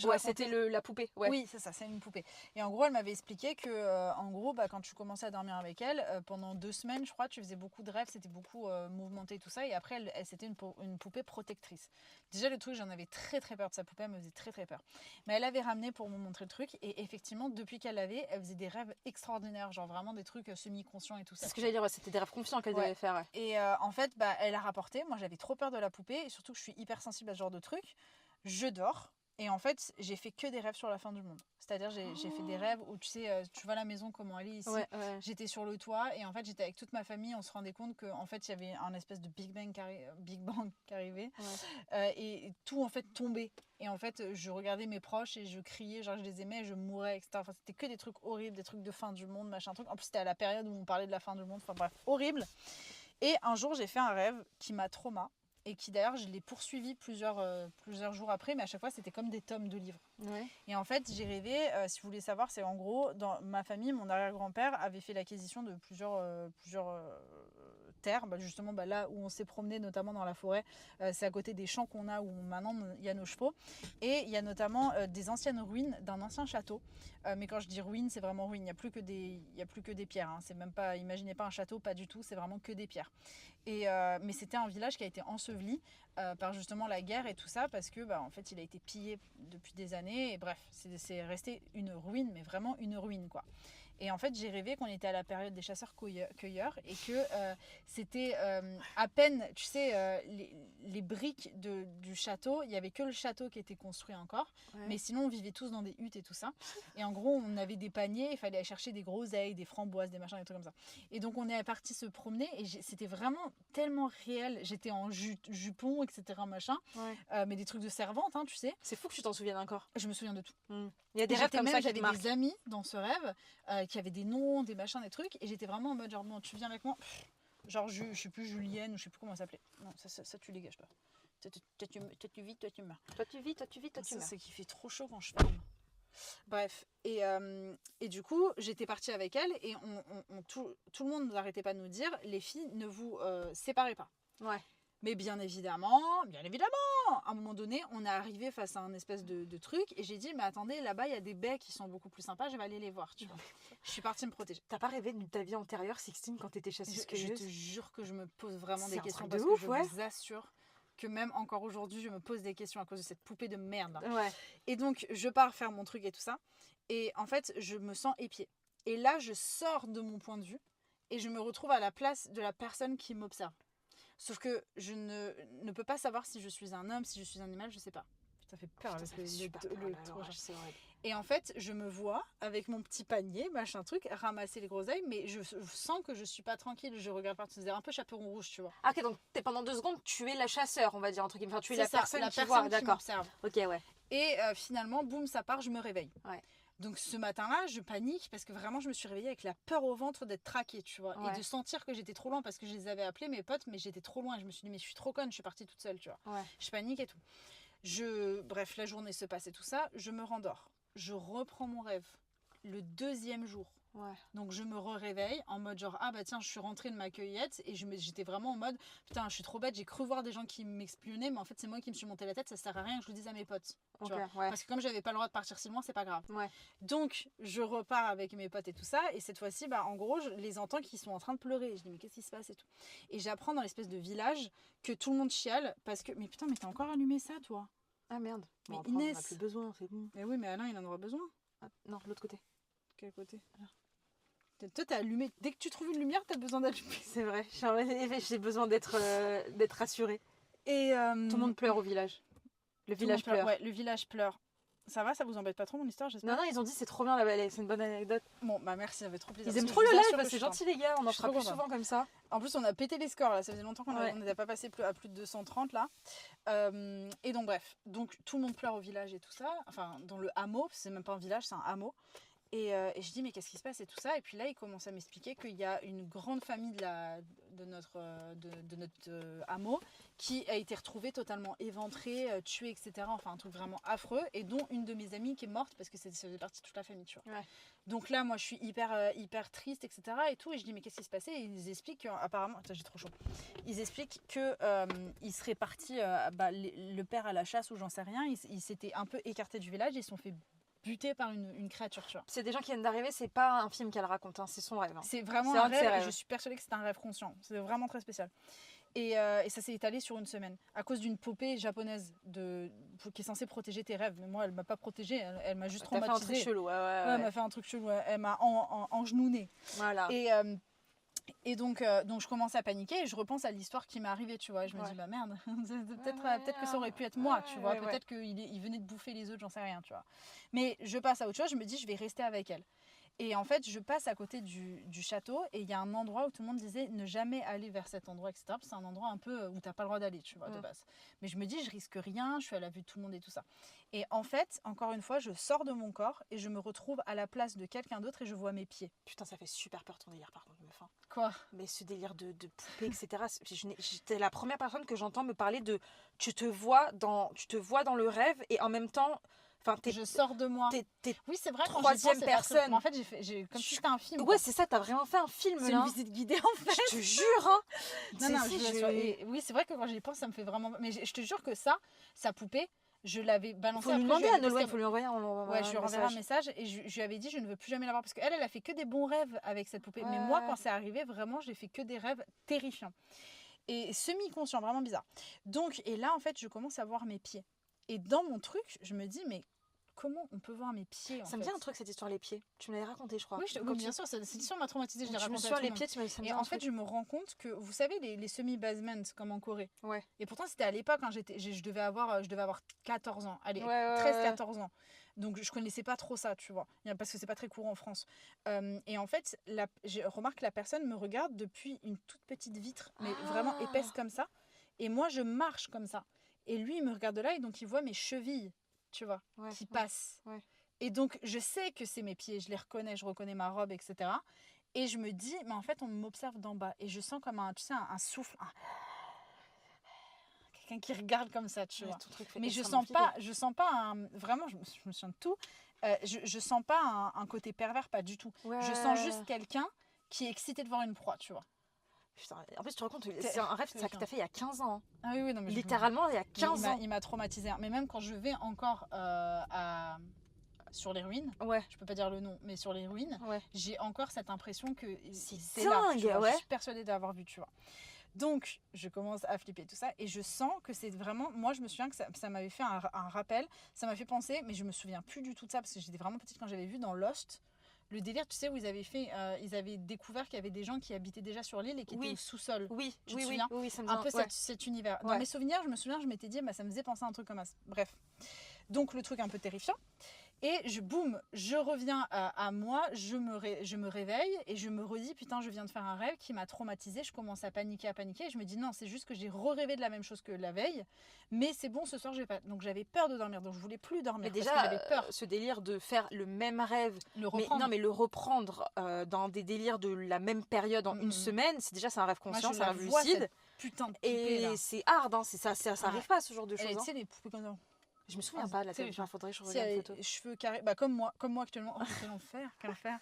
ouais, c'était la poupée. Ouais. Oui, c'est ça, c'est une poupée. Et en gros, elle m'avait expliqué que, en gros, bah, quand tu commençais à dormir avec elle, pendant 2 semaines, je crois, tu faisais beaucoup de rêves, c'était beaucoup mouvementé, tout ça. Et après, c'était une poupée protectrice. Déjà, le truc, j'en avais très très peur de sa poupée, elle me faisait très très peur. Mais elle avait ramené pour me montrer le truc. Et effectivement, depuis qu'elle l'avait, elle faisait des rêves extraordinaires, genre vraiment des trucs semi-conscients et tout ça. C'est ce que j'allais dire, ouais, c'était des rêves confiants qu'elle devait faire. Ouais. Et en fait, bah, elle a rapporté. Moi, j'avais trop peur de la poupée. Et surtout que je suis hyper sensible à ce genre de truc. Je dors. Et en fait, j'ai fait que des rêves sur la fin du monde. C'est-à-dire, j'ai fait des rêves où, tu sais, tu vois la maison, comment elle est ici. Ouais. J'étais sur le toit et en fait, j'étais avec toute ma famille. On se rendait compte qu'en fait, il y avait un espèce de Big Bang qui arrivait. Ouais. Et tout, en fait, tombait. Et en fait, je regardais mes proches et je criais, genre, je les aimais, je mourais, etc. Enfin, c'était que des trucs horribles, des trucs de fin du monde, machin truc. En plus, c'était à la période où on parlait de la fin du monde. Enfin, bref, horrible. Et un jour, j'ai fait un rêve qui m'a trauma. et qui d'ailleurs je l'ai poursuivi plusieurs jours après, mais à chaque fois c'était comme des tomes de livres. Ouais. Et en fait j'ai rêvé, si vous voulez savoir, c'est en gros dans ma famille, mon arrière-grand-père avait fait l'acquisition de plusieurs terres, justement là où on s'est promené notamment dans la forêt, c'est à côté des champs qu'on a où maintenant il y a nos chevaux, et il y a notamment des anciennes ruines d'un ancien château, mais quand je dis ruines c'est vraiment ruines, il n'y a plus que des pierres, hein. C'est même pas, imaginez pas un château, pas du tout, c'est vraiment que des pierres. Et, mais c'était un village qui a été enseveli par justement la guerre et tout ça, parce que en fait il a été pillé depuis des années, et bref c'est resté une ruine, mais vraiment une ruine quoi. Et en fait, j'ai rêvé qu'on était à la période des chasseurs-cueilleurs et que c'était à peine, tu sais, les briques du château, il n'y avait que le château qui était construit encore, mais sinon on vivait tous dans des huttes et tout ça. Et en gros, on avait des paniers, il fallait aller chercher des groseilles, des framboises, des machins, des trucs comme ça. Et donc on est parti se promener et c'était vraiment tellement réel. J'étais en jupon, etc. machin, mais des trucs de servante, hein, tu sais. C'est fou que tu t'en souviennes encore. Je me souviens de tout. Il y a des rêves comme ça qui te j'avais marquent. des amis dans ce rêve qui avaient des noms, des machins, des trucs, et j'étais vraiment en mode genre bon, tu viens avec moi, genre je sais plus, Julienne ou je sais plus comment elle s'appelait. Non, ça tu dégages pas. Toi tu vis, toi tu meurs. Toi tu vis, toi tu Ça, meurs. c'est qu'il fait trop chaud quand je ferme. Bref, et du coup j'étais partie avec elle et tout le monde n'arrêtait pas de nous dire les filles ne vous séparez pas. Ouais. Mais bien évidemment, à un moment donné, on est arrivé face à un espèce de truc et j'ai dit mais attendez, là-bas il y a des baies qui sont beaucoup plus sympas, je vais aller les voir, tu vois. Je suis partie me protéger. T'as pas rêvé de ta vie antérieure, Sixtine, quand t'étais Je chasseuse-cueilleuse? te jure que je me pose vraiment C'est des un questions truc de parce ouf, que je ouais. vous assure que même encore aujourd'hui, je me pose des questions à cause de cette poupée de merde là. Ouais. Et donc, je pars faire mon truc et tout ça. Et en fait, je me sens épiée. Et là, je sors de mon point de vue et je me retrouve à la place de la personne qui m'observe. Sauf que je ne peux pas savoir si je suis un homme, si je suis un animal, je sais pas. Ça fait peur avec Ça fait super peur, là, l'orage, c'est horrible. Et en fait, je me vois avec mon petit panier, machin truc, ramasser les groseilles, mais je sens que je suis pas tranquille. Je regarde partout, c'est un peu chaperon rouge, tu vois. Ah, ok, donc pendant 2 secondes, tu es la chasseur, on va dire, entre guillemets. Enfin, tu es la C'est ça, personne qui voit, d'accord. m'observe. Ok, ouais. Et finalement, boum, ça part, je me réveille. Ouais. Donc ce matin-là, je panique parce que vraiment, je me suis réveillée avec la peur au ventre d'être traquée, tu vois. Ouais. Et de sentir que j'étais trop loin parce que je les avais appelés, mes potes, mais j'étais trop loin. Et je me suis dit, mais je suis trop conne, je suis partie toute seule, tu vois. Ouais. Je panique et tout. Bref, la journée se passe et tout ça, je me rendors. Je reprends mon rêve le 2e jour. Ouais. Donc je me réveille en mode genre ah bah tiens je suis rentrée de ma cueillette et j'étais vraiment en mode putain je suis trop bête, j'ai cru voir des gens qui m'espionnaient mais en fait c'est moi qui me suis monté la tête, ça sert à rien que je le dise à mes potes. Tu vois. Ouais. Parce que comme j'avais pas le droit de partir si loin, c'est pas grave. Ouais. Donc je repars avec mes potes et tout ça et cette fois-ci en gros je les entends qui sont en train de pleurer et je dis mais qu'est-ce qui se passe et tout. Et j'apprends dans l'espèce de village que tout le monde chiale parce que mais putain mais t'as encore allumé ça toi. Ah merde. Mais après, Inès. on a plus besoin, c'est bon. Mais oui mais Alain il en aura besoin. Ah, non, l'autre côté. Quel côté? Toi t'as allumé, dès que tu trouves une lumière t'as besoin d'allumer. C'est vrai, j'ai besoin d'être rassurée. Et Tout le monde pleure au village. Le village pleure. Ouais, le village pleure. Ça va, ça vous embête pas trop mon histoire, j'espère? Non, ils ont dit c'est trop bien la balai, c'est une bonne anecdote. Bon, bah merci, ça fait trop plaisir. Ils aiment Parce trop que le je vous live, assure bah, que c'est je suis gentil les gars, on en Je suis fera trop plus contente. souvent comme ça. En plus, on a pété les scores là, ça faisait longtemps qu'on Ouais. n'était pas passé à plus de 230 là. Et donc, bref, donc tout le monde pleure au village et tout ça. Enfin, dans le hameau, c'est même pas un village, c'est un hameau. Et je dis, mais qu'est-ce qui se passe et tout ça. Et puis là, il commence à m'expliquer qu'il y a une grande famille de notre hameau qui a été retrouvée totalement éventrée, tuée, etc. Enfin, un truc vraiment affreux. Et dont une de mes amies qui est morte parce que ça faisait partie de toute la famille, tu vois. Ouais. Donc là, moi, je suis hyper triste, etc. Et tout. Et je dis, mais qu'est-ce qui se passait? Et ils expliquent qu'apparemment... Attends, j'ai trop chaud. Ils expliquent qu'ils seraient partis, le père à la chasse ou j'en sais rien. Ils s'étaient un peu écartés du village. Ils se sont fait buté par une créature, tu vois. C'est des gens qui viennent d'arriver, c'est pas un film qu'elle raconte, hein, c'est son rêve. Hein. C'est vraiment un rêve, je suis persuadée que c'est un rêve conscient. C'est vraiment très spécial. Et ça s'est étalé sur une semaine, à cause d'une poupée japonaise qui est censée protéger tes rêves. Mais moi, elle m'a pas protégée, elle m'a juste traumatisée. Elle m'a fait un truc chelou, elle m'a fait un truc chelou, elle m'a engenouné. Voilà. Et donc je commence à paniquer et je repense à l'histoire qui m'est arrivée, tu vois. Et je me dis, bah merde, peut-être que ça aurait pu être moi, tu vois. Peut-être qu'il venait de bouffer les autres, j'en sais rien, tu vois. Mais je passe à autre chose, je me dis, je vais rester avec elle. Et en fait, je passe à côté du château et il y a un endroit où tout le monde disait ne jamais aller vers cet endroit, etc. Parce que c'est un endroit un peu où tu n'as pas le droit d'aller, tu vois, de base. Mais je me dis, je risque rien, je suis à la vue de tout le monde et tout ça. Et en fait, encore une fois, je sors de mon corps et je me retrouve à la place de quelqu'un d'autre et je vois mes pieds. Putain, ça fait super peur ton délire par contre, meuf. Quoi? Mais ce délire de poupée, etc. J'étais la première personne que j'entends me parler de tu te vois dans le rêve et en même temps. Enfin, Je sors de moi. T'es Oui, c'est vrai. troisième personne. Mais en fait, comme si c'était un film. Ouais, c'est ça, t'as vraiment fait un film C'est là. une visite guidée en fait. Je te jure, hein. Non, oui, c'est vrai que quand j'y pense, ça me fait vraiment. Mais je te jure que sa poupée, je l'avais balancée. Faut lui demander à Nolwenn, faut lui envoyer Ouais, je lui renverrai un message et je lui avais dit je ne veux plus jamais la voir parce qu'elle, elle a fait que des bons rêves avec cette poupée. Mais moi, quand c'est arrivé, vraiment, j'ai fait que des rêves terrifiants. Et semi-conscients, vraiment bizarre. Donc, et là, en fait, je commence à voir mes pieds. Et dans mon truc, je me dis, mais comment on peut voir mes pieds Ça me dit un truc cette histoire les pieds. Tu me l'avais raconté je crois. Oui, bien sûr, cette histoire m'a traumatisée, je l'ai raconté. Les pieds, tu m'as Et en fait, je me rends compte que vous savez les semi-basements comme en Corée. Ouais. Et pourtant c'était à l'époque quand je devais avoir 14 ans. Allez, 13-14 ans. Donc je connaissais pas trop ça, tu vois. Parce que c'est pas très courant en France. Et en fait, je remarque que la personne me regarde depuis une toute petite vitre, mais vraiment épaisse comme ça. Et moi je marche comme ça. Et lui il me regarde de là et donc il voit mes chevilles, tu vois, qui passent. Ouais. Et donc, je sais que c'est mes pieds, je les reconnais, je reconnais ma robe, etc. Et je me dis, mais en fait, on m'observe d'en bas. Et je sens comme un souffle, quelqu'un qui regarde comme ça, tu vois. Mais je sens pas vraiment, je me souviens de tout, je sens pas un côté pervers, pas du tout. Ouais. Je sens juste quelqu'un qui est excité de voir une proie, tu vois. Putain, en plus, tu te rends compte, c'est un rêve que t'as fait il y a 15 ans. Ah oui, non, mais littéralement, il y a 15 ans. Il m'a traumatisé. Mais même quand je vais encore sur les ruines, je peux pas dire le nom, mais sur les ruines, j'ai encore cette impression que c'est là. Tu vois, je suis persuadée d'avoir vu, tu vois. Donc, je commence à flipper tout ça et je sens que c'est vraiment... Moi, je me souviens que ça m'avait fait un rappel, ça m'a fait penser, mais je me souviens plus du tout de ça parce que j'étais vraiment petite quand j'avais vu dans Lost. Le délire, tu sais, où ils avaient découvert qu'il y avait des gens qui habitaient déjà sur l'île et qui étaient au sous-sol. Oui, tu te souviens ça me un peu cet univers. Dans mes souvenirs, je me m'étais dit, ça me faisait penser à un truc comme ça. Bref. Donc, le truc un peu terrifiant. Et je reviens à moi, je me réveille et je me redis, putain, je viens de faire un rêve qui m'a traumatisée. Je commence à paniquer. Et je me dis, non, c'est juste que j'ai rêvé de la même chose que la veille. Mais c'est bon, ce soir, je vais pas. Donc j'avais peur de dormir. Donc je voulais plus dormir. Mais déjà, j'avais peur. Ce délire de faire le même rêve, le reprendre dans des délires de la même période en une semaine, c'est un rêve conscient, c'est un rêve lucide. Putain de poupée, et c'est hard, hein, ça arrive pas ce genre de choses. Tu sais, les poupées comme ça. Je me souviens pas de la télé, faudrait que je regarde une photo. Cheveux carrés, comme moi actuellement. Oh, quel enfer.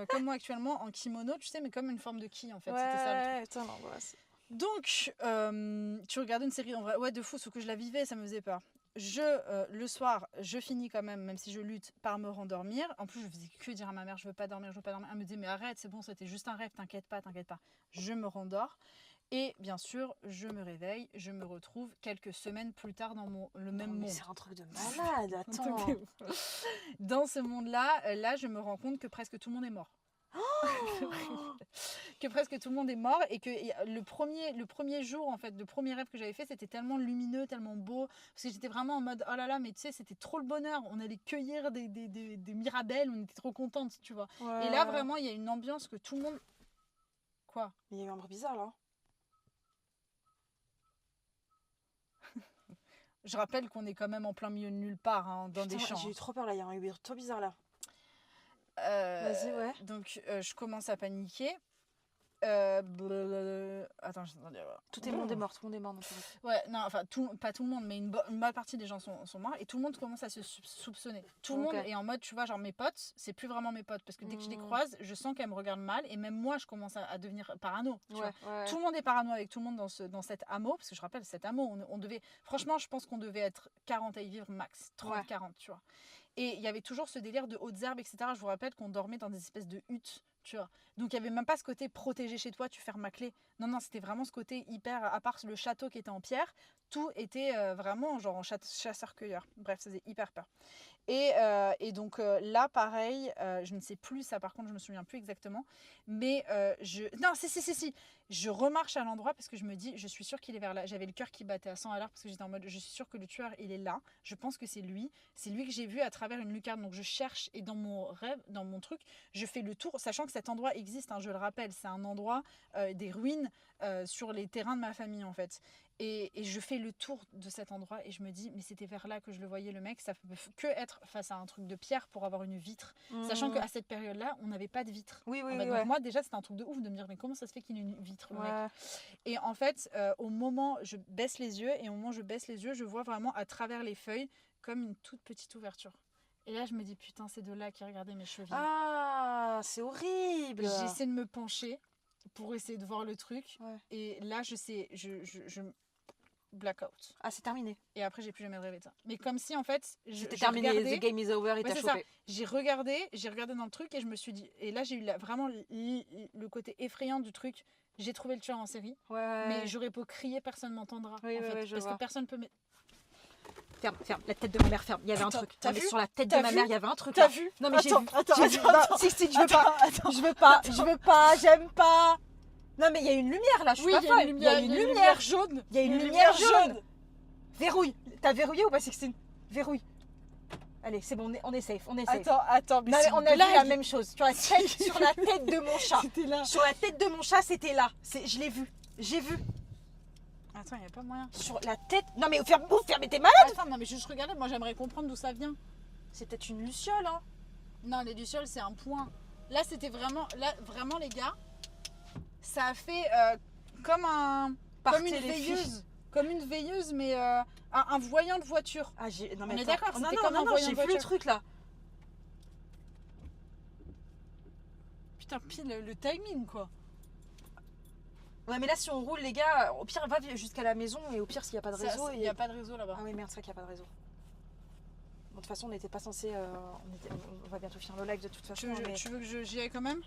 Comme moi actuellement en kimono, tu sais, mais comme une forme de ki en fait. C'était ça le truc. L'angoisse. Donc, tu regardes une série en vrai, ouais, de fou, sauf que je la vivais, ça me faisait peur. Le soir, je finis quand même si je lutte, par me rendormir. En plus, je faisais que dire à ma mère, je veux pas dormir. Elle me disait, mais arrête, c'est bon, c'était juste un rêve, t'inquiète pas. Je me rendors. Et bien sûr, je me réveille, je me retrouve quelques semaines plus tard dans le même monde. C'est un truc de malade, attends. Dans ce monde-là, là, je me rends compte que presque tout le monde est mort. Que presque tout le monde est mort et que le premier jour, en fait, le premier rêve que j'avais fait, c'était tellement lumineux, tellement beau, parce que j'étais vraiment en mode, oh là là, mais tu sais, c'était trop le bonheur, on allait cueillir des mirabelles, on était trop contente, tu vois. Et là, vraiment, il y a une ambiance que tout le monde... Quoi ? Il y a eu un bruit bizarre, là. Je rappelle qu'on est quand même en plein milieu de nulle part, hein, dans des champs. J'ai eu trop peur là, il y a un bruit trop bizarre là. Vas-y, ouais. Donc, je commence à paniquer. Attends, tout le monde est mort, tout le monde est mort. Ouais, non, enfin, pas tout le monde, mais une bonne partie des gens sont morts et tout le monde commence à se soupçonner. Tout le monde est en mode, tu vois, genre mes potes, c'est plus vraiment mes potes parce que dès que je les croise, je sens qu'elles me regardent mal et même moi, je commence à devenir parano. Tu vois. Tout le monde est parano avec tout le monde dans cet hameau, parce que je rappelle, cet hameau, on devait, franchement, je pense qu'on devait être 40 à y vivre max, 30, 40, tu vois. Et il y avait toujours ce délire de hautes herbes, etc. Je vous rappelle qu'on dormait dans des espèces de huttes. Tu vois. Donc il n'y avait même pas ce côté protégé chez toi, tu fermes ma clé. Non, c'était vraiment ce côté hyper, à part le château qui était en pierre, tout était vraiment genre chasseur-cueilleur. Bref, ça faisait hyper peur. Et donc là, pareil, je ne sais plus ça, par contre, je me souviens plus exactement. Mais non, si. Je remarche à l'endroit parce que je me dis, je suis sûre qu'il est vers là. J'avais le cœur qui battait à 100 à l'heure parce que j'étais en mode, je suis sûre que le tueur, il est là. Je pense que c'est lui. C'est lui que j'ai vu à travers une lucarne. Donc je cherche et dans mon rêve, dans mon truc, je fais le tour, sachant que cet endroit existe, hein, je le rappelle. C'est un endroit, des ruines sur les terrains de ma famille en fait. Et je fais le tour de cet endroit et je me dis, mais c'était vers là que je le voyais, le mec. Ça peut que être face à un truc de pierre pour avoir une vitre. Sachant qu'à cette période-là, on n'avait pas de vitre. Oui, En fait, donc moi, déjà, c'était un truc de ouf de me dire, mais comment ça se fait qu'il ait une vitre, le mec. Et en fait, au moment, je baisse les yeux et au moment où je baisse les yeux, je vois vraiment à travers les feuilles comme une toute petite ouverture. Et là, je me dis, putain, c'est de là qu'il regardait mes chevilles. Ah, c'est horrible. J'essaie de me pencher pour essayer de voir le truc. Ouais. Et là, je sais, je blackout. Ah, c'est terminé. Et après, j'ai plus jamais rêvé de ça. Mais comme si, en fait, C'était terminé, regardais, the game is over et ouais, t'as c'est chopé. ça. J'ai regardé dans le truc et je me suis dit... Et là, j'ai eu vraiment le côté effrayant du truc. J'ai trouvé le tueur en série. Ouais. Mais j'aurais beau crier, personne m'entendra. Oui, en fait, ouais, je parce vois. que personne peut... Ferme. La tête de ma mère, ferme. Il y avait un Attends, truc. t'as Non, mais vu sur la tête de T'as ma vu mère, il y avait un truc. T'as là. vu? Non, mais j'ai vu. Attends, J'ai vu. Non, Sixtine, je veux pas. Je veux pas. J'aime pas. Non, mais il y a une lumière là, je suis pas folle. Il y a une lumière jaune. Il y a une lumière jaune. Verrouille. T'as verrouillé ou pas, Sixtine? Verrouille. Allez, c'est bon, on est safe. Attends, mais Non, mais c'est on une a vu la blague. même chose. Sur la tête de mon chat. C'était là. Sur la tête de mon chat, c'était là. Je l'ai vu. J'ai vu. Attends, il n'y a pas moyen. Sur la tête. Non, mais fermez tes malades. Attends, non, mais juste regarder, moi j'aimerais comprendre d'où ça vient. C'est peut-être une luciole, hein. Non, les lucioles, c'est un point. Là, c'était vraiment. Là, vraiment, les gars, ça a fait comme une veilleuse. Comme une veilleuse, mais un voyant de voiture. Ah, non, On est attends. d'accord, Non, c'était non, comme non, un non, voyant j'ai de vu le voiture. truc là. Putain, pile le timing, quoi. Ouais, mais là, si on roule, les gars, au pire, va jusqu'à la maison et au pire, s'il n'y a pas de Ça, réseau. il n'y a pas de réseau là-bas. Ah, oui, merde, c'est vrai qu'il n'y a pas de réseau. Bon, de toute façon, on n'était pas censé. On va bientôt finir le live de toute façon. Mais... Tu veux que j'y aille quand même?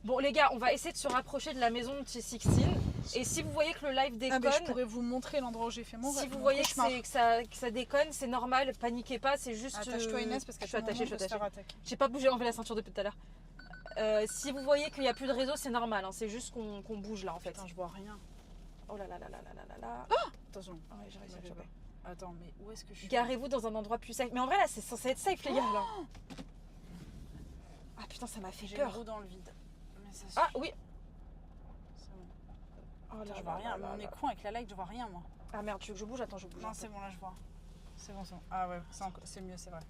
Bon, les gars, on va essayer de se rapprocher de la maison de chez Sixtine. Et si vous voyez que le live déconne. Ah, je pourrais vous montrer l'endroit où j'ai fait mon Si rêve, vous mon voyez cauchemar. que ça déconne, c'est normal, paniquez pas, c'est juste. Attache-toi, Inès, parce que je suis attachée. attaquée. J'ai pas bougé, enlevé la ceinture depuis tout à l'heure. Si vous voyez qu'il n'y a plus de réseau, c'est normal, hein, c'est juste qu'on bouge là en fait. Putain, je vois rien. Oh là là là là là là là là. Attention. Ah ouais, j'ai réussi à le choper. Attends, mais où est-ce que je suis? Garez-vous dans un endroit plus safe. Mais en vrai là, c'est censé être safe, les gars. Là. Ah putain, ça m'a fait J'ai une peur. roue dans le vide. Mais ça Ah suffit. oui. C'est bon. Oh là Putain, je là vois rien. là Mais là on est là. con avec la light, je vois rien, moi. Ah merde, tu veux que je bouge? Attends, je bouge. Non, un c'est peu. bon, là, je vois. C'est bon. Ah ouais, c'est mieux, c'est vrai.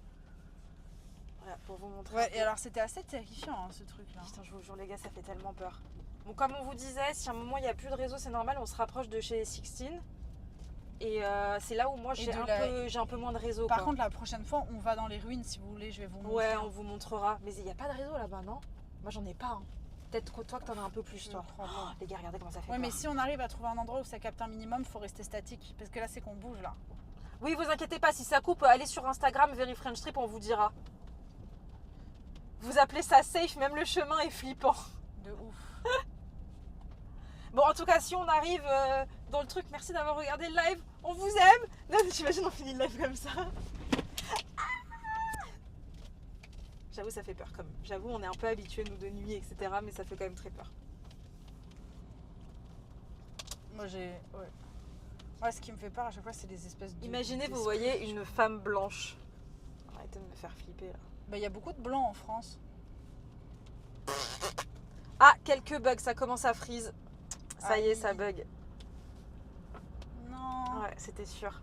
Voilà, pour vous montrer. Ouais, et alors c'était assez terrifiant, hein, ce truc-là. Putain, je vous jure, les gars, ça fait tellement peur. Bon, comme on vous disait, si à un moment il n'y a plus de réseau, c'est normal, on se rapproche de chez Sixtine. Et c'est là où moi j'ai un peu moins de réseau. Par quoi. contre, la prochaine fois, on va dans les ruines, si vous voulez, je vais vous montrer. Ouais, on vous montrera. Mais il n'y a pas de réseau là-bas, non? Moi j'en ai pas. Hein. Peut-être toi que t'en as un peu plus, Je toi. crois pas. Les gars, regardez comment ça fait Ouais, peur. mais si on arrive à trouver un endroit où ça capte un minimum, faut rester statique. Parce que là, c'est qu'on bouge, là. Oui, vous inquiétez pas, si ça coupe, allez sur Instagram, Very French Trip, on vous dira. Vous appelez ça safe, même le chemin est flippant. De ouf. Bon, en tout cas, si on arrive dans le truc, merci d'avoir regardé le live. On vous aime. Non, mais t'imagines, on finit le live comme ça. J'avoue, ça fait peur quand même. J'avoue, on est un peu habitués, nous, de nuit, etc. Mais ça fait quand même très peur. Moi, j'ai... Ouais. Moi, ce qui me fait peur à chaque fois, c'est des espèces de... Imaginez, vous d'esprits. voyez une femme blanche. Arrêtez de me faire flipper, là. Bah, il y a beaucoup de blancs en France. Ah, quelques bugs, ça commence à freeze. Ça y est, Aïe. ça bug. Non. Ouais, c'était sûr.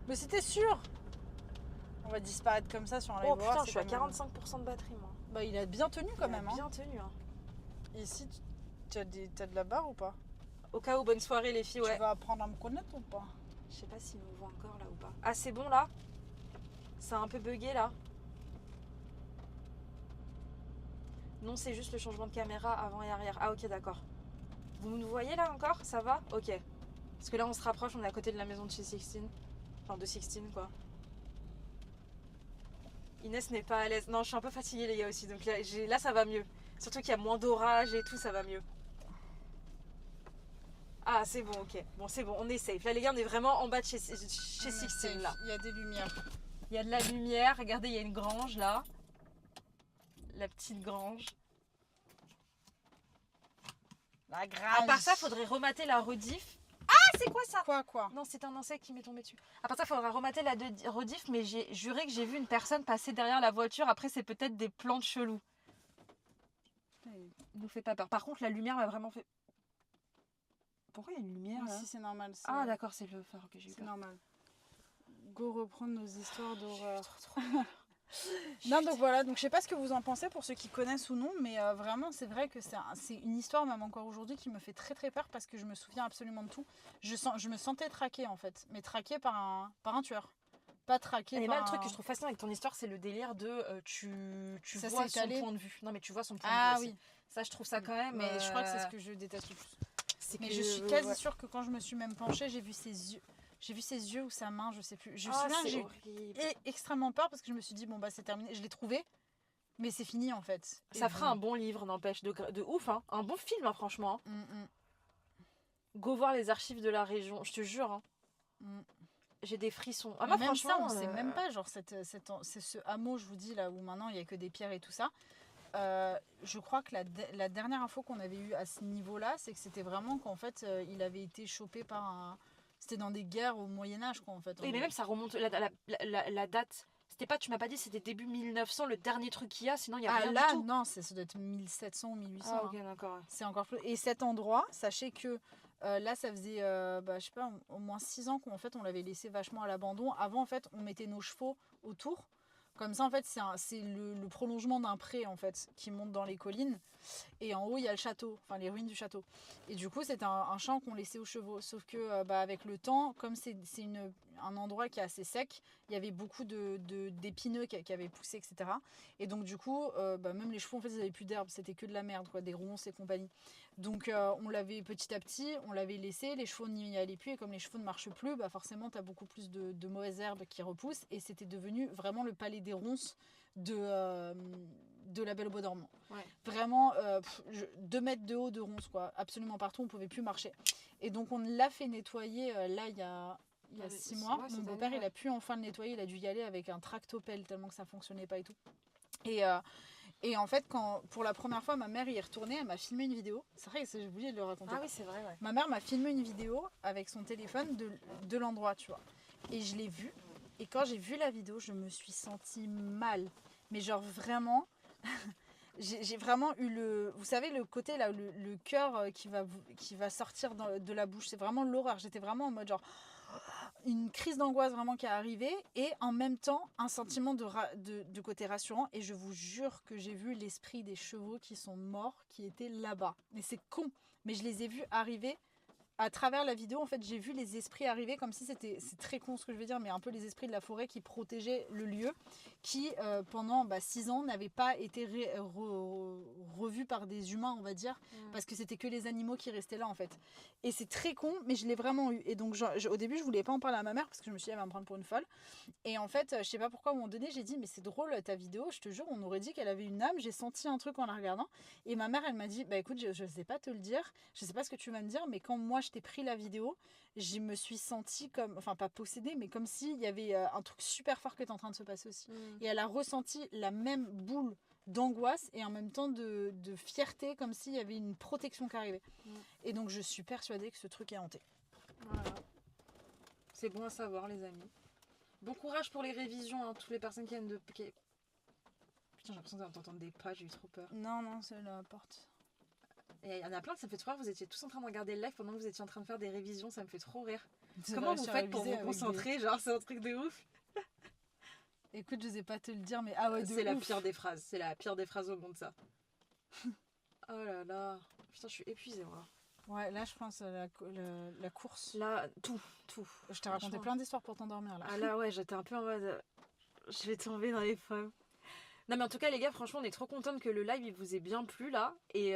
Mais c'était sûr. On va disparaître comme ça sur un live. Oh putain, voir, je suis à c'est quand même- 45% de batterie, moi. Bah, il a bien tenu quand Il a même. Hein. bien tenu, hein. Ici, t'as de la barre ou pas? Au cas où, bonne soirée, les filles, ouais. Tu vas apprendre à me connaître ou pas? Je sais pas s'ils nous voient encore là ou pas. Ah, c'est bon là? Ça a un peu bugué là? Non, c'est juste le changement de caméra avant et arrière. Ah, ok, d'accord. Vous nous voyez là encore? Ça va? Ok. Parce que là, on se rapproche, on est à côté de la maison de chez Sixtine. Enfin, de Sixtine, quoi. Inès n'est pas à l'aise. Non, je suis un peu fatiguée, les gars, aussi. Donc là ça va mieux. Surtout qu'il y a moins d'orage et tout, ça va mieux. Ah, c'est bon, ok. Bon, c'est bon, on est safe. Là, les gars, on est vraiment en bas de chez On est Sixtine, safe. là. Il y a des lumières. Il y a de la lumière. Regardez, il y a une grange là. La petite grange. La grave. À part ça, faudrait remater la rediff. C'est quoi ça? Quoi? Non, c'est un insecte qui m'est tombé dessus. À part ça, il faudra remater la rediff, mais j'ai juré que j'ai vu une personne passer derrière la voiture. Après, c'est peut-être des plantes cheloues. Nous fait pas peur. Par contre, la lumière m'a vraiment fait. Pourquoi il y a une lumière là? Si, c'est normal. Ah, d'accord, c'est le phare que j'ai eu C'est peur. normal. Go reprendre nos histoires d'horreur. Non, donc voilà, donc je sais pas ce que vous en pensez pour ceux qui connaissent ou non, mais vraiment c'est vrai que c'est une histoire même encore aujourd'hui qui me fait très très peur parce que je me souviens absolument de tout. Je me sentais traquée en fait, mais traquée par un tueur. Pas traquée Et par moi, le truc que je trouve fascinant avec ton histoire, c'est le délire de tu Ça vois s'est son étalé. point de vue. Non, mais tu vois son point Ah de vue. oui, Aussi. Ça, je trouve ça quand même. mais je crois que c'est ce que je déteste le plus. c'est Mais que- je suis quasi ouais. sûre que quand je me suis même penchée, j'ai vu ses yeux. J'ai vu ses yeux ou sa main, je sais plus. Je me Ah, souviens que c'est j'ai eu horrible. extrêmement peur parce que je me suis dit bon bah c'est terminé, je l'ai trouvé, mais c'est fini en fait. Ça Et fera un bon livre, n'empêche, de ouf. Hein. Un bon film, hein, franchement. Hein. Mm, mm, Go voir les archives de la région, je te jure. Hein. mm. J'ai des frissons. Ah, Mais moi, même ça, franchement. on sait même pas, genre c'est ce hameau, je vous dis là où maintenant il y a que des pierres et tout ça. Je crois que la dernière info qu'on avait eue à ce niveau-là, c'est que c'était vraiment qu'en fait il avait été chopé par un. C'était dans des guerres au Moyen-Âge quoi en fait. Et mais même ça remonte. La date. C'était pas, tu m'as pas dit, c'était début 1900, le dernier truc qu'il y a, sinon il y a Ah rien là, du tout. non, ça doit être 1700 ou 1800. Ah, hein. ok, d'accord. C'est encore plus. Et cet endroit, sachez que là, ça faisait, je sais pas, au moins 6 ans qu'en fait, on l'avait laissé vachement à l'abandon. Avant, en fait, on mettait nos chevaux autour. Comme ça, en fait, c'est le prolongement d'un pré, en fait, qui monte dans les collines. Et en haut, il y a le château, enfin les ruines du château. Et du coup, c'est un champ qu'on laissait aux chevaux. Sauf que, avec le temps, comme c'est un endroit qui est assez sec, il y avait beaucoup d'épineux qui avaient poussé, etc. Et donc, du coup, même les chevaux, en fait, ils n'avaient plus d'herbe. C'était que de la merde, quoi, des ronces et compagnie. Donc, on l'avait petit à petit, on l'avait laissé. Les chevaux n'y allaient plus. Et comme les chevaux ne marchent plus, forcément, tu as beaucoup plus de mauvaises herbes qui repoussent. Et c'était devenu vraiment le palais des ronces de la Belle au Bois dormant. Ouais. Vraiment 2 mètres de haut de ronces, quoi. Absolument partout, on pouvait plus marcher. Et donc on l'a fait nettoyer là il y a 6 mois. Ouais, Mon cette beau-père année, il a pu enfin le nettoyer, il a dû y aller avec un tractopelle tellement que ça fonctionnait pas et tout. Et en fait, quand pour la première fois ma mère y est retournée, elle m'a filmé une vidéo. C'est vrai, j'ai oublié de le raconter. Ah oui, c'est vrai, ouais. Ma mère m'a filmé une vidéo avec son téléphone de l'endroit, tu vois. Et je l'ai vue. Et quand j'ai vu la vidéo, je me suis sentie mal. Mais genre vraiment, j'ai vraiment eu vous savez, le côté là, le cœur qui va sortir de la bouche. C'est vraiment l'horreur. J'étais vraiment en mode genre une crise d'angoisse vraiment qui est arrivée et en même temps un sentiment de côté rassurant. Et je vous jure que j'ai vu l'esprit des chevaux qui sont morts, qui étaient là-bas. Mais c'est con, mais je les ai vus arriver. À travers la vidéo, en fait, j'ai vu les esprits arriver comme si c'est très con ce que je veux dire, mais un peu les esprits de la forêt qui protégeaient le lieu, qui pendant 6 ans n'avaient pas été revus par des humains, on va dire, parce que c'était que les animaux qui restaient là en fait. Et c'est très con, mais je l'ai vraiment eu. Et donc au début, je voulais pas en parler à ma mère parce que je me suis dit elle va me prendre pour une folle. Et en fait, je sais pas pourquoi à un moment donné, j'ai dit mais c'est drôle ta vidéo, je te jure, on aurait dit qu'elle avait une âme. J'ai senti un truc en la regardant. Et ma mère, elle m'a dit écoute, je sais pas te le dire, je sais pas ce que tu vas me dire, mais quand moi je t'ai pris la vidéo, je me suis sentie comme, enfin pas possédée, mais comme s'il y avait un truc super fort qui était en train de se passer aussi. Et elle a ressenti la même boule d'angoisse et en même temps de fierté, comme s'il y avait une protection qui arrivait. Et donc je suis persuadée que ce truc est hanté. Voilà. C'est bon à savoir, les amis. Bon courage pour les révisions, hein, toutes les personnes qui viennent de. Putain, j'ai l'impression d'entendre des pas, j'ai eu trop peur. Non, c'est la porte. Et il y en a plein, ça me fait trop rire, vous étiez tous en train de regarder le live pendant que vous étiez en train de faire des révisions, ça me fait trop rire. Comment vous faites pour vous concentrer, genre c'est un truc de ouf. Écoute, je sais pas te le dire, mais ah ouais, C'est la pire des phrases, c'est la pire des phrases au monde ça. Oh là là, putain je suis épuisée moi. Ouais, là je pense à la course. Là, tout. Je t'ai raconté Franchement. plein d'histoires pour t'endormir là. Ah là ouais, j'étais un peu en mode, je vais tomber dans les pommes. Non mais en tout cas les gars, franchement on est trop contente que le live il vous ait bien plu là. Et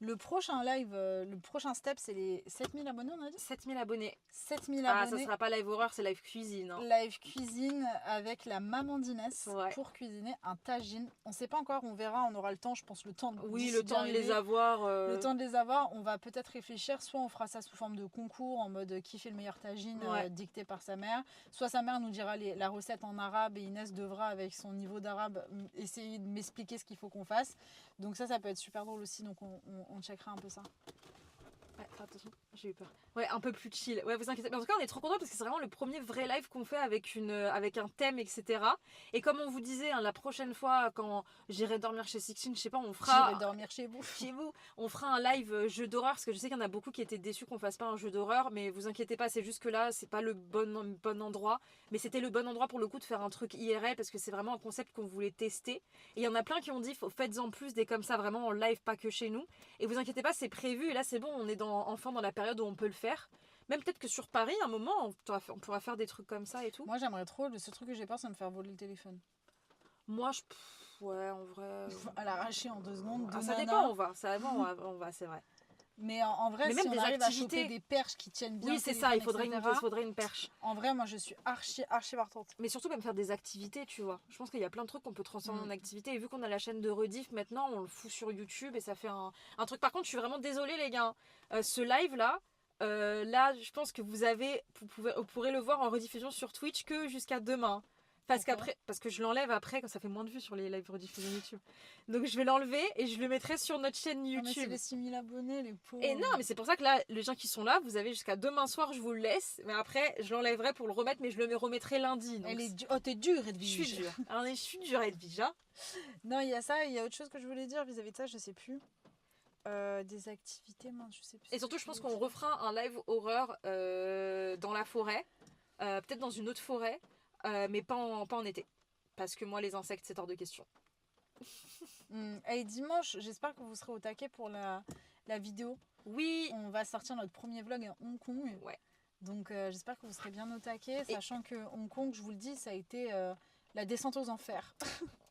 Le prochain live, le prochain step, c'est les 7000 abonnés, on a dit 7000 abonnés. 7000 Ah ça abonnés. sera pas live horreur, c'est live cuisine. Hein. Live cuisine avec la maman d'Inès Ouais. pour cuisiner un tagine. On sait pas encore, on verra, on aura le temps, je pense le temps. Oui, d'ici le temps de d'arriver. les avoir. Le temps de les avoir, on va peut-être réfléchir, soit on fera ça sous forme de concours, en mode qui fait le meilleur tagine Ouais. dicté par sa mère, soit sa mère nous dira la recette en arabe et Inès devra, avec son niveau d'arabe, essayer de m'expliquer ce qu'il faut qu'on fasse. Donc ça peut être super drôle aussi, donc on checkera un peu ça. Ouais, attention, j'ai eu peur. Ouais, un peu plus chill. Ouais, vous inquiétez pas. En tout cas, on est trop contents parce que c'est vraiment le premier vrai live qu'on fait avec un thème, etc. Et comme on vous disait, hein, la prochaine fois, quand j'irai dormir chez Sixtine, je sais pas, on fera. J'irai dormir chez vous. Chez vous, on fera un live jeu d'horreur parce que je sais qu'il y en a beaucoup qui étaient déçus qu'on fasse pas un jeu d'horreur, mais vous inquiétez pas, c'est juste que là, c'est pas le bon endroit. Mais c'était le bon endroit pour le coup de faire un truc IRL parce que c'est vraiment un concept qu'on voulait tester. Et il y en a plein qui ont dit, faites-en plus des comme ça, vraiment en live, pas que chez nous. Et vous inquiétez pas, c'est prévu. Et là, c'est bon, on est enfin dans la période où on peut le faire. Même peut-être que sur Paris, à un moment, on pourra faire des trucs comme ça et tout. Moi j'aimerais trop, le seul truc que j'ai peur c'est de me faire voler le téléphone. Moi, ouais, en vrai. À l'arracher en 2 secondes. Ça dépend, on va, c'est vrai. Mais en vrai, Mais si même on des arrive activités. à choper des perches qui tiennent bien Oui, le c'est ça, téléphone, il faudrait une perche. En vrai, moi je suis archi partante. Mais surtout même faire des activités, tu vois. Je pense qu'il y a plein de trucs qu'on peut transformer Mm. en activités. Et vu qu'on a la chaîne de rediff maintenant, on le fout sur YouTube et ça fait un truc. Par contre, je suis vraiment désolée les gars. Ce live là, je pense que vous pourrez le voir en rediffusion sur Twitch que jusqu'à demain. Parce que je l'enlève après quand ça fait moins de vues sur les lives rediffusion YouTube. Donc je vais l'enlever et je le mettrai sur notre chaîne Ah, mais c'est YouTube. les 6000 abonnés, les pauvres. Et non, mais c'est pour ça que là, les gens qui sont là, vous avez jusqu'à demain soir, je vous le laisse. Mais après, je l'enlèverai pour le remettre, mais je le remettrai lundi. Donc Oh, t'es dure, je Edwige. suis dure. Alors, je suis dure, Edwige. Hein. Non, il y a ça, il y a autre chose que je voulais dire vis-à-vis de ça, je sais plus. Des activités, moi, je sais plus. Et surtout, je pense qu'on refera un live horreur dans la forêt. Peut-être dans une autre forêt, mais pas en été. Parce que moi, les insectes, c'est hors de question. Et dimanche, j'espère que vous serez au taquet pour la vidéo. Oui. On va sortir notre premier vlog à Hong Kong. Ouais. Donc j'espère que vous serez bien au taquet, sachant que Hong Kong, je vous le dis, ça a été la descente aux enfers.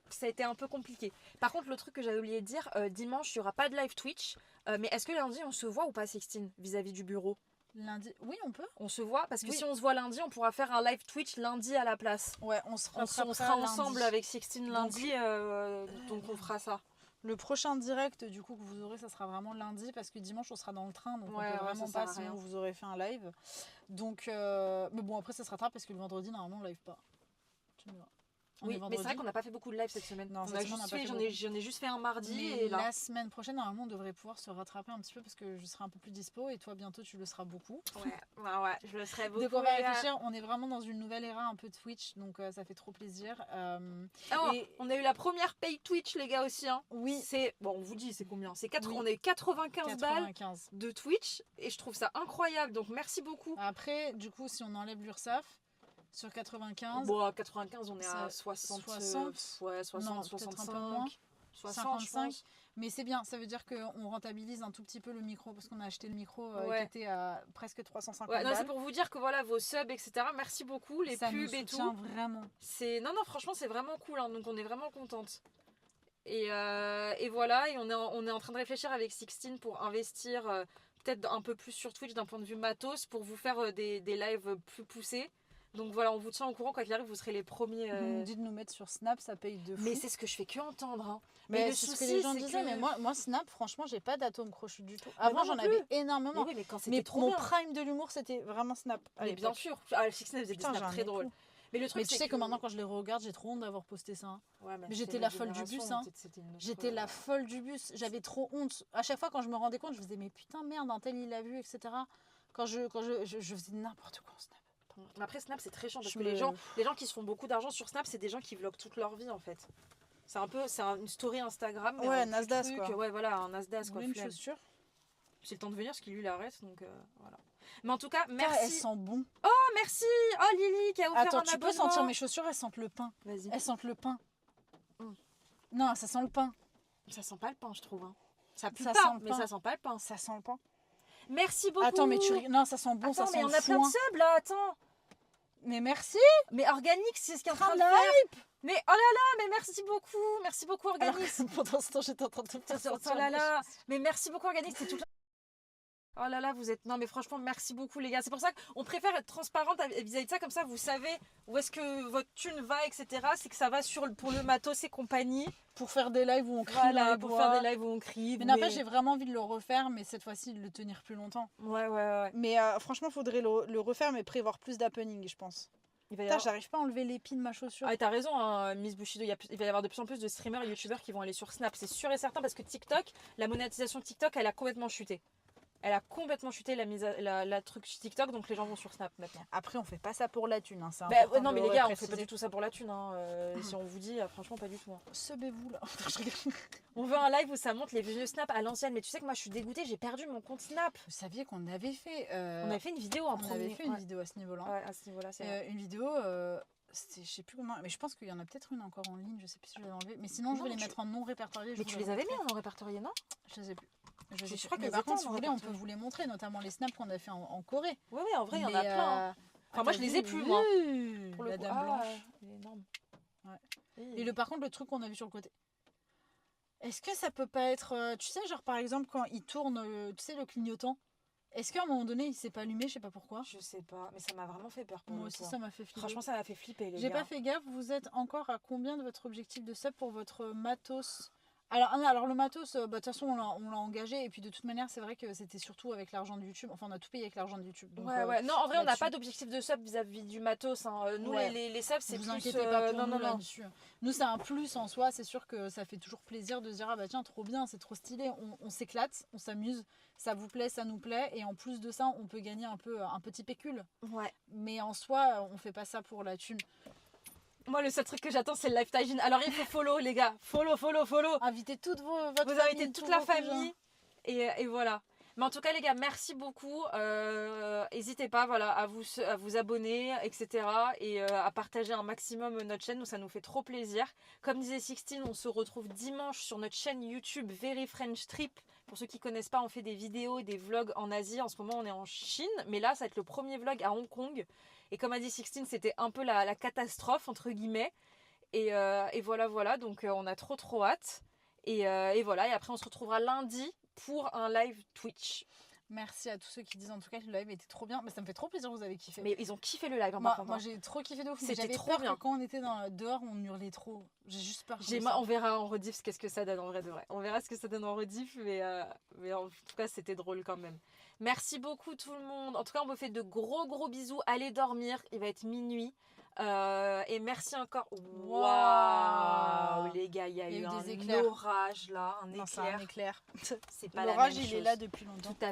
Ça a été un peu compliqué. Par contre, le truc que j'avais oublié de dire, dimanche, il n'y aura pas de live Twitch. Mais est-ce que lundi, on se voit ou pas, Sixtine, vis-à-vis du bureau? Lundi, oui, on peut. On se voit parce que Oui. si on se voit lundi, on pourra faire un live Twitch lundi à la place. Ouais, on sera ensemble avec Sixtine lundi, donc on fera ça. Le prochain direct du coup que vous aurez, ça sera vraiment lundi parce que dimanche on sera dans le train, donc on peut vraiment ça pas, sert à sinon rien. vous aurez fait un live. Donc, mais bon après ça se rattrape parce que le vendredi normalement on live pas. Tu me diras. On est Oui, mais vendredi. c'est vrai qu'on n'a pas fait beaucoup de live cette semaine. Non, On cette a semaine, on juste n'a pas fait, fait j'en ai juste fait un mardi Mais et là. la semaine prochaine, normalement, on devrait pouvoir se rattraper un petit peu parce que je serai un peu plus dispo et toi, bientôt, tu le seras beaucoup. Ouais, je le serai beaucoup. Donc, on va réfléchir. On est vraiment dans une nouvelle ère un peu Twitch, donc ça fait trop plaisir. Et on a eu la première pay Twitch, les gars, aussi. Hein. Oui. Bon, on vous dit, c'est combien? Oui. On a eu 95 balles 95. de Twitch et je trouve ça incroyable. Donc, merci beaucoup. Après, du coup, si on enlève l'URSSAF, sur 95, Bon, à 95, on est à ça- 60. 60. Ouais, 60, Non, peut-être un peu 65. moins. 60, 55. je pense. Mais c'est bien, ça veut dire qu'on rentabilise un tout petit peu le micro parce qu'on a acheté le micro Ouais. qui était à presque 350 Ouais, non, c'est balles. pour vous dire que voilà, vos subs, etc. Merci beaucoup, les Ça nous pubs et soutient tout. vraiment. Non, franchement, c'est vraiment cool. Hein, donc, on est vraiment contente. Et voilà, et on est en train de réfléchir avec Sixtine pour investir peut-être un peu plus sur Twitch d'un point de vue matos pour vous faire des lives plus poussés. Donc voilà, on vous tient au courant, quoi qu'il arrive, vous serez les premiers. On nous dit de nous mettre sur Snap, ça paye de fou. Mais c'est ce que je fais que entendre. Hein. Mais le c'est ce que souci, les gens c'est disaient, que- mais moi Snap, franchement, j'ai pas d'atome crochu du tout. Avant, non j'en plus. avais énormément. Mais oui, mais quand Mais c'était trop mon bien. prime de l'humour, c'était vraiment Snap. à Mais bien l'époque. sûr, Sixtine faisait des Putain, j'ai snaps un très époux. drôles. Mais le truc, Mais tu sais que maintenant, quand je les regarde, j'ai trop honte d'avoir posté ça. hein. Ouais, mais c'était j'étais notre la folle du bus, génération, hein. c'était une autre- J'étais la folle du bus. J'avais trop honte. À chaque fois, quand je me rendais compte, je faisais, mais putain, merde, un tel, il l'a vu, etc. Quand je faisais n'importe quoi en Snap. Mais après, Snap, c'est très chiant parce Je que me- les gens qui se font beaucoup d'argent sur Snap, c'est des gens qui vloguent toute leur vie en fait. C'est une story Instagram. Mais Ouais, un petit Nasdaq, truc, quoi. Ouais, voilà, un Nasdaq, Vous quoi. voulez une flemme. chaussure? C'est le temps de venir parce qu'il lui l'arrête, donc voilà. Mais en tout cas, Putain, elles merci. sentent bon. Oh, merci. Oh, Lily qui a offert Attends, un tu peux abonnement. sentir mes chaussures, elles sentent le pain. Vas-y. Elles sentent le pain. Mm. Non, ça sent le pain. Ça sent pas le pain, je trouve. Hein. Ça pue Ça pas, sent le mais pain. ça sent pas le pain. Ça sent le pain. Merci beaucoup. Attends, mais non, ça sent bon, Attends, ça sent mais le on a plein de foin. subs là, attends. Mais merci. Mais Organix, c'est ce qu'il est en train de la faire. Mais oh là là, mais merci beaucoup Alors Organix. que pendant ce temps, j'étais en train de te faire sortir. Oh là là, mais merci beaucoup Organix, c'est tout. Oh là là, vous êtes... Non mais franchement, merci beaucoup les gars. C'est pour ça qu'on préfère être transparente vis-à-vis de ça, comme ça vous savez où est-ce que votre thune va, etc. C'est que ça va pour le matos et compagnie. Pour faire des lives où on crie. Voilà, pour faire des lives où on crie. Mais n'empêche, j'ai vraiment envie de le refaire, mais cette fois-ci, de le tenir plus longtemps. Ouais. Mais franchement, faudrait le refaire, mais prévoir plus d'happening, je pense. Putain, j'arrive pas à enlever l'épi de ma chaussure. Ah, t'as raison, hein, Miss Bushido. Il va y avoir de plus en plus de streamers et youtubeurs qui vont aller sur Snap. C'est sûr et certain parce que TikTok, la monétisation TikTok, elle a complètement chuté. Elle a complètement chuté la truc TikTok, donc les gens vont sur Snap maintenant. Après, on fait pas ça pour la thune. Hein, non, mais les gars, on fait pas du tout ça pour la thune. Hein. Si on vous dit, franchement, pas du tout. Hein. Sebez-vous là. On veut un live où ça monte les vieux Snap à l'ancienne. Mais tu sais que moi, je suis dégoûtée, j'ai perdu mon compte Snap. Vous saviez qu'on avait fait. On avait fait une vidéo en On avait fait une vidéo à ce niveau-là. Ouais, à ce niveau-là, c'est vrai. Une vidéo. C'était, je sais plus comment, mais je pense qu'il y en a peut-être une encore en ligne, je sais plus si je l'ai enlevée. Mais sinon, je vais les mettre en non répertorié. Mais tu les avais mis en non répertorié, non? Je sais plus. Je crois que par contre, si vous voulez, on peut vous les montrer, notamment les snaps qu'on a fait en Corée. Oui, en vrai, il y en a plein. Enfin, moi, je les ai plus, moi. Pour le la coup. dame blanche. Elle est énorme. Ouais. Et par contre, le truc qu'on a vu sur le côté. Est-ce que ça peut pas être, tu sais, genre par exemple, quand il tourne, tu sais, le clignotant. Est-ce qu'à un moment donné, il s'est pas allumé, je sais pas pourquoi. Je sais pas, mais ça m'a vraiment fait peur pour moi aussi, ça m'a fait flipper. Franchement, ça m'a fait flipper, les gars. J'ai pas fait gaffe, vous êtes encore à combien de votre objectif de sub pour votre matos? Alors le matos, de toute façon, on l'a engagé. Et puis de toute manière, c'est vrai que c'était surtout avec l'argent de YouTube. Enfin, on a tout payé avec l'argent de YouTube. Donc, ouais. Non, en vrai, on n'a pas d'objectif de sub vis-à-vis du matos. Hein. Nous, les subs, c'est plus... Vous inquiétez pas pour nous là-dessus. Nous, c'est un plus en soi. C'est sûr que ça fait toujours plaisir de se dire, ah bah tiens, trop bien, c'est trop stylé. On s'éclate, on s'amuse. Ça vous plaît, ça nous plaît. Et en plus de ça, on peut gagner un petit pécule. Ouais. Mais en soi, on fait pas ça pour la thune. Moi, le seul truc que j'attends, c'est le live Tajin. Alors, il faut follow, les gars. Follow. Invitez toute votre Vous invitez toute la famille. Et voilà. Mais en tout cas, les gars, merci beaucoup. N'hésitez pas à vous abonner, etc. Et à partager un maximum notre chaîne. Nous, ça nous fait trop plaisir. Comme disait Sixtine, on se retrouve dimanche sur notre chaîne YouTube Very French Trip. Pour ceux qui ne connaissent pas, on fait des vidéos, des vlogs en Asie. En ce moment, on est en Chine. Mais là, ça va être le premier vlog à Hong Kong. Et comme a dit Sixtine, c'était un peu la catastrophe, entre guillemets. Et voilà. Donc, on a trop hâte. Et voilà. Et après, on se retrouvera lundi pour un live Twitch. Merci à tous ceux qui disent en tout cas que le live était trop bien. Mais ça me fait trop plaisir que vous avez kiffé. Mais ils ont kiffé le live. Moi j'ai trop kiffé de ouf. C'était trop bien. Quand on était dehors, on hurlait trop. J'ai juste peur. On verra en rediff qu'est-ce que ça donne en vrai de vrai. On verra ce que ça donne en rediff. Mais en tout cas, c'était drôle quand même. Merci beaucoup tout le monde. En tout cas, on vous fait de gros bisous. Allez dormir. Il va être minuit. Et merci encore. Waouh, les gars, il y a eu des éclairs. Orage là, un éclair. C'est pas la même chose. L'orage, il est là depuis longtemps. Tout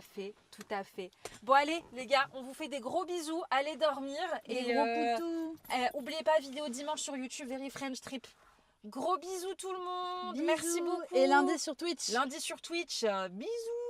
à fait. Bon allez, les gars, on vous fait des gros bisous. Allez dormir. Des gros poutous. Oubliez pas, vidéo dimanche sur YouTube, Very French Trip. Gros bisous tout le monde. Bisous. Merci beaucoup. Et lundi sur Twitch. Bisous.